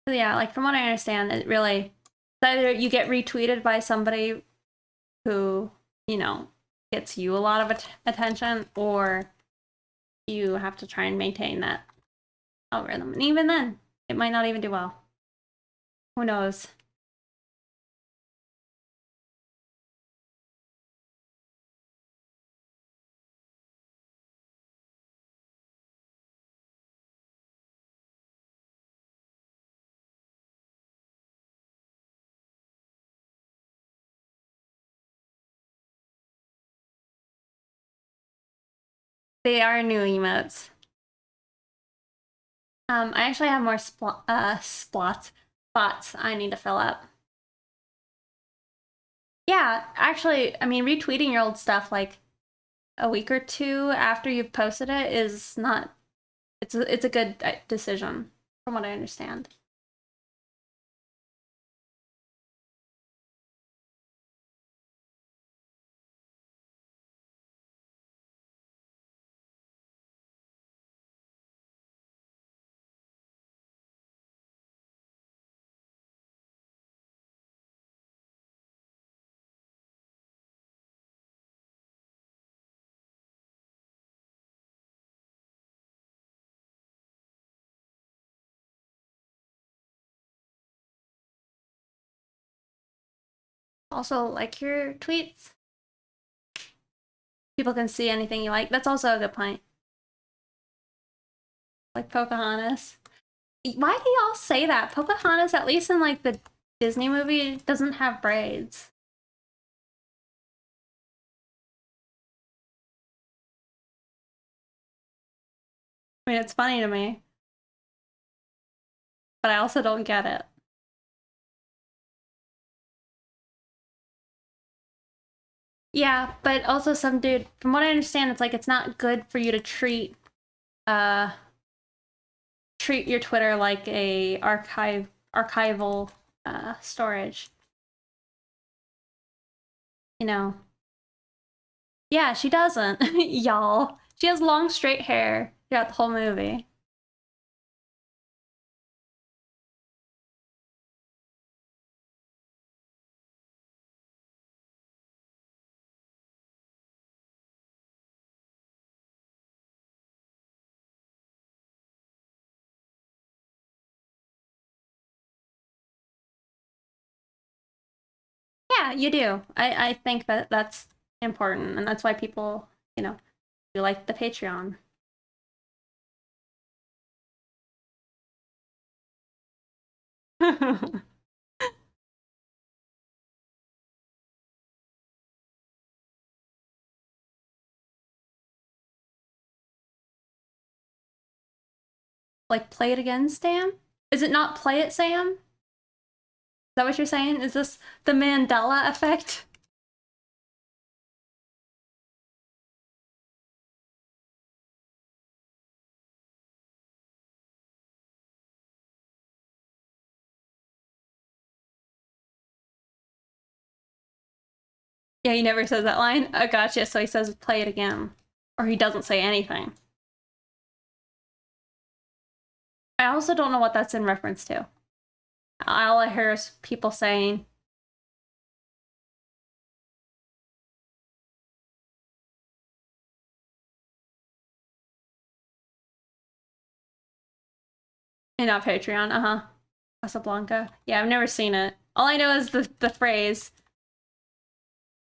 So yeah, like from what I understand, it really either you get retweeted by somebody who, you know, gets you a lot of attention, or you have to try and maintain that algorithm. And even then, it might not even do well. Who knows? They are new emotes. I actually have more spots I need to fill up. Yeah, actually, I mean, retweeting your old stuff like a week or two after you've posted it is not. It's a good decision, from what I understand. Also, like your tweets. People can see anything you like. That's also a good point. Like Pocahontas. Why do y'all say that? Pocahontas, at least in like the Disney movie, doesn't have braids. I mean, it's funny to me, but I also don't get it. Yeah, but also some dude, from what I understand, it's like it's not good for you to uh treat your Twitter like a archival storage. You know. Yeah, she doesn't, y'all. She has long straight hair throughout the whole movie. Yeah, you do. I think that that's important, and that's why people, you know, do like the Patreon. Like play it again, Sam? Is it not play it, Sam? Is that what you're saying? Is this the Mandela effect? Yeah, he never says that line. Oh, gotcha. So he says play it again. Or he doesn't say anything. I also don't know what that's in reference to. All I hear is people saying, not Patreon, uh-huh. Casablanca. Yeah, I've never seen it. All I know is the phrase,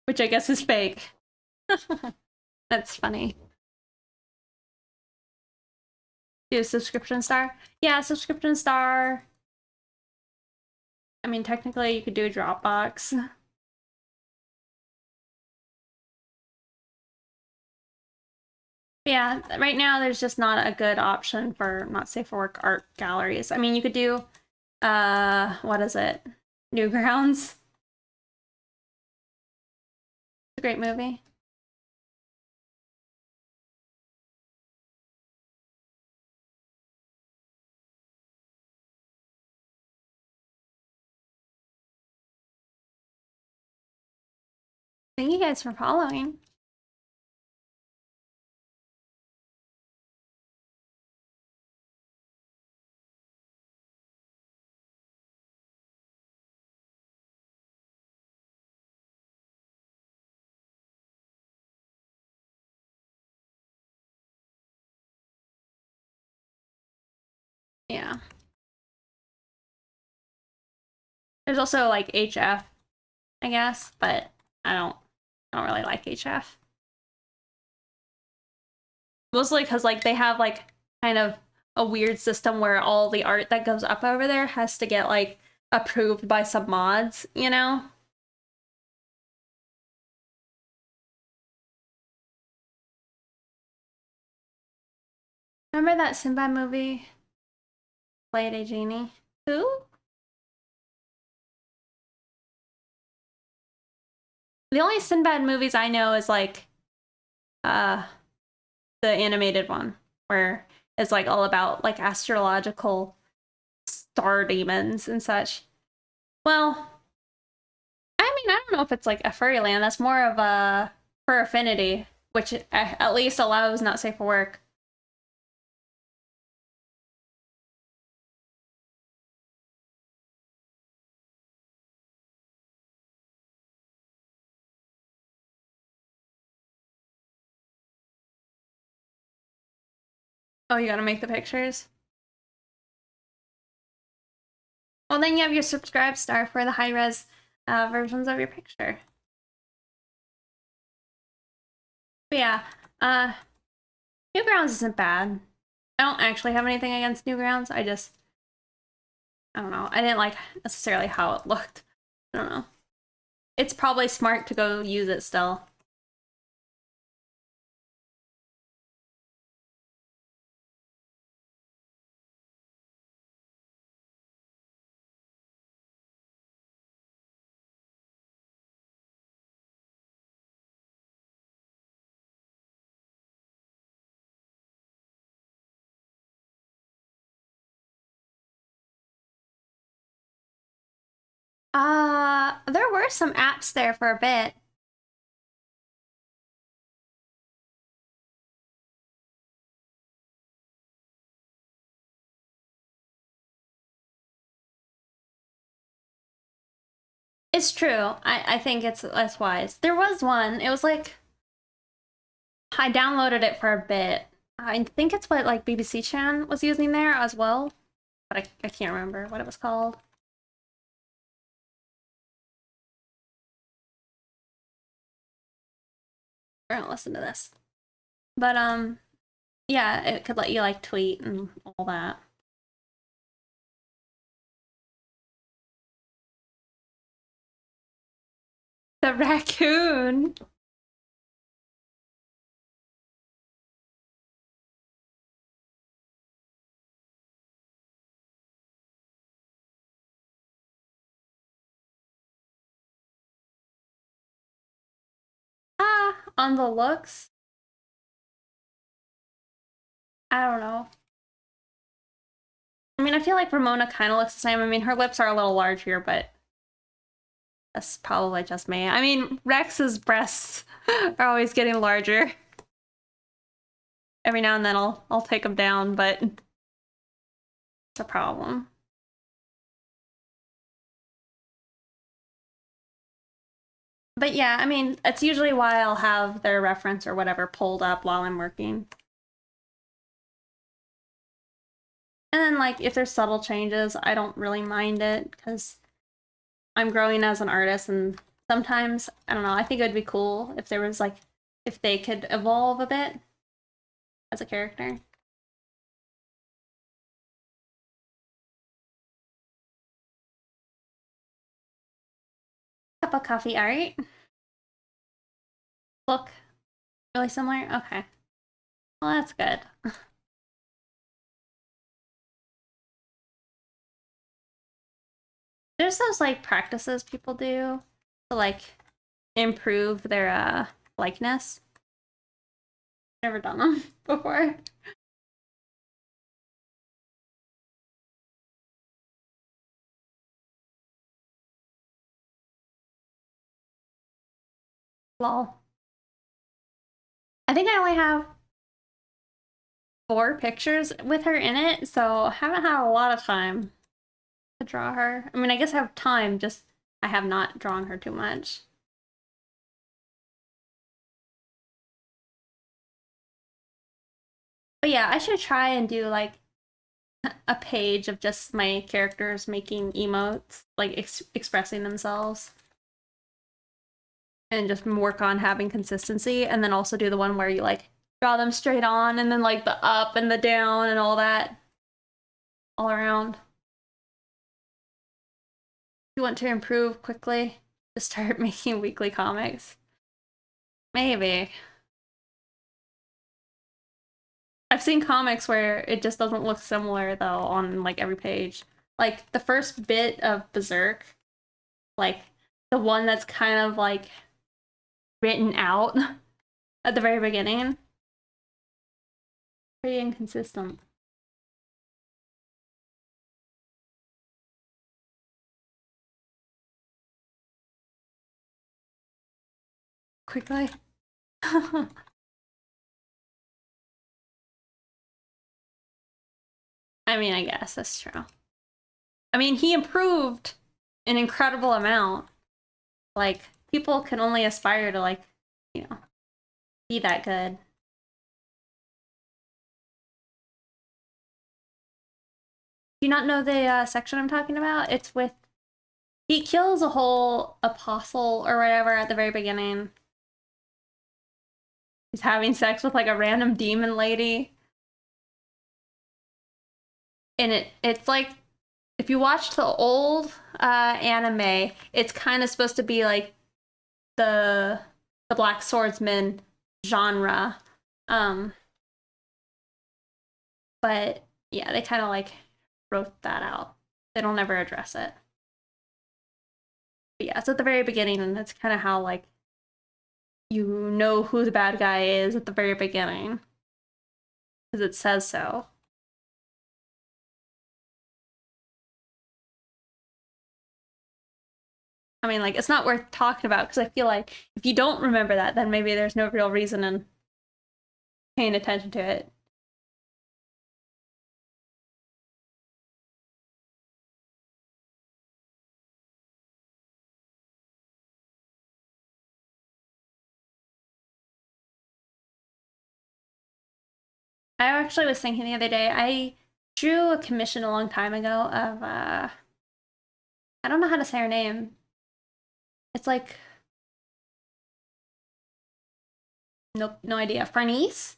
which I guess is fake. That's funny. Do a subscription star? Yeah, subscription star. I mean, technically, you could do a Dropbox. Yeah, right now there's just not a good option for not safe for work art galleries. I mean, you could do, what is it? Newgrounds. It's a great movie. Thank you guys for following. Yeah. There's also like HF, I guess, but I don't really like HF. Mostly because like they have like kind of a weird system where all the art that goes up over there has to get like approved by some mods, you know? Remember that Sinbad movie? Played a genie. Who? The only Sinbad movies I know is like uh the animated one where it's like all about like astrological star demons and such. Well, I mean, I don't know if it's like a furry land. That's more of a fur affinity, which at least allows not safe for work. Oh, you gotta make the pictures? Well, then you have your subscribe star for the high res versions of your picture. But yeah, uh, Newgrounds isn't bad. I don't actually have anything against Newgrounds. I don't know. I didn't like necessarily how it looked. I don't know. It's probably smart to go use it still. There were some apps there for a bit. It's true. I think it's wise. There was one. It was like I downloaded it for a bit. I think it's what like BBC Chan was using there as well, but I can't remember what it was called. I don't listen to this, but yeah, it could let you like tweet and all that. The raccoon. On the looks, I don't know. I mean, I feel like Ramona kind of looks the same. I mean, her lips are a little large here, but that's probably just me. I mean, Rex's breasts are always getting larger. Every now and then I'll take them down, but it's a problem. But yeah, I mean, it's usually why I'll have their reference or whatever pulled up while I'm working. And then, like, if there's subtle changes, I don't really mind it because I'm growing as an artist, and sometimes, I don't know, I think it would be cool if there was, like, if they could evolve a bit as a character. Cup of coffee art. Look really similar? Okay. Well, that's good. There's those, like, practices people do to, like, improve their, likeness. Never done them before. Lol. I think I only have 4 pictures with her in it, so I haven't had a lot of time to draw her. I mean, I guess I have time, just I have not drawn her too much. But yeah, I should try and do like a page of just my characters making emotes, like expressing themselves. And just work on having consistency, and then also do the one where you like draw them straight on and then like the up and the down and all that all around. If you want to improve quickly, just start making weekly comics. Maybe. I've seen comics where it just doesn't look similar though on like every page. Like the first bit of Berserk, like the one that's kind of like written out at the very beginning. Pretty inconsistent. Quickly. I mean, I guess that's true. I mean, he improved an incredible amount. Like, people can only aspire to, like, you know, be that good. Do you not know the section I'm talking about? It's with... He kills a whole apostle or whatever at the very beginning. He's having sex with, like, a random demon lady. And it's like, if you watch the old anime, it's kind of supposed to be like the Black Swordsman genre. But yeah, they kind of like wrote that out. They don't ever address it. But yeah, it's at the very beginning, and that's kind of how like you know who the bad guy is at the very beginning. Because it says so. I mean, like, it's not worth talking about because I feel like if you don't remember that, then maybe there's no real reason in paying attention to it. I actually was thinking the other day, I drew a commission a long time ago of, I don't know how to say her name. It's like, nope, no idea. Farnese?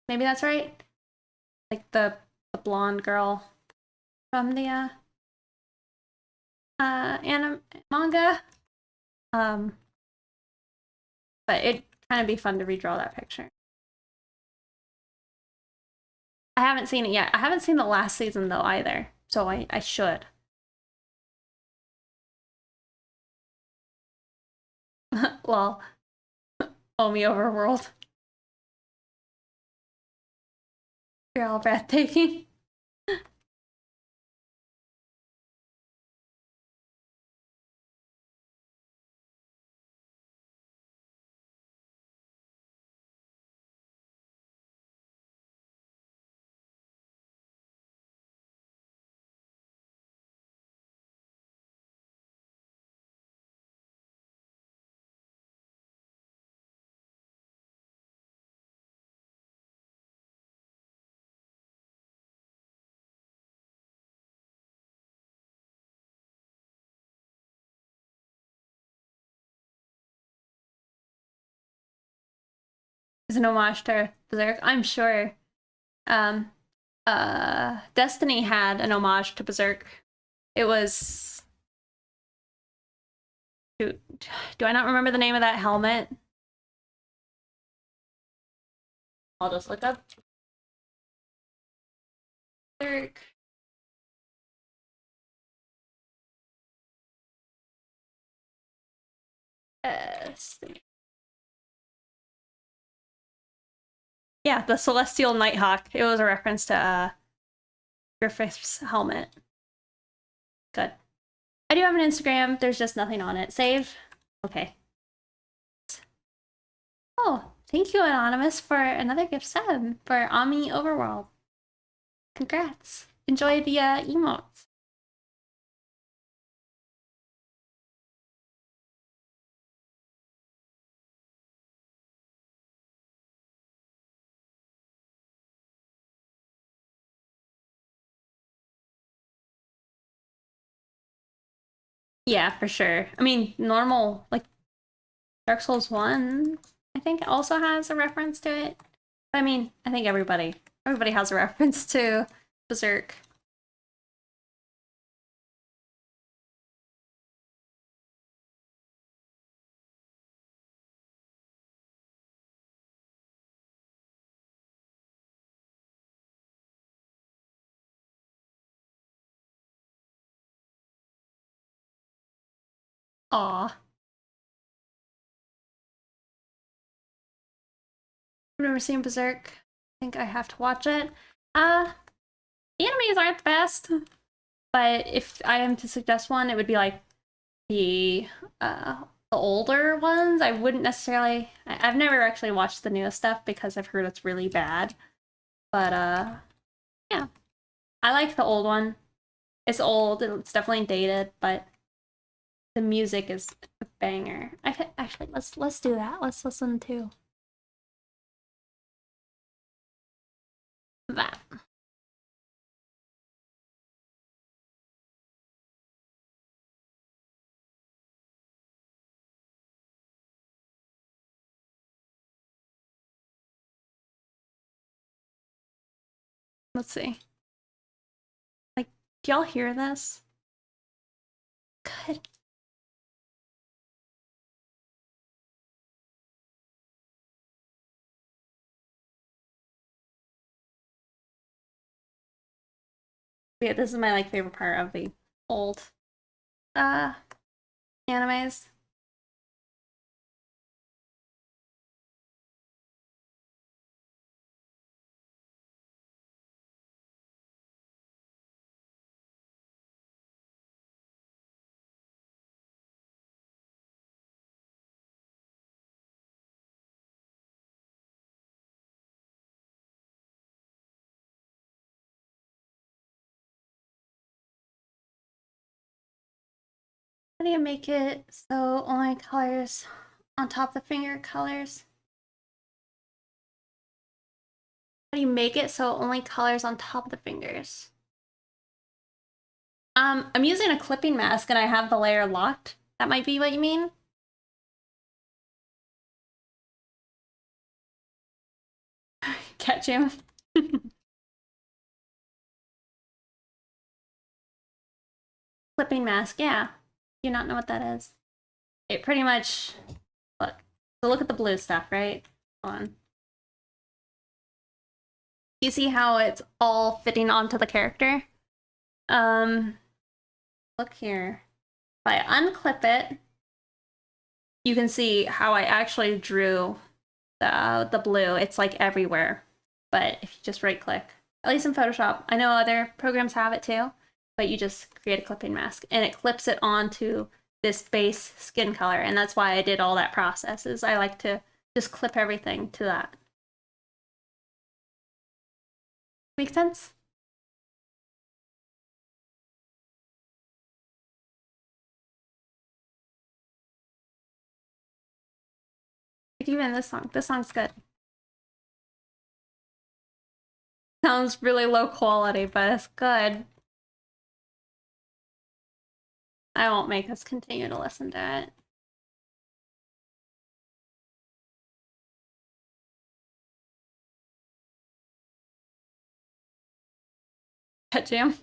Maybe that's right. Like the blonde girl from the anime manga. Um, but it'd kind of be fun to redraw that picture. I haven't seen it yet. I haven't seen the last season though either, so I should. Well, Omi Overworld. You're all breathtaking. It's an homage to Berserk, I'm sure. Um, Destiny had an homage to Berserk. It was... Do I not remember the name of that helmet? I'll just look up Berserk. Destiny. Yeah, the Celestial Nighthawk. It was a reference to Griffith's helmet. Good. I do have an Instagram. There's just nothing on it. Save. Okay. Oh, thank you, Anonymous, for another gift sub for Ami Overworld. Congrats. Enjoy the emotes. Yeah, for sure. I mean, normal, like, Dark Souls 1, I think also has a reference to it. I mean, I think everybody has a reference to Berserk. Aw. I've never seen Berserk. I think I have to watch it. The animes aren't the best, but if I am to suggest one, it would be like the older ones. I wouldn't necessarily. I've never actually watched the newest stuff because I've heard it's really bad. But yeah, I like the old one. It's old. It's definitely dated, but the music is a banger. Actually, let's do that. Let's listen to that. Let's see. Like, do y'all hear this? Good. Yeah, this is my like favorite part of the old uh animes. How do you make it so only colors on top of the finger colors? How do you make it so only colors on top of the fingers? I'm using a clipping mask and I have the layer locked. That might be what you mean. Catch you. Clipping mask, yeah. Do you not know what that is? It pretty much look. So look at the blue stuff, right? Hold on. You see how it's all fitting onto the character? Look here. If I unclip it, you can see how I actually drew the blue. It's like everywhere. But if you just right click, at least in Photoshop, I know other programs have it too, but you just create a clipping mask and it clips it onto this base skin color. And that's why I did all that process, is I like to just clip everything to that. Make sense? Like even this song. This song's good. Sounds really low quality, but it's good. I won't make us continue to listen to it. Pet Jam.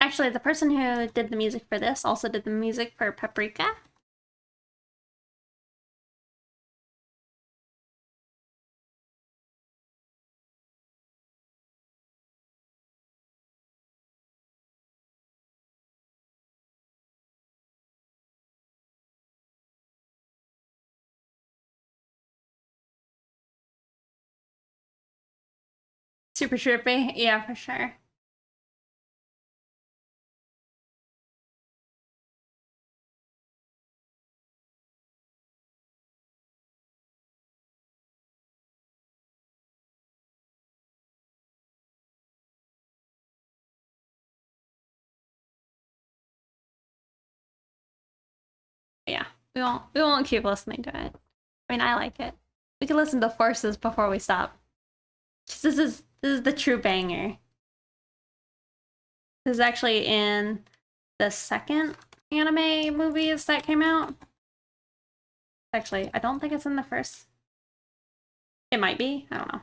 Actually, the person who did the music for this also did the music for Paprika. Super trippy. Yeah, for sure. Yeah, we won't keep listening to it. I mean, I like it. We can listen to Forces before we stop. This is the true banger. This is actually in the second anime movies that came out. Actually, I don't think it's in the first. It might be. I don't know.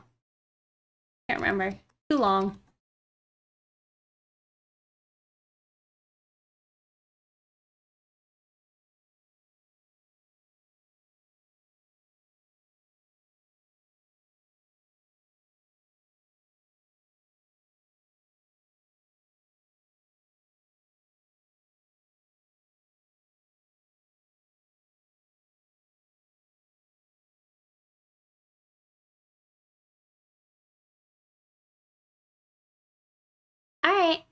Can't remember. Too long.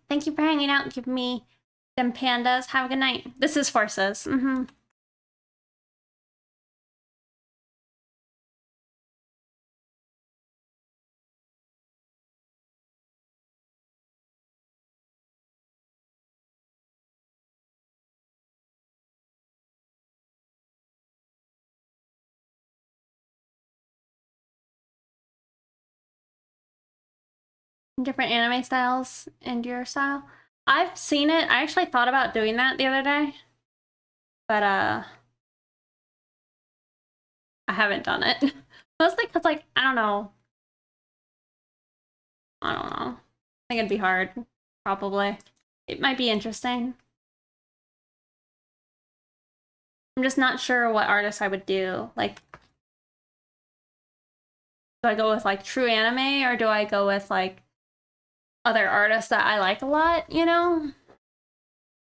Thank you for hanging out and giving me them pandas. Have a good night. This is Forces. Different anime styles and your style. I've seen it. I actually thought about doing that the other day, but I haven't done it. Mostly because, like, I don't know. I don't know. I think it'd be hard, probably. It might be interesting. I'm just not sure what artist I would do. Like, do I go with, like, true anime, or do I go with, like, other artists that I like a lot, you know?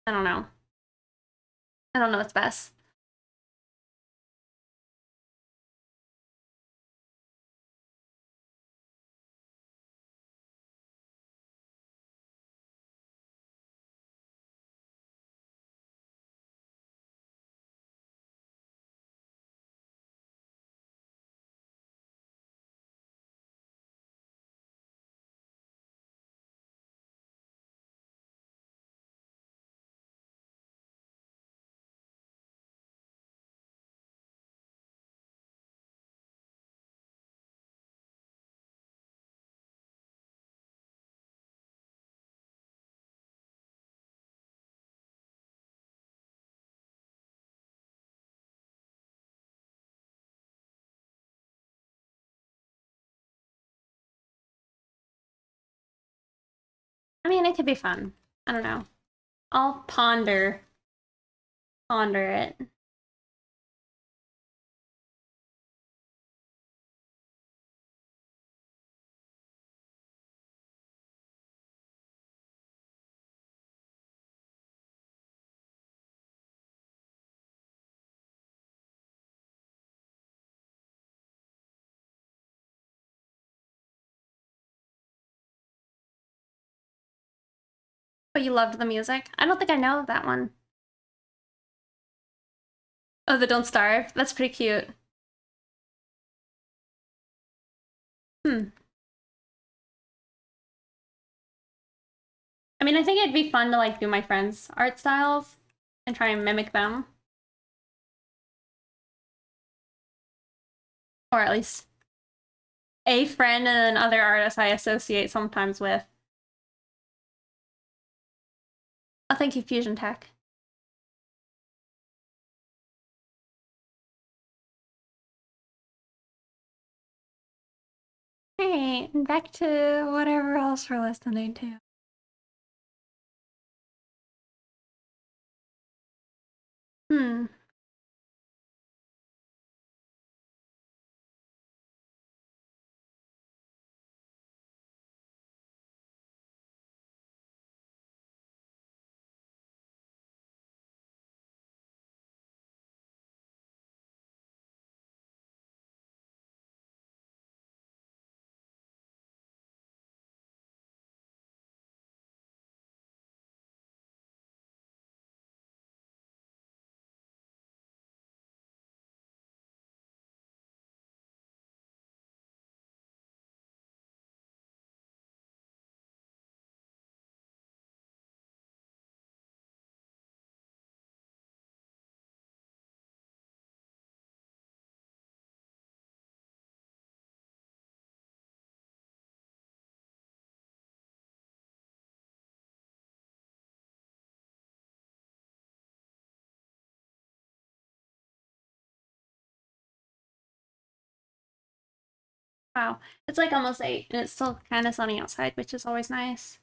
I don't know. I don't know what's best. I mean, it could be fun. I don't know. I'll ponder it. But you loved the music? I don't think I know that one. Oh, the Don't Starve? That's pretty cute. Hmm. I mean, I think it'd be fun to, like, do my friends' art styles and try and mimic them. Or at least a friend and other artists I associate sometimes with. Oh, thank you, Fusion Tech. Hey, back to whatever else we're listening to. Hmm. Wow. It's like almost 8, and it's still kind of sunny outside, which is always nice.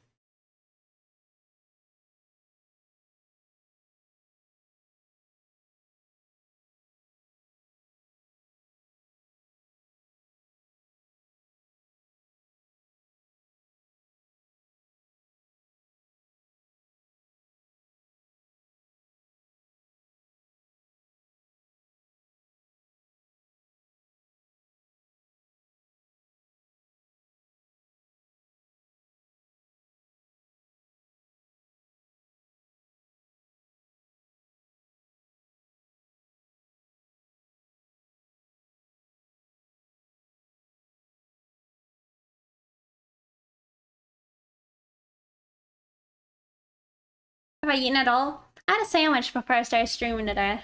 Have I eaten at all? I had a sandwich before I started streaming today.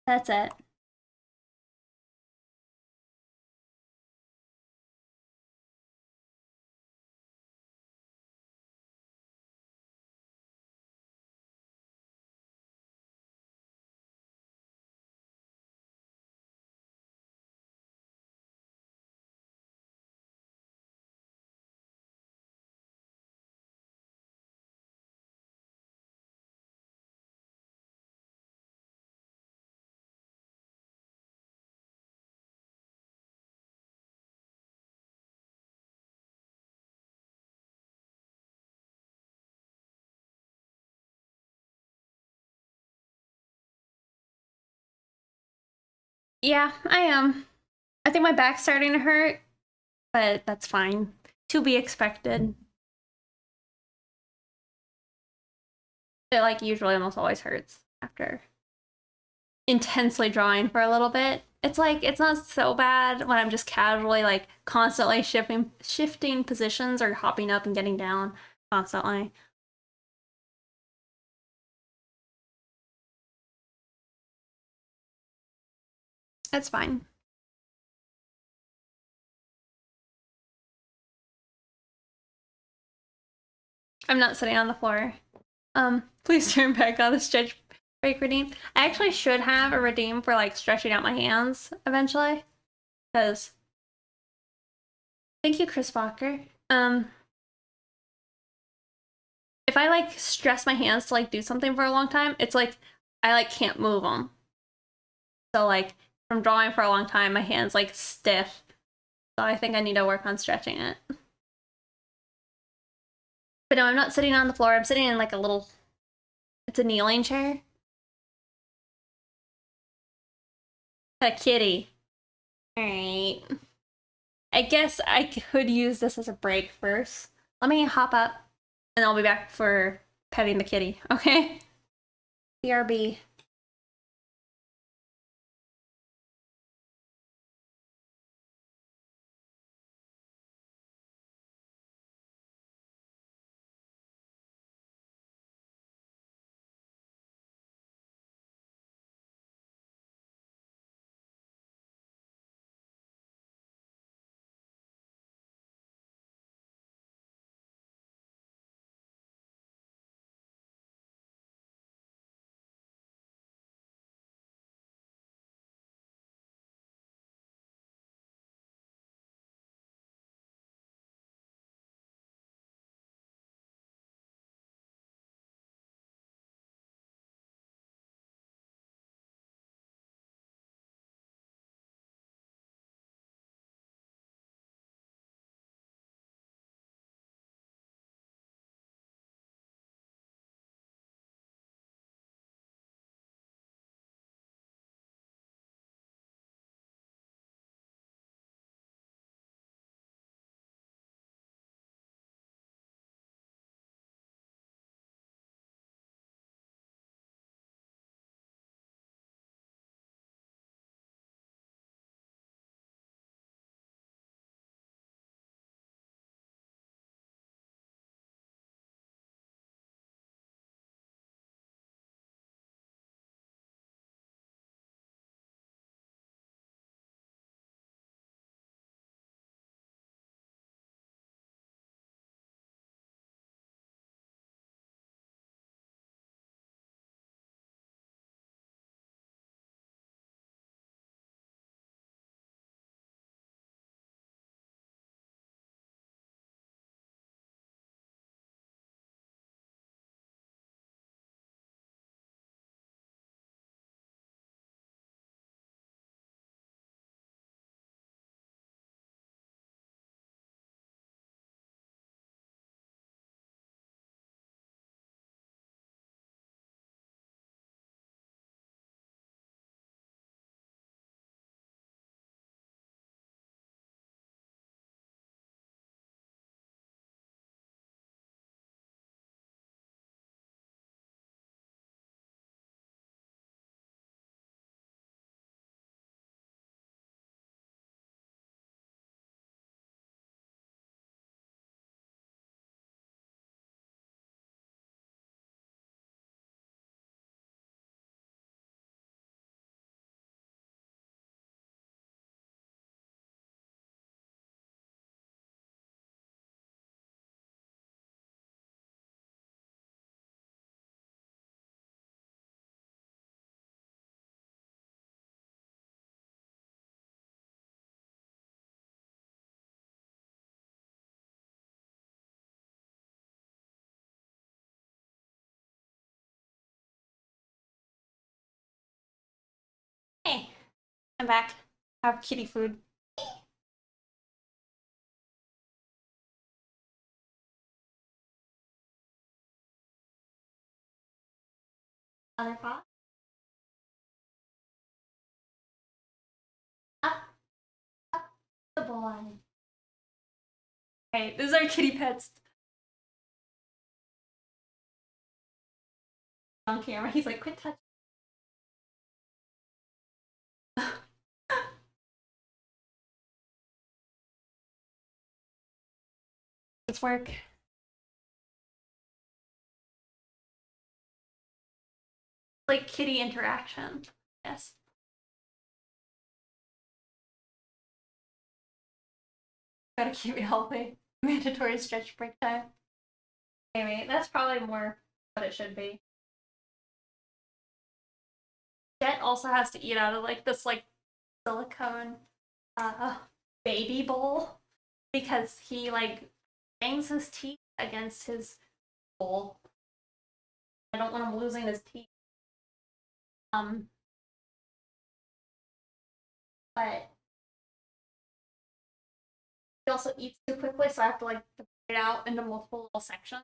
That's it. Yeah, I am. I think my back's starting to hurt, but that's fine. To be expected. It like usually almost always hurts after intensely drawing for a little bit. It's like it's not so bad when I'm just casually like constantly shifting positions or hopping up and getting down constantly. It's fine. I'm not sitting on the floor. Please turn back on the stretch break redeem. I actually should have a redeem for like stretching out my hands eventually. Because thank you, Chris Walker. If I like stress my hands to like do something for a long time, it's like I like can't move them. So like from drawing for a long time, my hands like stiff. So I think I need to work on stretching it. But no, I'm not sitting on the floor. I'm sitting in like a little, it's a kneeling chair. A kitty. All right. I guess I could use this as a break first. Let me hop up and I'll be back for petting the kitty, okay? BRB. I'm back. Have kitty food. Other pot? Up, up the boy. Okay, these are kitty pets. On camera, he's like, quit touching. It's work. Like kitty interaction. Yes. Gotta keep it healthy. Mandatory stretch break time. Anyway, that's probably more what it should be. Jet also has to eat out of like this like silicone uh baby bowl because he like bangs his teeth against his bowl. I don't want him losing his teeth. Um, but he also eats too quickly, so I have to like put it out into multiple little sections.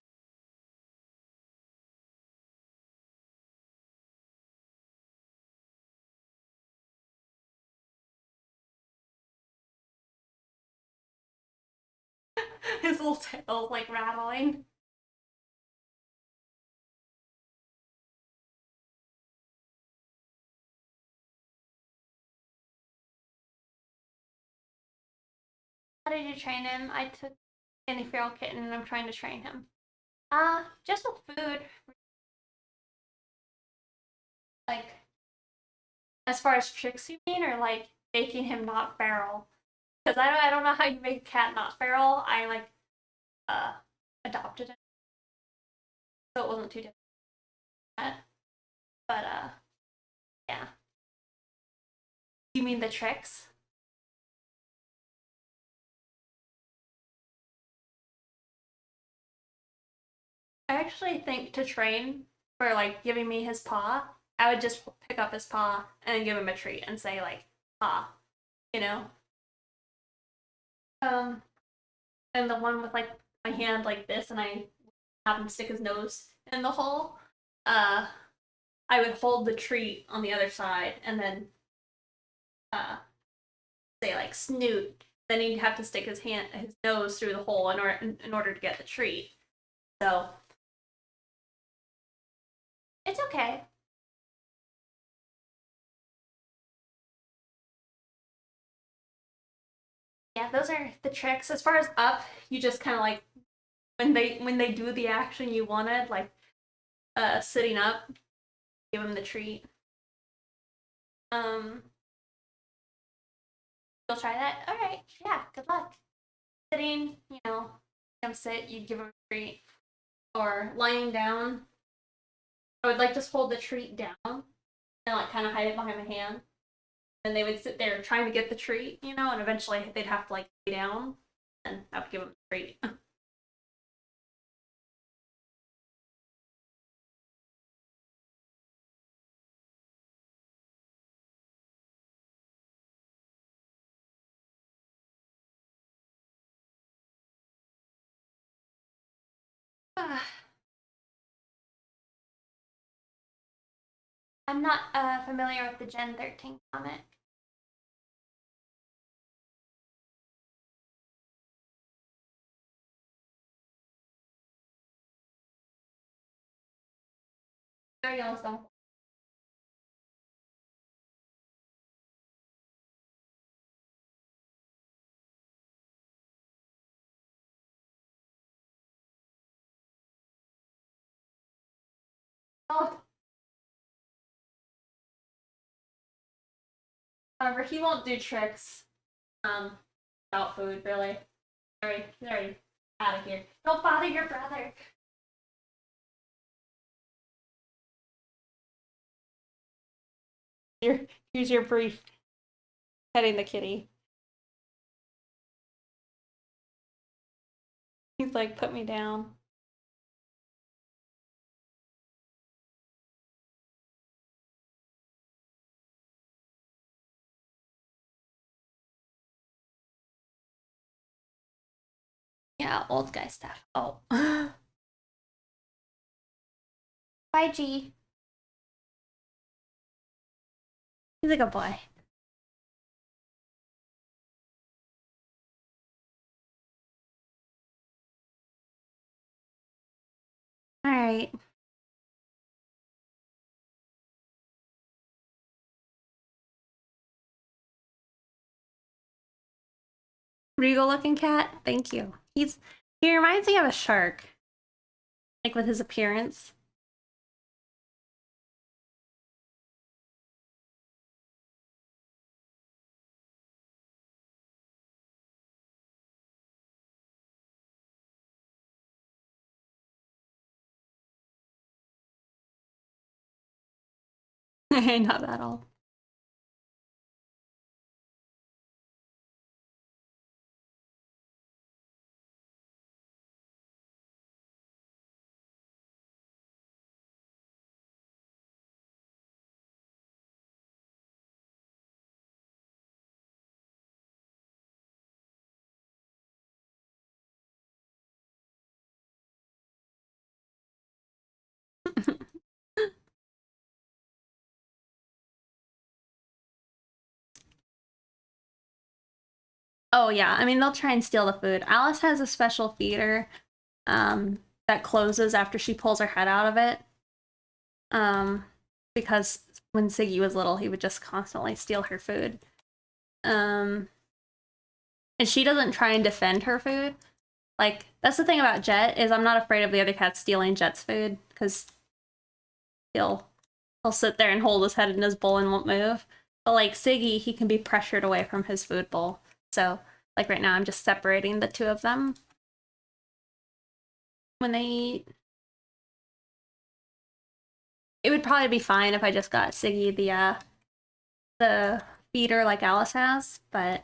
His little tail is like rattling. How did you train him? I took any feral kitten and I'm trying to train him. Just with food. Like, as far as tricks you mean, or like making him not feral? Because I don't know how you make a cat not feral. I like uh adopted it, so it wasn't too difficult. But yeah. You mean the tricks? I actually think to train for like giving me his paw, I would just pick up his paw and then give him a treat and say like paw, you know. Um, and the one with like my hand like this and I have him stick his nose in the hole. Uh, I would hold the treat on the other side and then uh say like snoot. Then he'd have to stick his nose through the hole in order to get the treat. So it's okay. Yeah, those are the tricks. As far as up, you just kind of like when they do the action you wanted, like sitting up, give them the treat. Um, you'll try that. All right, yeah. Good luck. Sitting, come sit. You give them a treat, or lying down. I would like just hold the treat down and like kind of hide it behind my hand. And they would sit there trying to get the treat, and eventually they'd have to like lay down, and I would give them the treat. I'm not familiar with the Gen 13 comic. Or Yellowstone. Oh, however, he won't do tricks about food, really. Sorry, out of here. Don't bother your brother. Here's your brief. Petting the kitty. He's like, put me down. Yeah, old guy stuff. Oh. Bye, G. He's a good boy. All right. Regal looking cat. Thank you. He reminds me of a shark, like with his appearance. Not at all. Oh yeah, I mean they'll try and steal the food. Alice has a special feeder that closes after she pulls her head out of it. Because when Siggy was little, he would just constantly steal her food. And she doesn't try and defend her food. Like, that's the thing about Jet, is I'm not afraid of the other cats stealing Jet's food, because he'll sit there and hold his head in his bowl and won't move. But like Siggy, he can be pressured away from his food bowl. So, like right now, I'm just separating the two of them when they eat. It would probably be fine if I just got Siggy the feeder like Alice has, but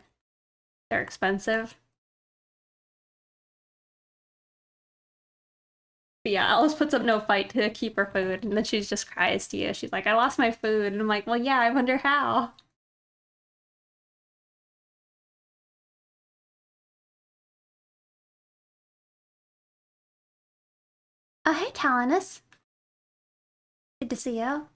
they're expensive. But yeah, Alice puts up no fight to keep her food, and then she just cries to you. She's like, I lost my food. And I'm like, well, yeah, I wonder how. Oh, hey, Talinus. Good to see you.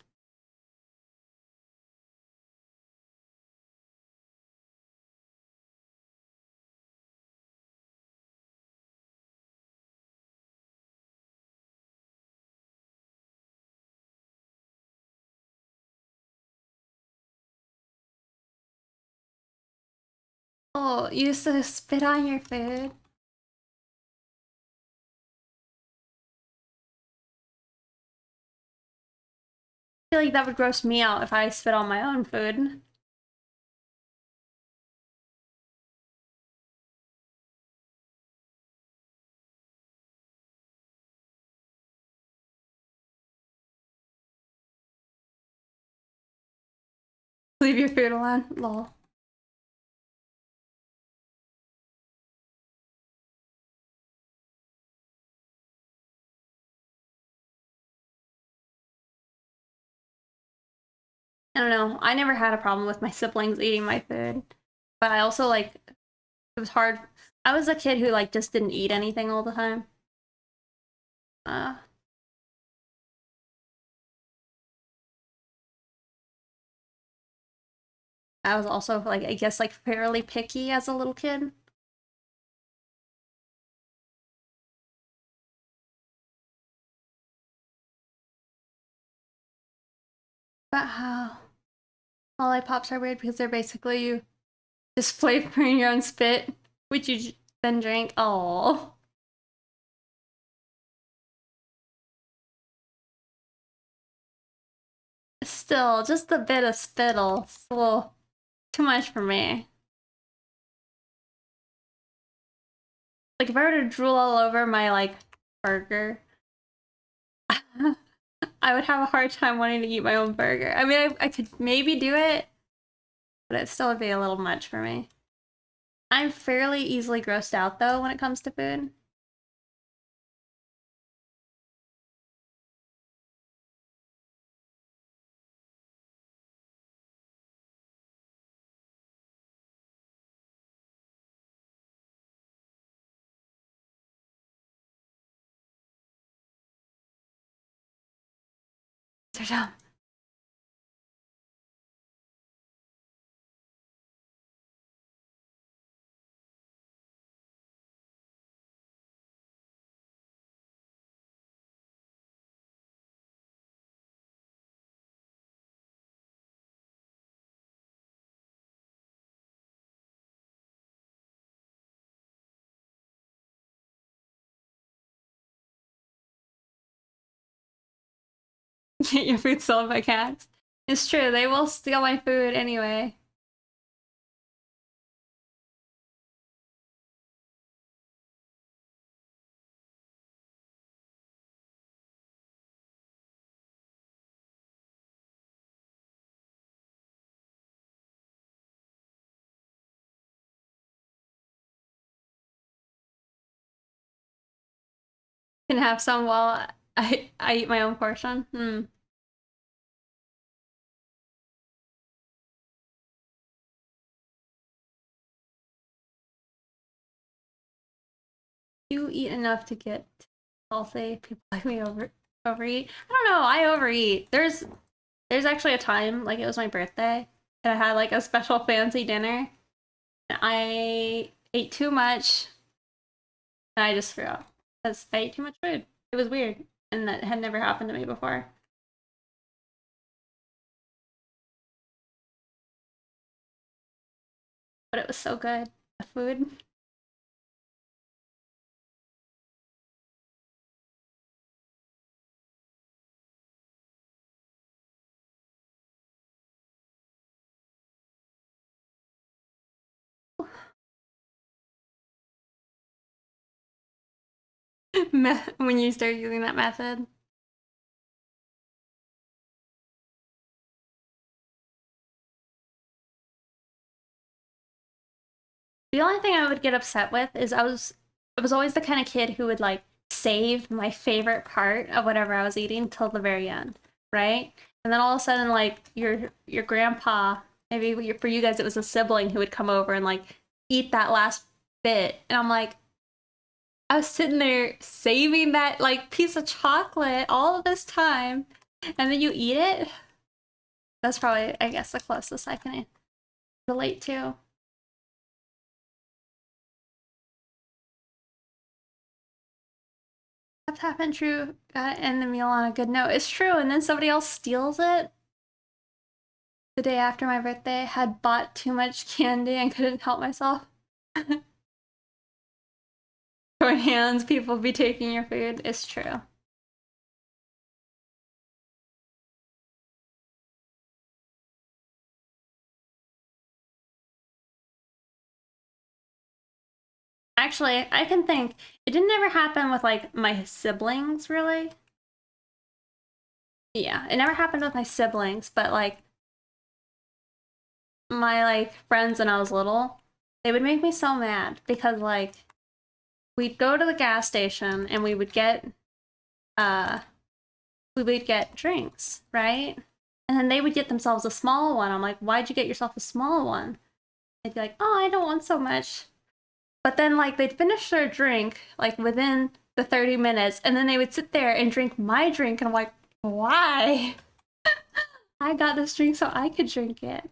Oh, you used to spit on your food? I feel like that would gross me out if I spit on my own food. Leave your food alone. Lol. I don't know. I never had a problem with my siblings eating my food. But I also, like, it was hard. I was a kid who, like, just didn't eat anything all the time. Uh, I was also, like, I guess, like, fairly picky as a little kid. But how? Lollipops are weird because they're basically you just flavoring your own spit, which you then drink. Oh, still just a bit of spittle. It's a little too much for me. Like if I were to drool all over my like burger, I would have a hard time wanting to eat my own burger. I mean, I could maybe do it, but it still would be a little much for me. I'm fairly easily grossed out though when it comes to food. Amsterdam. Get your food stolen by cats. It's true, they will steal my food anyway. Can have some while I eat my own portion. Hmm. You eat enough to get healthy. People like me overeat. I don't know. I overeat. There's actually a time, like it was my birthday, and I had like a special fancy dinner. And I ate too much, and I just threw up because I ate too much food. It was weird, and that had never happened to me before. But it was so good. The food. When you start using that method. The only thing I would get upset with is I was always the kind of kid who would like save my favorite part of whatever I was eating till the very end, right? And then all of a sudden, like your grandpa, maybe for you guys it was a sibling who would come over and like eat that last bit, and I'm like, I was sitting there saving that like piece of chocolate all of this time, and then you eat it. That's probably, I guess, the closest I can relate to. Have happened true. Gotta end the meal on a good note. It's true, and then somebody else steals it. The day after my birthday, had bought too much candy and couldn't help myself. Join hands, people be taking your food. It's true. Actually, I can think. It didn't ever happen with like my siblings, really. Yeah, it never happened with my siblings, but like my like friends when I was little, they would make me so mad because like we'd go to the gas station and uh we would get drinks, right? And then they would get themselves a small one. I'm like, why'd you get yourself a small one? They'd be like, oh, I don't want so much. But then like they'd finish their drink like within the 30 minutes, and then they would sit there and drink my drink, and I'm like, why? I got this drink so I could drink it.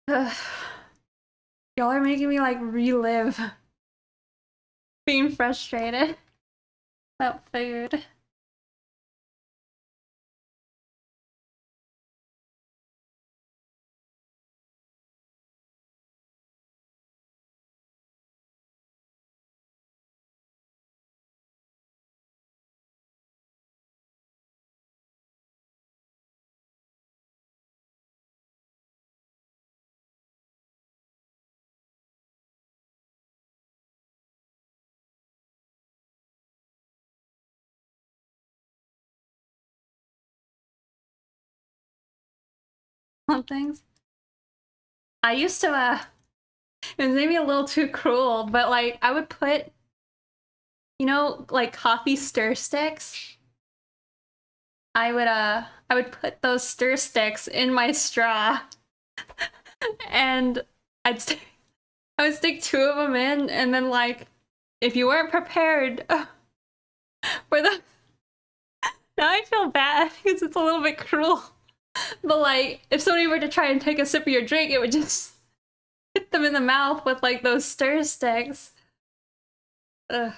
Ugh. Y'all are making me like relive being frustrated about food. On things. I used to it was maybe a little too cruel, but like I would put, like coffee stir sticks. I would put those stir sticks in my straw and I'd st I would stick two of them in, and then like, if you weren't prepared for the, now I feel bad because it's a little bit cruel. But like, if somebody were to try and take a sip of your drink, it would just hit them in the mouth with like those stir sticks. Ugh,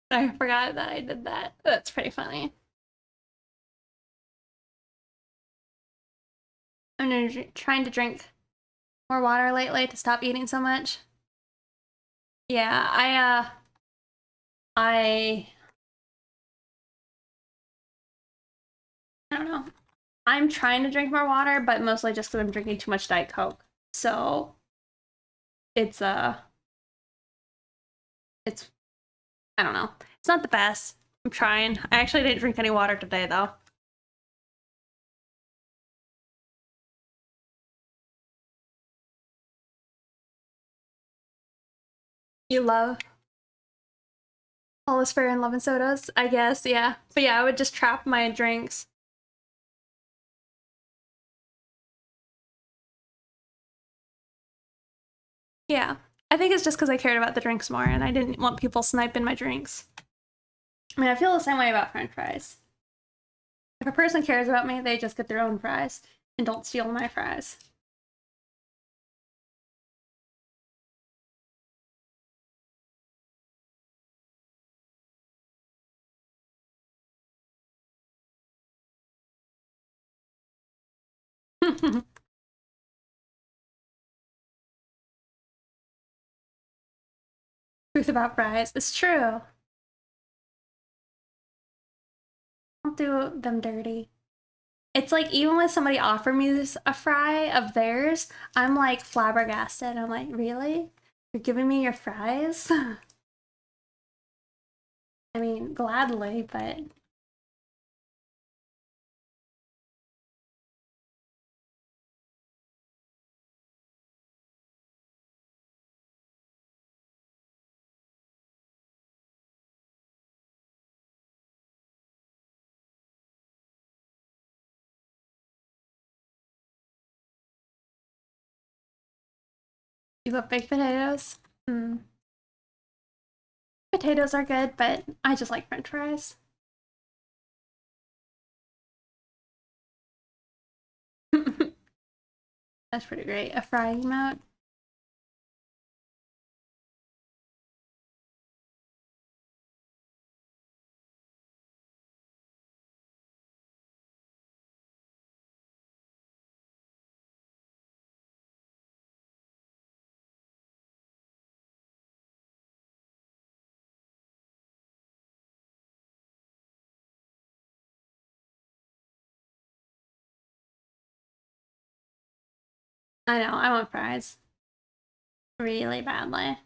I forgot that I did that. That's pretty funny. I'm trying to drink more water lately to stop eating so much. Yeah, I I don't know. I'm trying to drink more water, but mostly just because I'm drinking too much Diet Coke. So it's it's I don't know. It's not the best. I'm trying. I actually didn't drink any water today though. You love all this fair and love and sodas, I guess, yeah. But yeah, I would just trap my drinks. Yeah. I think it's just because I cared about the drinks more and I didn't want people sniping my drinks. I mean, I feel the same way about French fries. If a person cares about me, they just get their own fries and don't steal my fries. Truth about fries. It's true. Don't do them dirty. It's like even when somebody offered me a fry of theirs, I'm like flabbergasted. I'm like, really? You're giving me your fries? I mean, gladly, but you love baked potatoes? Hmm. Potatoes are good, but I just like French fries. That's pretty great. A frying emote. I know, I want fries. Really badly.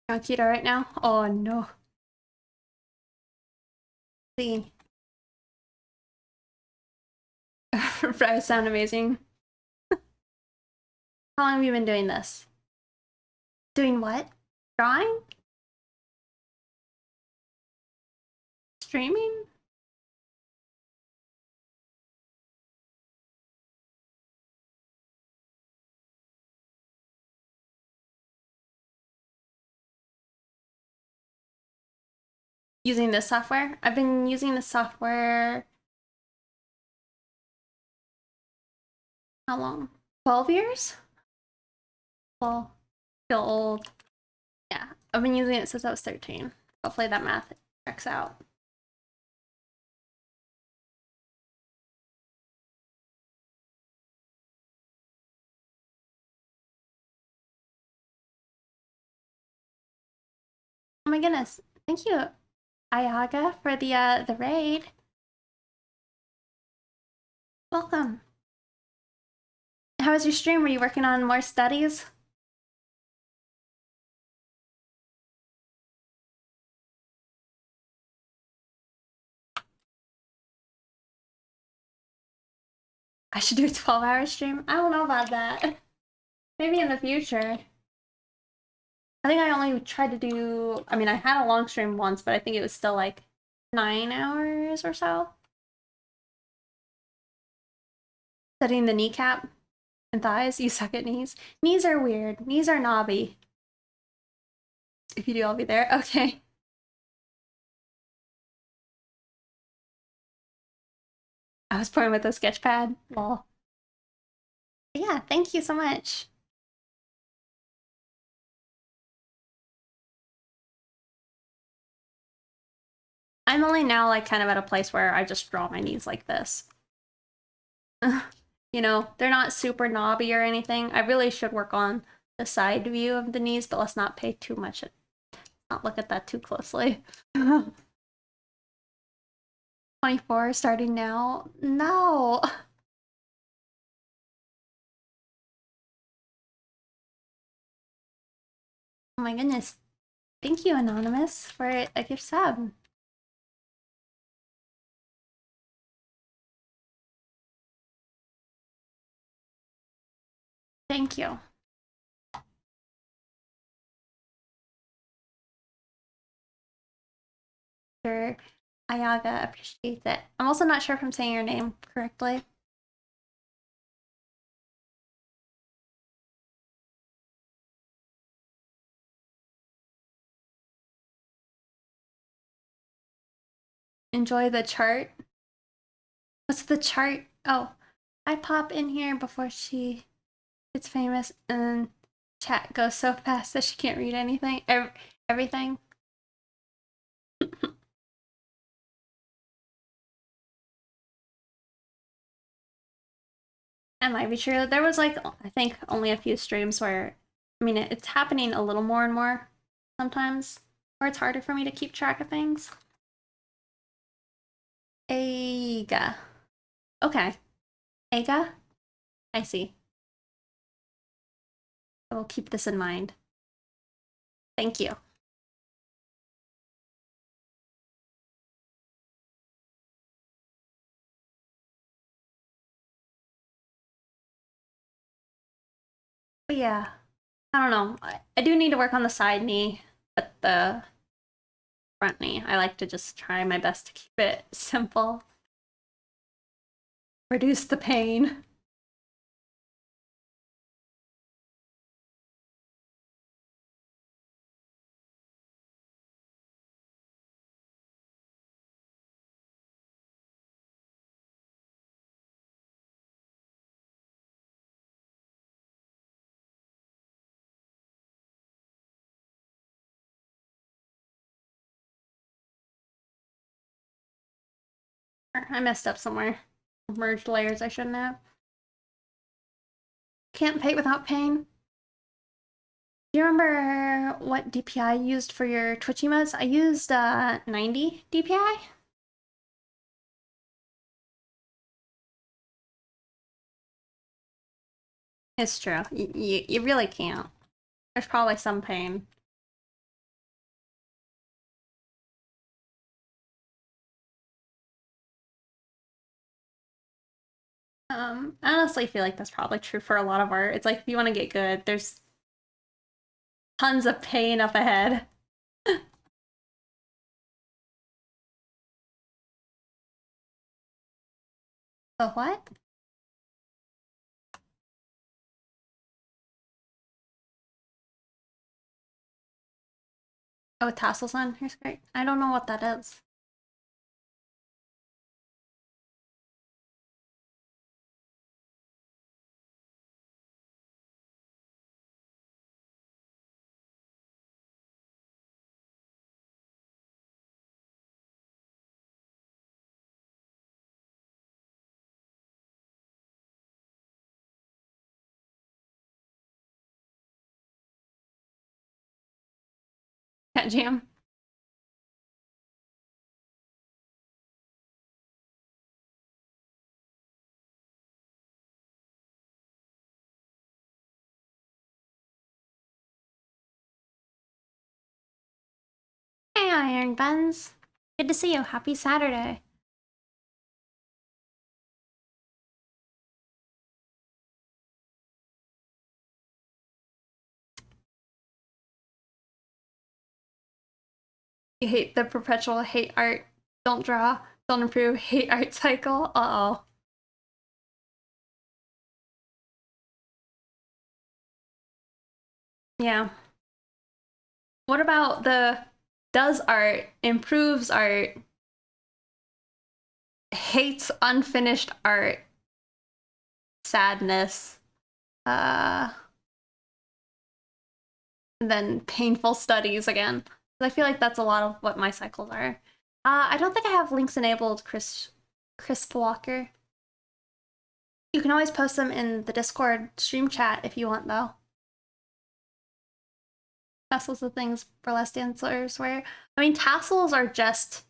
On keto right now? Oh no. See. Fries sound amazing. How long have you been doing this? Doing what? Drawing? Streaming? Using this software? I've been using this software how long? 12 years? Well, feel old. Yeah, I've been using it since I was 13. Hopefully that math checks out. Oh my goodness. Thank you, Ayaga, for the raid. Welcome. How was your stream? Were you working on more studies? I should do a 12-hour stream. I don't know about that. Maybe in the future. I think I only tried to do, I mean, I had a long stream once, but I think it was still like 9 hours or so. Setting the kneecap and thighs. You suck at knees. Knees are weird. Knees are knobby. If you do, I'll be there. Okay. I was playing with a sketch pad. Lol. Yeah, thank you so much. I'm only now like kind of at a place where I just draw my knees like this. You know, they're not super knobby or anything. I really should work on the side view of the knees, but let's not pay too much, not look at that too closely. 24 starting now? No. Oh my goodness. Thank you, Anonymous, for a gift sub. Thank you. Sure. Ayaga appreciates it. I'm also not sure if I'm saying your name correctly. Enjoy the chart. What's the chart? Oh, I pop in here before she gets famous and chat goes so fast that she can't read anything. Everything. That might be true. There was like, I think only a few streams where, I mean, it's happening a little more and more sometimes, where it's harder for me to keep track of things. Aga. Okay. Aga? I see. I will keep this in mind. Thank you. But yeah, I don't know. I do need to work on the side knee, but the front knee, I like to just try my best to keep it simple. Reduce the pain. I messed up somewhere. Merged layers I shouldn't have. Can't paint without pain. Do you remember what DPI you used for your Twitch emotes? I used 90 DPI. It's true. You really can't. There's probably some pain. I honestly feel like that's probably true for a lot of art. It's like if you want to get good, there's tons of pain up ahead. Oh, what? Oh, tassels on your skirt? I don't know what that is. Cat jam. Hey, Iron Buns. Good to see you. Happy Saturday. You hate the perpetual hate art, don't draw, don't improve, hate art cycle. Uh-oh. Yeah. What about the does art, improves art, hates unfinished art, sadness, uh, and then painful studies again? I feel like that's a lot of what my cycles are. I don't think I have links enabled, Crisp Walker. You can always post them in the Discord stream chat if you want, though. Tassels the things burlesque dancers wear. I mean, tassels are just,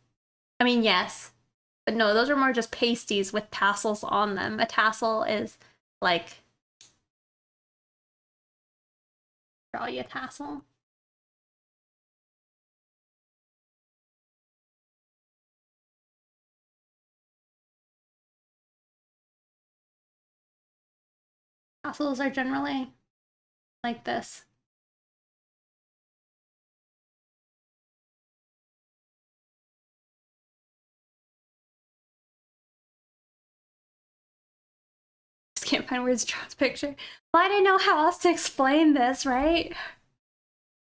I mean, yes, but no, those are more just pasties with tassels on them. A tassel is like, draw you a tassel. Tassels are generally like this. Just can't find words to draw this picture. Well, I didn't know how else to explain this, right?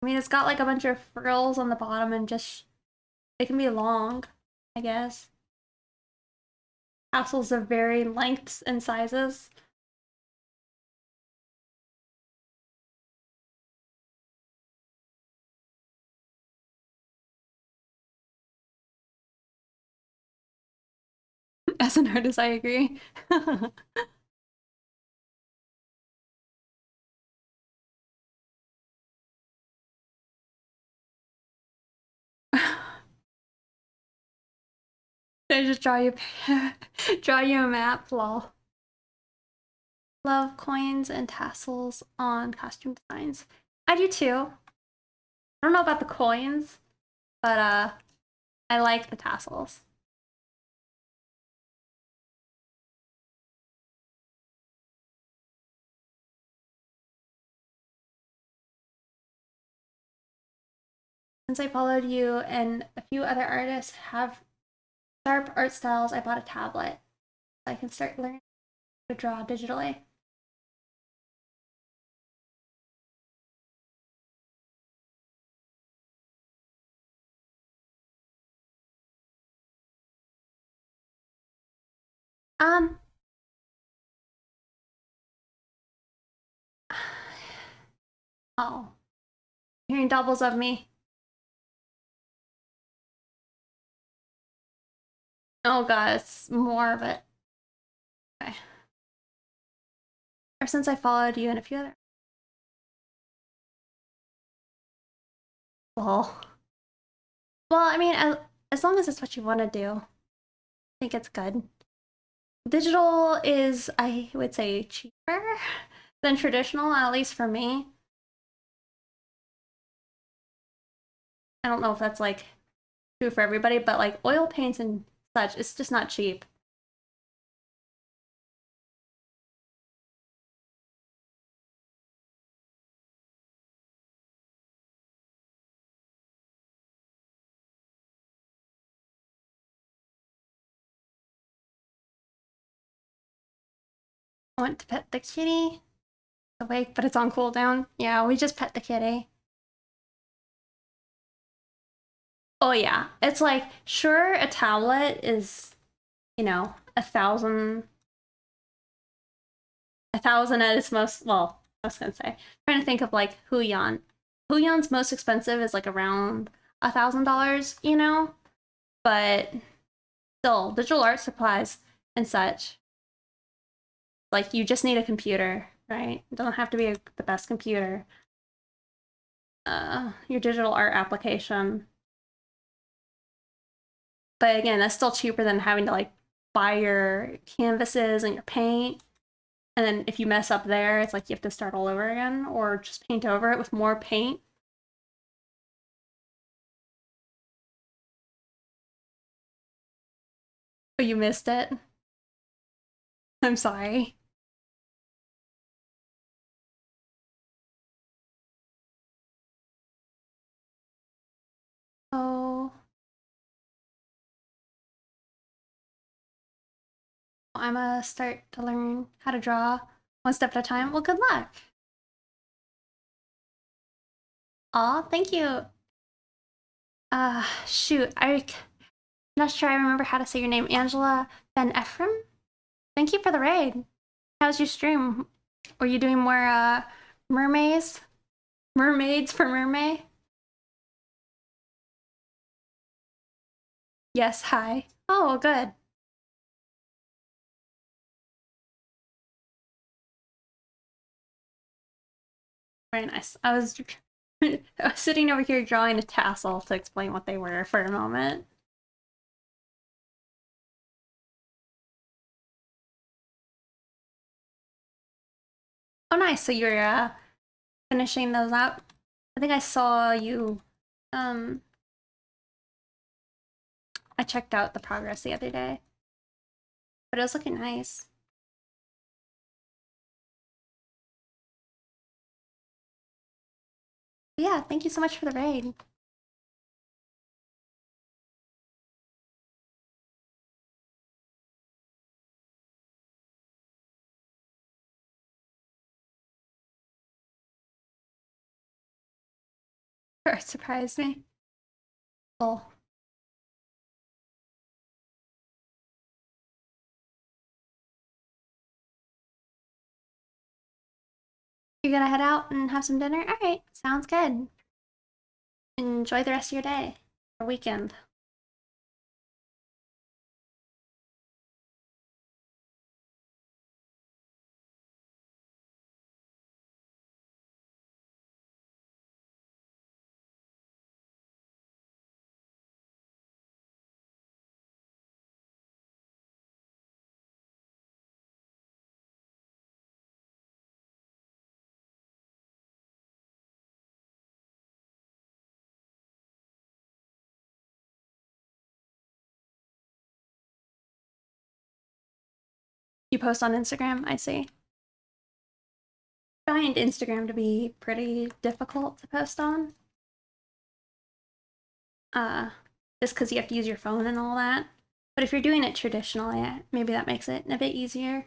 I mean, it's got like a bunch of frills on the bottom and just, they can be long, I guess. Tassels of varying lengths and sizes. As an artist, I agree. I just draw you draw you a map, lol. Love coins and tassels on costume designs. I do too. I don't know about the coins, but I like the tassels. Since I followed you and a few other artists have sharp art styles, I bought a tablet so I can start learning to draw digitally. Um, oh, hearing doubles of me. Oh god, it's more of it. Okay. Ever since I followed you and a few other. Well, I mean, as long as it's what you want to do, I think it's good. Digital is, I would say, cheaper than traditional, at least for me. I don't know if that's like true for everybody, but like oil paints and such, it's just not cheap. I want to pet the kitty. Awake, but it's on cooldown. Yeah, we just pet the kitty. Oh yeah, it's like, sure, a tablet is, you know, a thousand at its most. Well, I was gonna say, I'm trying to think of like Huion. Huion's most expensive is like around $1,000, you know, but still, digital art supplies and such. Like you just need a computer, right? It doesn't have to be the best computer. Your digital art application. But again, that's still cheaper than having to like buy your canvases and your paint. And then if you mess up there, it's like you have to start all over again or just paint over it with more paint. Oh, you missed it. I'm sorry. Oh, I'm gonna start to learn how to draw one step at a time. Well, good luck. Aw, thank you. Shoot, I'm not sure I remember how to say your name. Angela Ben Ephraim? Thank you for the raid. How's your stream? Were you doing more, mermaids? Mermaids for mermaid? Yes, hi. Oh, good. Very nice. I was sitting over here drawing a tassel to explain what they were for a moment. Oh, nice. So you're finishing those up. I think I saw you. Um, I checked out the progress the other day, but it was looking nice. But yeah, thank you so much for the raid. It surprised me. Oh, you're gonna head out and have some dinner? All right, sounds good. Enjoy the rest of your day or weekend. You post on Instagram, I see. I find Instagram to be pretty difficult to post on. Uh, just because you have to use your phone and all that. But if you're doing it traditionally, maybe that makes it a bit easier.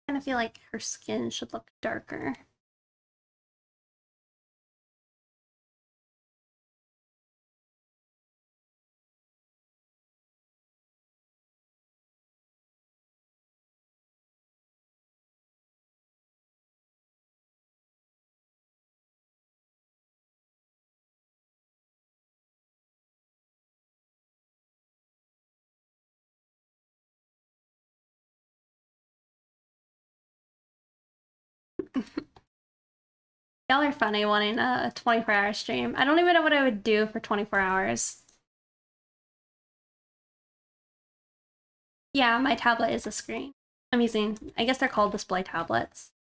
I kind of feel like her skin should look darker. Y'all are funny wanting a 24-hour stream. I don't even know what I would do for 24 hours. Yeah, my tablet is a screen. I'm using, I guess they're called display tablets.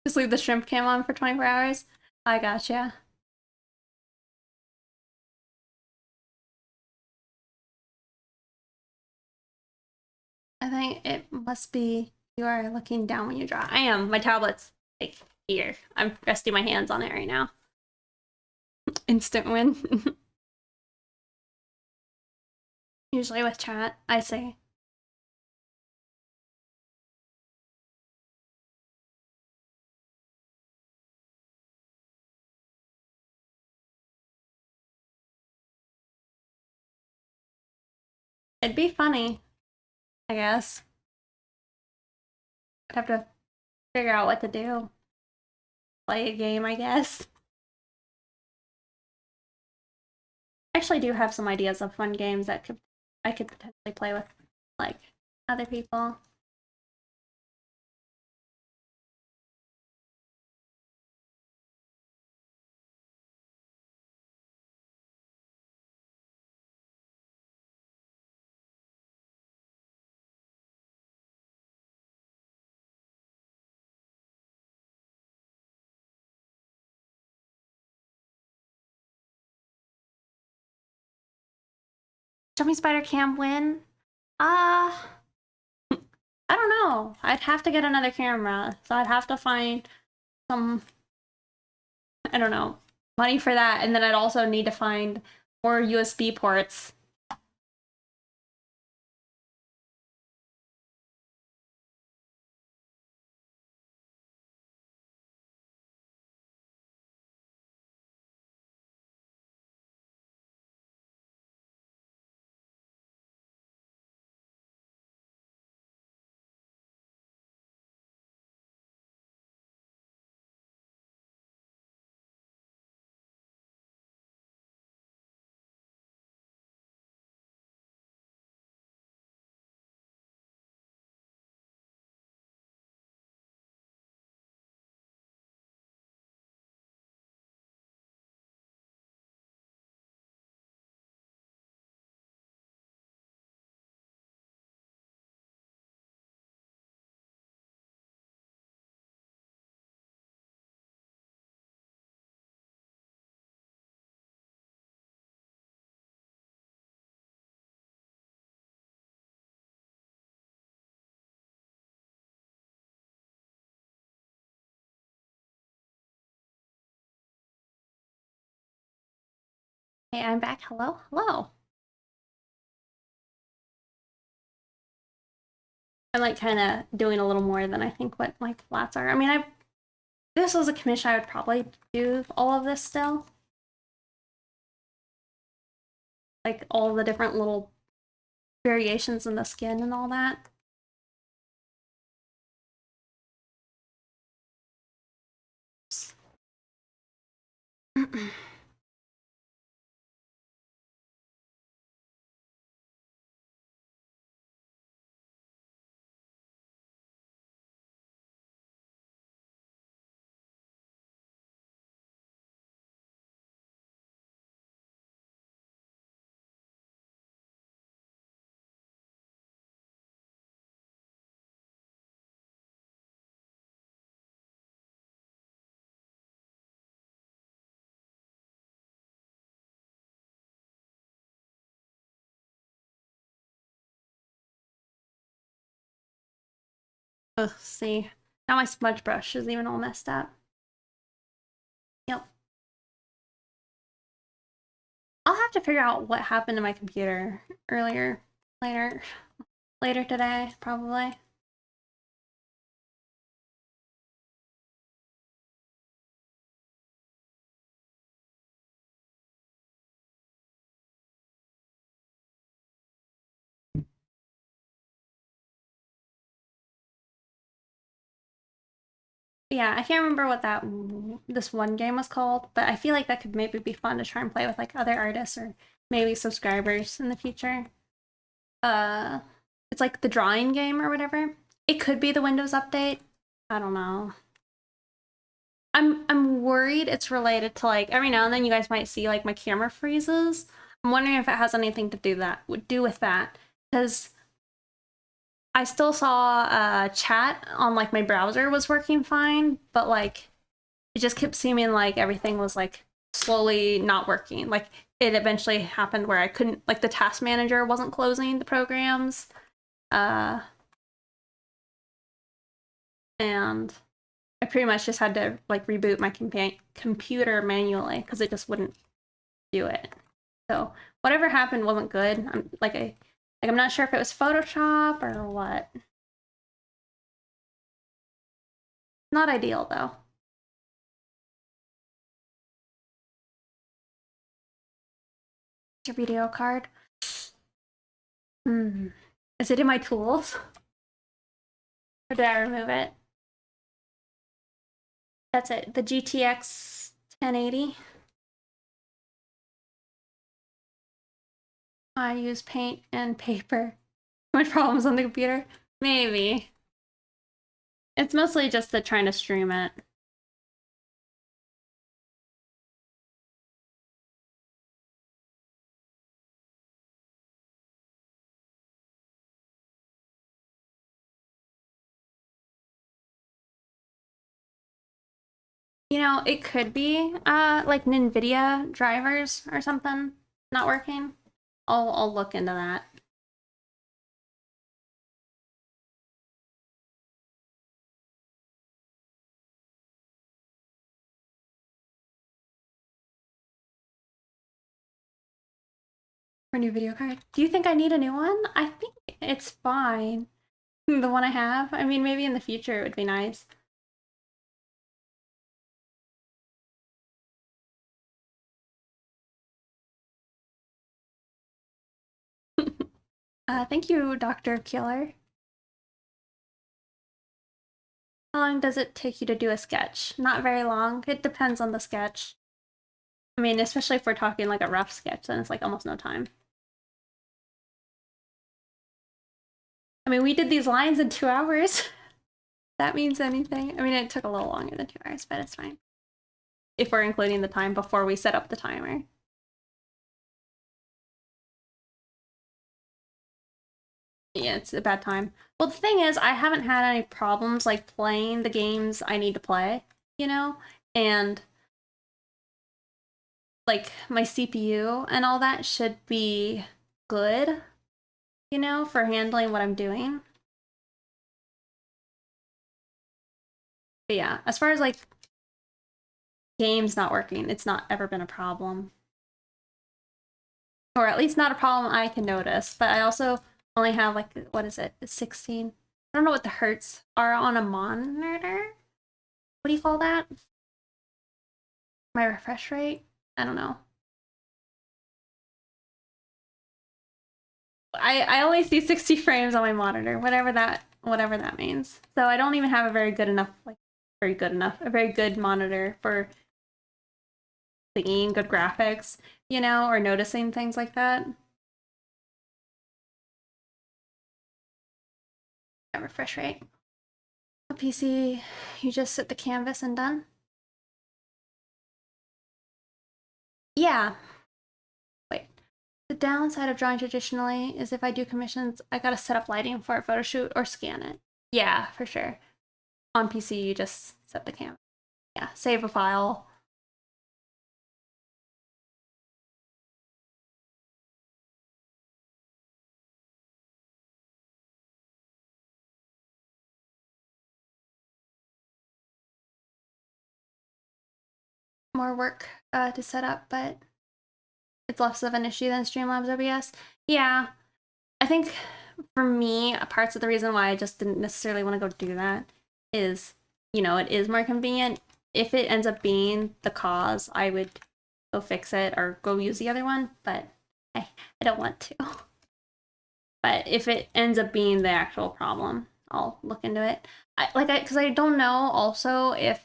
Just leave the shrimp cam on for 24 hours? I gotcha. I think it must be you are looking down when you draw. I am. My tablet's like here. I'm resting my hands on it right now. Instant win. Usually with chat, I say. It'd be funny, I guess. I'd have to figure out what to do. Play a game, I guess. I actually do have some ideas of fun games that I could potentially play with, like, other people. Jumping Spider can't win? Uh, I don't know. I'd have to get another camera, so I'd have to find some, I don't know, money for that, and then I'd also need to find more USB ports. Hey, I'm back. Hello? Hello. I'm like kind of doing a little more than I think what like flats are. I mean, if this was a commission, I would probably do all of this still. Like all the different little variations in the skin and all that. Ugh, see. Now my smudge brush is even all messed up. Yep. I'll have to figure out what happened to my computer later today, probably. Yeah, I can't remember what this one game was called, but I feel like that could maybe be fun to try and play with like other artists or maybe subscribers in the future. Uh, it's like the drawing game or whatever. It could be the Windows update. I don't know. I'm worried it's related to like every now and then you guys might see like my camera freezes. I'm wondering if it has anything to do with that because I still saw chat on like my browser was working fine, but like it just kept seeming like everything was like slowly not working. Like it eventually happened where I couldn't like the task manager wasn't closing the programs. Uh and I pretty much just had to like reboot my computer manually because it just wouldn't do it. So whatever happened wasn't good. I'm not sure if it was Photoshop or what. Not ideal though. Your video card. Hmm. Is it in my tools? Or did I remove it? That's it. The GTX 1080. I use paint and paper. My problems on the computer? Maybe. It's mostly just the trying to stream it. You know, it could be like NVIDIA drivers or something not working. I'll look into that. For a new video card. Do you think I need a new one? I think it's fine. The one I have. I mean, maybe in the future it would be nice. Thank you, Dr. Killer. How long does it take you to do a sketch? Not very long. It depends on the sketch. I mean, especially if we're talking like a rough sketch, then it's like almost no time. I mean, we did these lines in 2 hours. That means anything. I mean, it took a little longer than 2 hours, but it's fine. If we're including the time before we set up the timer. Yeah, it's a bad time. Well, the thing is, I haven't had any problems like playing the games I need to play, you know? And like my CPU and all that should be good, you know, for handling what I'm doing. But yeah, as far as like games not working, it's not ever been a problem. Or at least not a problem I can notice. But I also only have like, what is it, 16? I don't know what the hertz are on a monitor. What do you call that? My refresh rate? I don't know. I only see 60 frames on my monitor, whatever that means. So I don't even have a very good enough, a very good monitor for seeing good graphics, you know, or noticing things like that. Yeah, refresh rate. A PC, you just set the canvas and done? Yeah. Wait. The downside of drawing traditionally is if I do commissions, I gotta set up lighting for a photo shoot or scan it. Yeah, for sure. On PC, you just set the canvas. Yeah, save a file. More work to set up, but it's less of an issue than Streamlabs OBS. Yeah, I think for me, parts of the reason why I just didn't necessarily want to go do that is, you know, it is more convenient. If it ends up being the cause, I would go fix it or go use the other one, but I don't want to. But if it ends up being the actual problem, I'll look into it. Because I don't know also if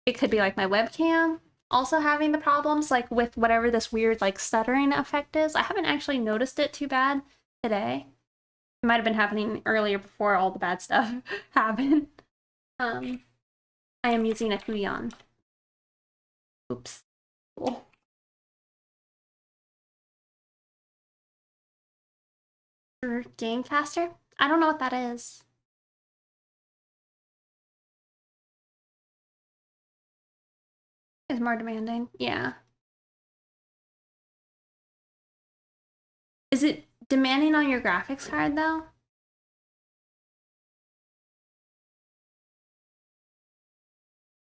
it could be like my webcam also having the problems, like with whatever this weird like stuttering effect is. I haven't actually noticed it too bad today. It might have been happening earlier before all the bad stuff happened. I am using a Huion. Oops. Cool. Gamecaster? I don't know what that is. Is more demanding. Yeah. Is it demanding on your graphics card though?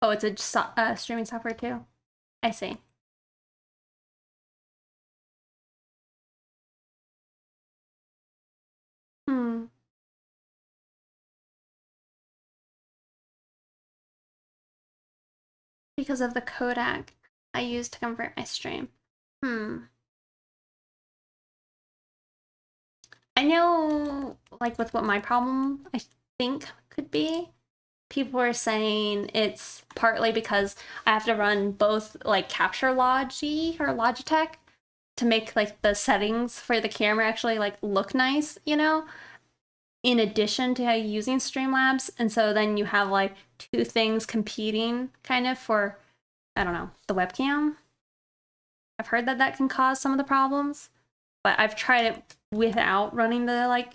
Oh, it's a streaming software too. I see. Hmm. Because of the codec I use to convert my stream. Hmm. know, like, with what my problem I think could be, people are saying it's partly because I have to run both, like, Capture Logi or Logitech to make, like, the settings for the camera actually, like, look nice, you know, in addition to using Streamlabs. And so then you have, like, two things competing kind of for, I don't know, the webcam. I've heard that that can cause some of the problems, but I've tried it without running the, like,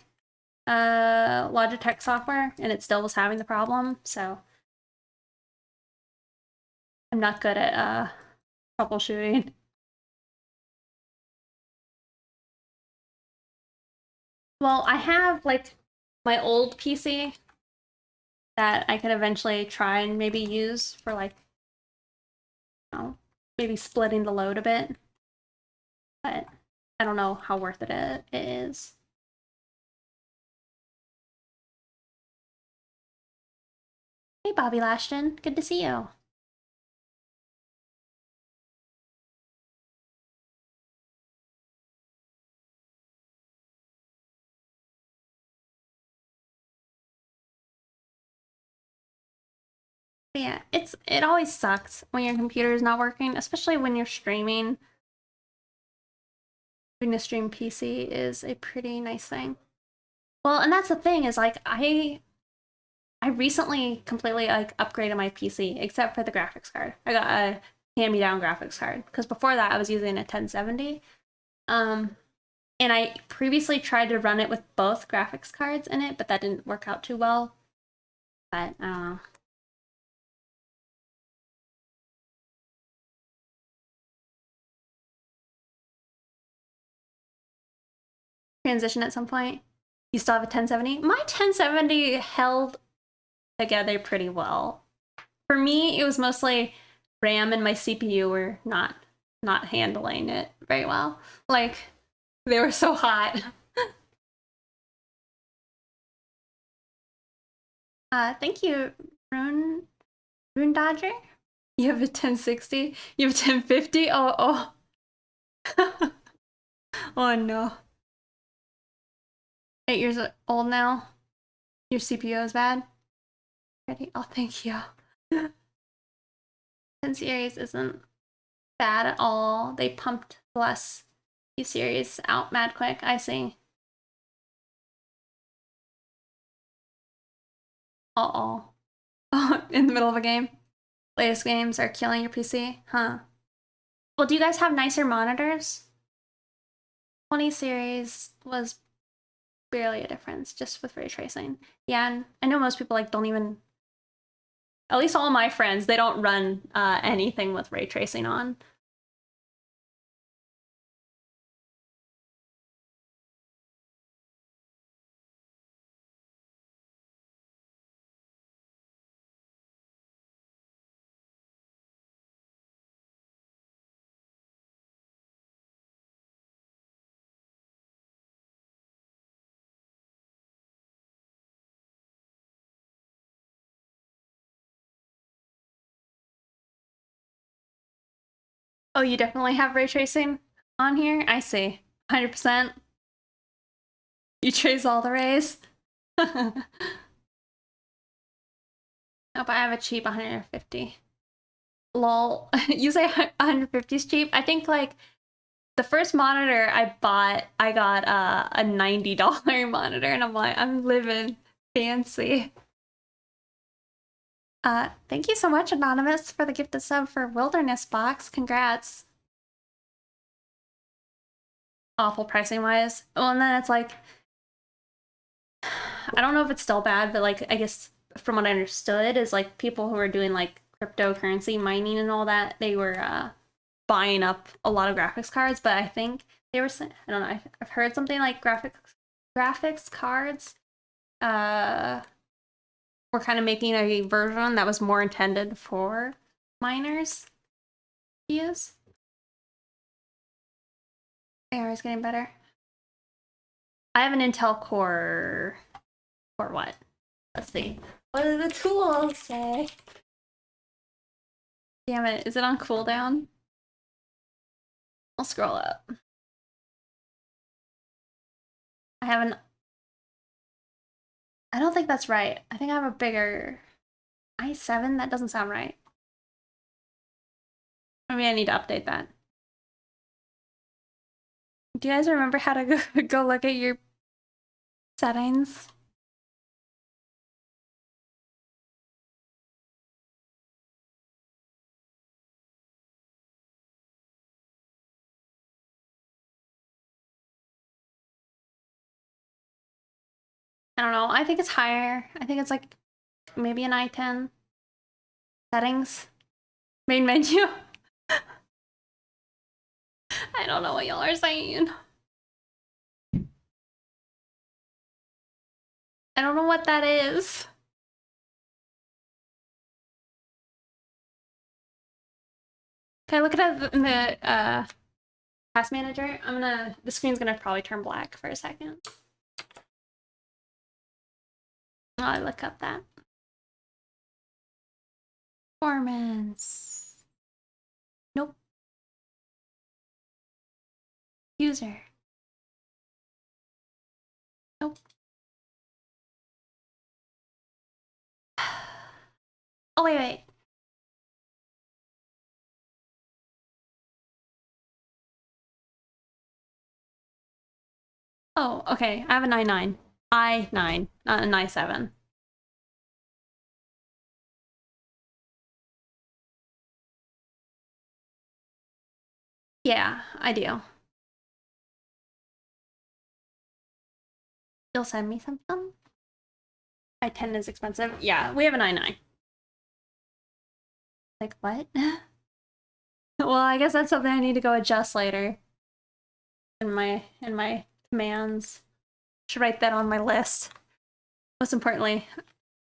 Logitech software, and it still was having the problem, so I'm not good at troubleshooting. Well, I have, like, my old PC that I could eventually try and maybe use for, like, you know, maybe splitting the load a bit, but I don't know how worth it is. Hey, Bobby Lashton, good to see you. But yeah, it always sucks when your computer is not working, especially when you're streaming. Having a stream PC is a pretty nice thing. Well, and that's the thing is, like, I recently completely, like, upgraded my PC except for the graphics card. I got a hand-me-down graphics card because before that I was using a 1070. And I previously tried to run it with both graphics cards in it, but that didn't work out too well. But I don't know. Transition at some point. You still have a 1070? My 1070 held together pretty well. For me, it was mostly RAM and my CPU were not handling it very well. Like, they were so hot. Thank you, Rune Dodger. You have a 1060? You have a 1050? Oh. Oh no. 8 years old now. Your CPU is bad. Ready? Oh, thank you. 10 series isn't bad at all. They pumped the last few series out mad quick. I see. Uh-oh. Oh, in the middle of a game. Latest games are killing your PC? Huh. Well, do you guys have nicer monitors? 20 series was barely a difference, just with ray tracing. Yeah, and I know most people, like, don't even, at least all my friends, they don't run anything with ray tracing on. Oh, you definitely have ray tracing on here? I see. 100%. You trace all the rays? Nope, I have a cheap 150. Lol. You say 150 is cheap? I think, like, the first monitor I bought, I got a $90 monitor, and I'm like, I'm living fancy. Thank you so much, Anonymous, for the gifted sub for Wilderness Box. Congrats. Awful pricing wise. Well, and then it's like, I don't know if it's still bad, but, like, I guess from what I understood is, like, people who are doing, like, cryptocurrency mining and all that, they were buying up a lot of graphics cards, but I think they were, I don't know, I've heard something like graphics cards were kind of making a version that was more intended for miners to use. AI is getting better. I have an Intel Core. Core what? Let's see. What do the tools say? Damn it, is it on cooldown? I'll scroll up. I have an I don't think that's right. I think I have a bigger i7. That doesn't sound right. Maybe I need to update that. Do you guys remember how to go look at your settings? I don't know. I think it's higher. I think it's like maybe an i10. Settings. Main menu. I don't know what y'all are saying. I don't know what that is. Can I look at it in the task manager? The screen's gonna probably turn black for a second. I'll look up that. Performance. Nope. User. Nope. Oh, wait. Oh, okay. I have an i9. i9, not an i7. Yeah, I do. You'll send me something? i10 is expensive. Yeah, we have an i9. Like, what? Well, I guess that's something I need to go adjust later. In my commands. Should write that on my list. Most importantly,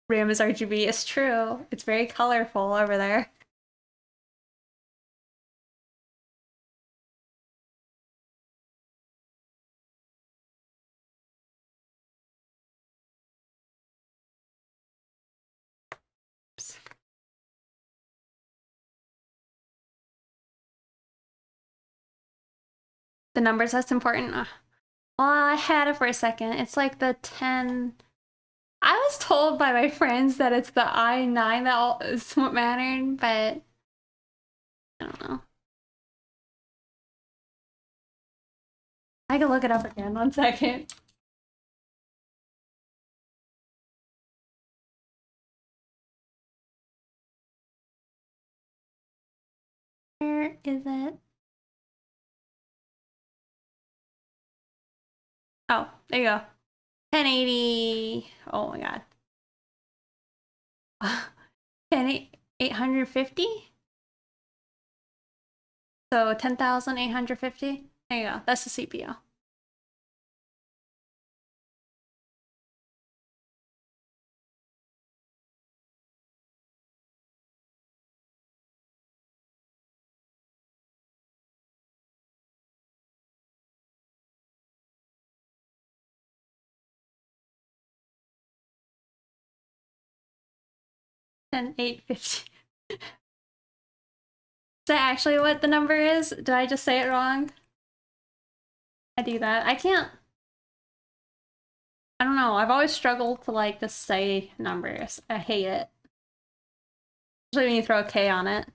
RAM is RGB. It's true. It's very colorful over there. Oops. The numbers, that's important. Well, I had it for a second. It's like the 10. I was told by my friends that it's the i9 that is what mattered, but I don't know. I can look it up again. 1 second. Where is it? Oh, there you go. 1080. Oh my god. 10 850? So 10,850? There you go. That's the CPU. And 850. Is that actually what the number is? Did I just say it wrong? I do that. I can't. I don't know. I've always struggled to like just say numbers. I hate it. Especially when you throw a K on it.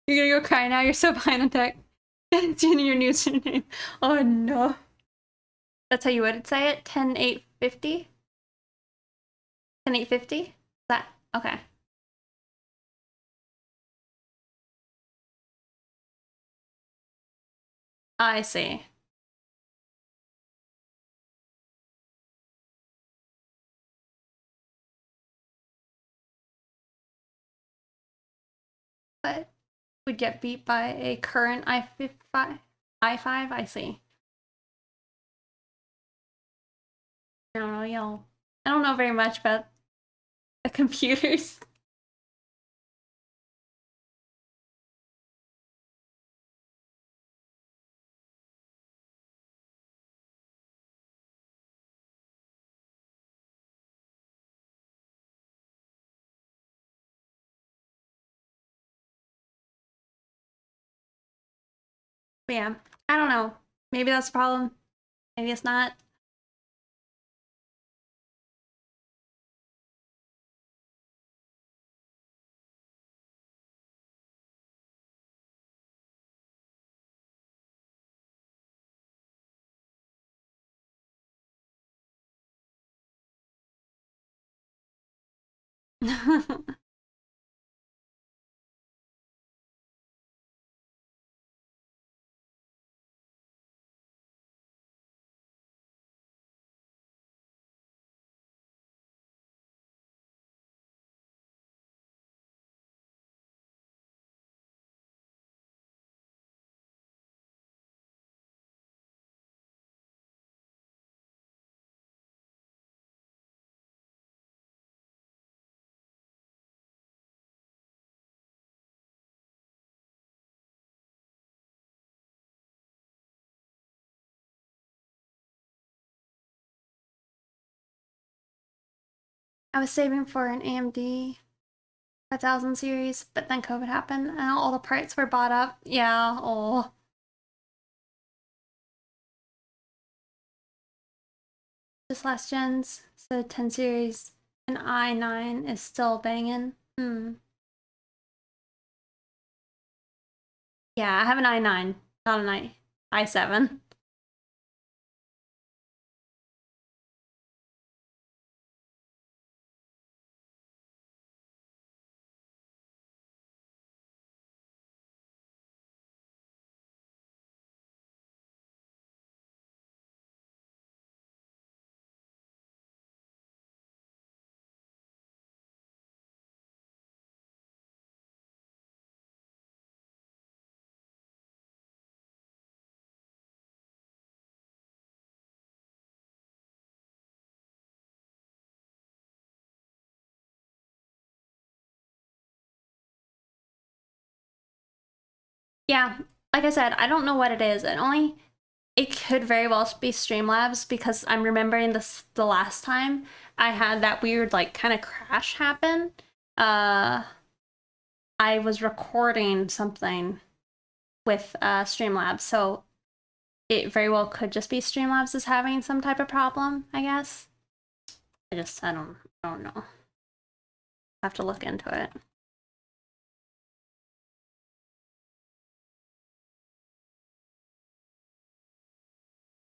You're gonna go cry now. You're so behind on tech. It's in your username. Oh no. That's how you would say it? 10850? 10850? That okay. I see. But would get beat by a current i5. i5, I see. I don't know, y'all. I don't know very much about the computers. But yeah, I don't know. Maybe that's the problem. Maybe it's not. I was saving for an AMD 1000 series, but then COVID happened and all the parts were bought up. Yeah, oh. Just last gens, so 10 series, an i9 is still banging. Yeah, I have an i9, not an i7. Yeah, like I said, I don't know what it is. It could very well be Streamlabs because I'm remembering this the last time I had that weird like kind of crash happen. Uh I was recording something with Streamlabs, so it very well could just be Streamlabs is having some type of problem, I guess. I don't know. I have to look into it.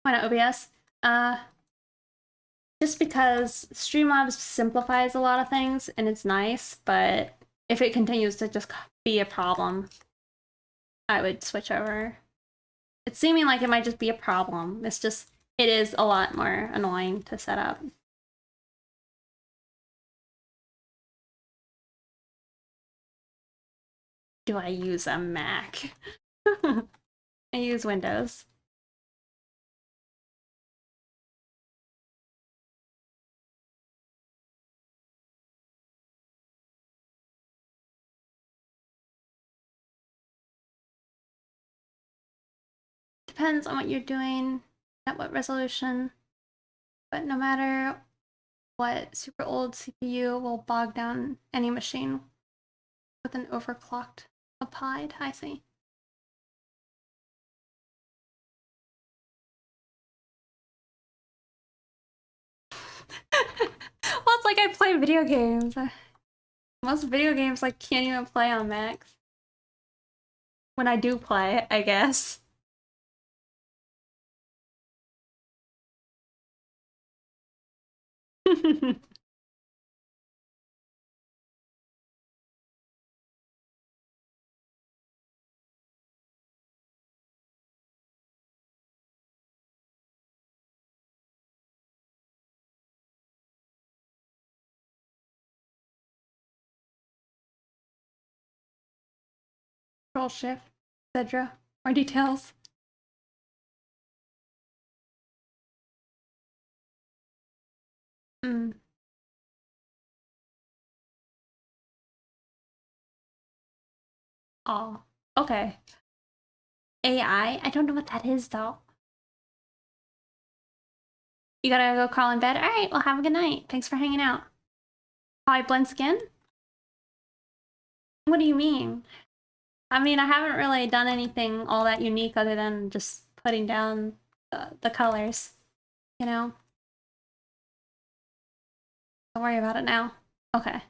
Why not OBS? Just because Streamlabs simplifies a lot of things and it's nice, but if it continues to just be a problem, I would switch over. It's seeming like it might just be a problem. It is a lot more annoying to set up. Do I use a Mac? I use Windows. Depends on what you're doing, at what resolution, but no matter what, super old CPU will bog down any machine with an overclocked applied. I see. Well, it's like I play video games. Most video games I can't even play on Macs. When I do play, I guess. Control Shift, etc. More details. Mm. Oh, okay. AI? I don't know what that is though. You gotta go crawl in bed? Alright, well have a good night. Thanks for hanging out. How I blend skin? What do you mean? I mean, I haven't really done anything all that unique other than just putting down the colors, you know? Don't worry about it now. Okay.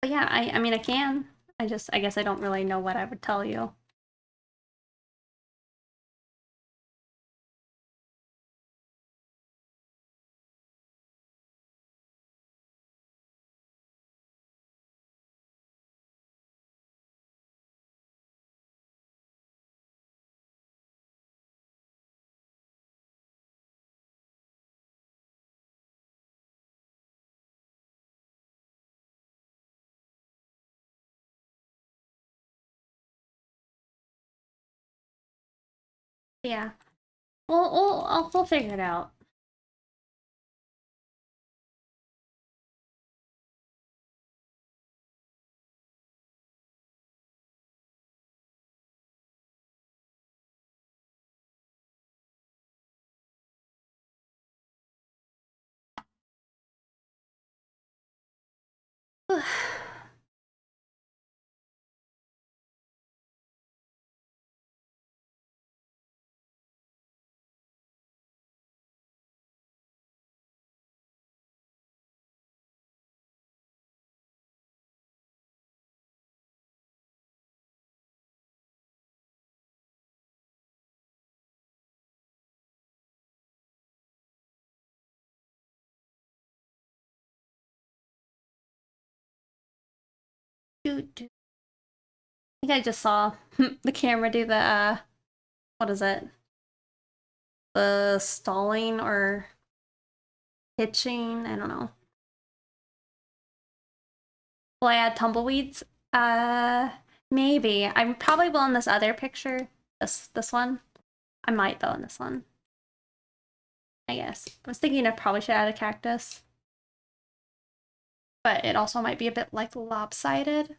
But yeah, I mean, I can. I guess I don't really know what I would tell you. Yeah. We'll figure it out. I think I just saw the camera do the what is it? The stalling or pitching, I don't know. Will I add tumbleweeds? Maybe. I probably will in this other picture. This one. I might though in this one. I guess. I was thinking I probably should add a cactus. But it also might be a bit like lopsided.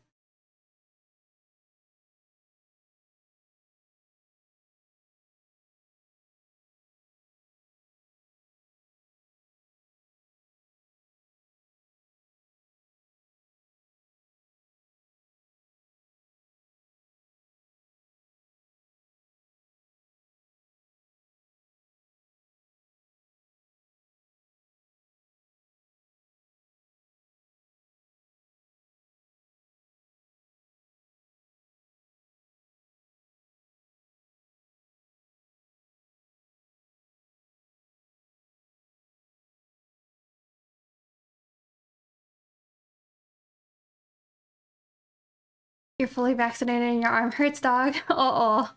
You're fully vaccinated and your arm hurts, dog. Oh.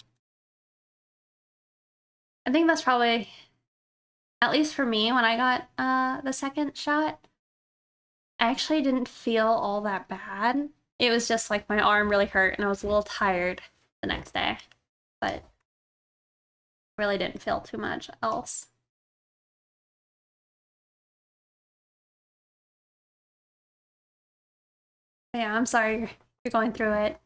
I think that's probably, at least for me, when I got the second shot, I actually didn't feel all that bad. It was just like my arm really hurt and I was a little tired the next day. But really didn't feel too much else. But yeah, I'm sorry you're going through it.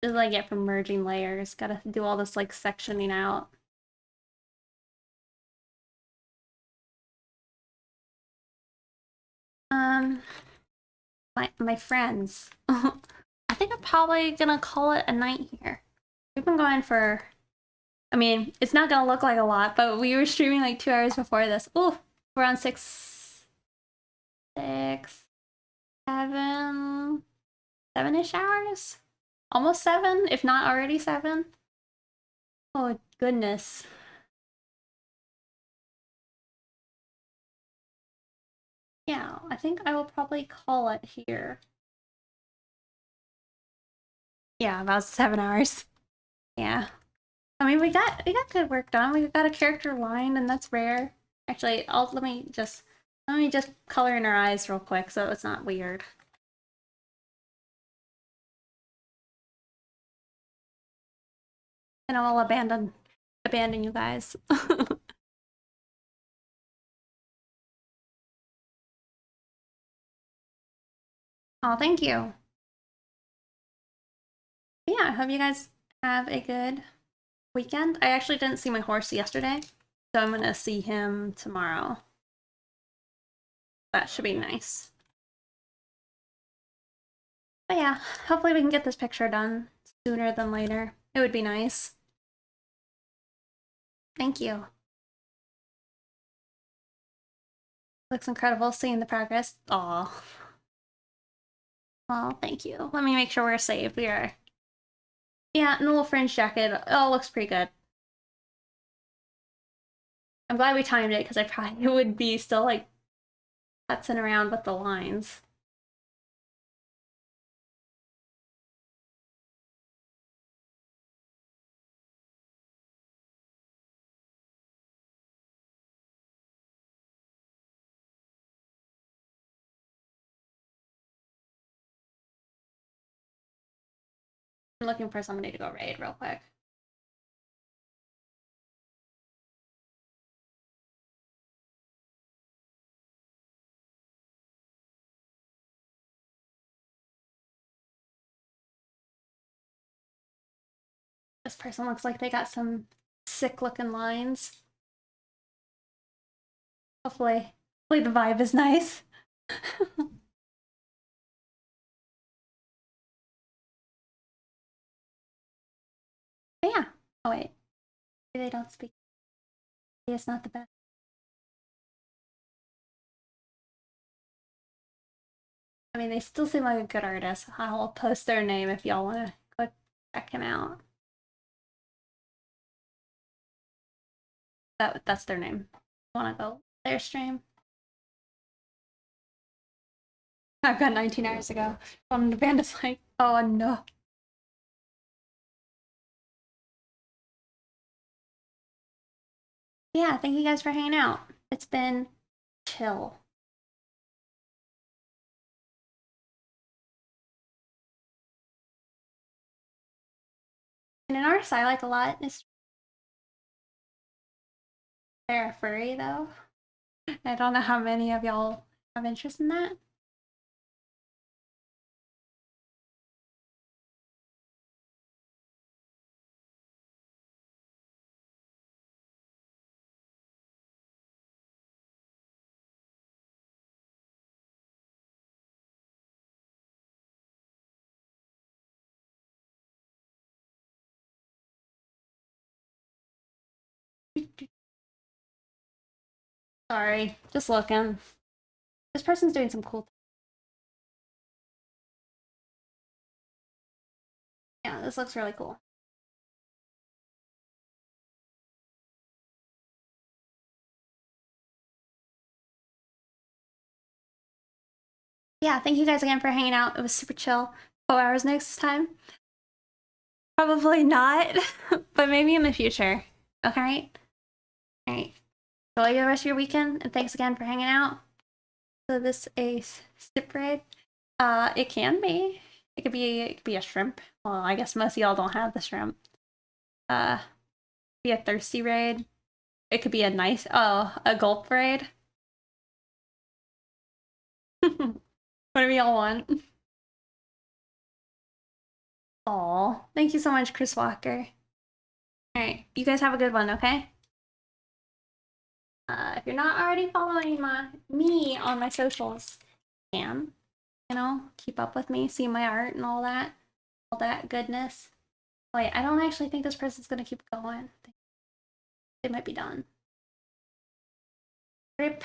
This is what I get from merging layers. Gotta do all this like sectioning out. Um, my friends. I think I'm probably gonna call it a night here. We've been going for, I mean, it's not gonna look like a lot, but we were streaming like 2 hours before this. Ooh, we're on 7-ish hours? Almost 7, if not already 7. Oh, goodness. Yeah, I think I will probably call it here. Yeah, about 7 hours. Yeah. I mean, we got good work done. We got a character line, and that's rare. Actually, let me just color in her eyes real quick so it's not weird. And I'll abandon you guys. Oh, thank you. Yeah, I hope you guys have a good weekend. I actually didn't see my horse yesterday, so I'm gonna see him tomorrow. That should be nice. But yeah, hopefully we can get this picture done sooner than later. It would be nice. Thank you. Looks incredible seeing the progress. Aw. Well, thank you. Let me make sure we're safe. We are. Yeah, and the little fringe jacket. Oh, looks pretty good. I'm glad we timed it because I probably would be still like putzing around with the lines. I'm looking for somebody to go raid real quick. This person looks like they got some sick looking lines. Hopefully the vibe is nice. But yeah. Oh wait. Maybe they don't speak. Maybe it's not the best. I mean, they still seem like a good artist. I'll post their name if y'all want to go check him out. That's their name. Want to go their stream? I've got 19 hours ago. The band is like, oh no. Yeah, thank you guys for hanging out. It's been chill. And an artist I like a lot is they're a furry though. I don't know how many of y'all have interest in that. Sorry, just looking. This person's doing some cool. Yeah, this looks really cool. Yeah, thank you guys again for hanging out. It was super chill. 4 hours next time? Probably not, but maybe in the future. Okay? Alright. Enjoy the rest of your weekend, and thanks again for hanging out. So this a sip raid? It can be. It could be a shrimp. Well, I guess most of y'all don't have the shrimp. Be a thirsty raid. It could be a nice a gulp raid. Whatever y'all want. Aw, thank you so much, Chris Walker. Alright, you guys have a good one, okay? If you're not already following me on my socials, you can, keep up with me, see my art and all that goodness. Wait, I don't actually think this person's gonna keep going. They might be done. Rip.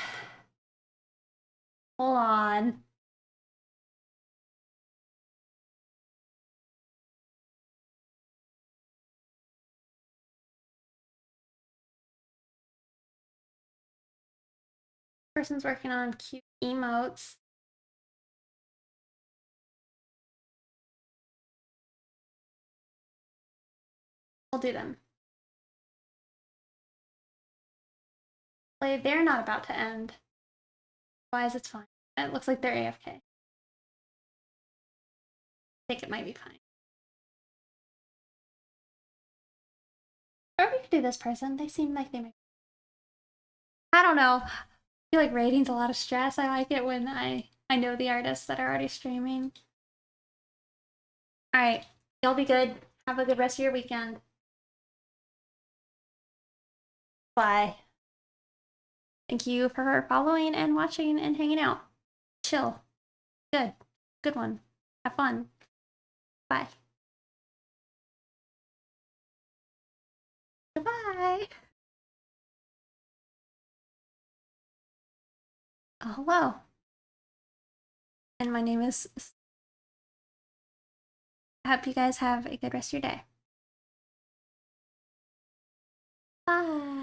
Hold on. Person's working on cute emotes. I'll do them. Like, they're not about to end. Otherwise, it's fine. It looks like they're AFK. I think it might be fine. Or we could do this person. They seem like they might. I don't know. I feel like rating's a lot of stress. I like it when I know the artists that are already streaming. Alright. Y'all be good. Have a good rest of your weekend. Bye. Thank you for following and watching and hanging out. Chill. Good. Good one. Have fun. Bye. Goodbye. Oh, hello. And my name is... I hope you guys have a good rest of your day. Bye.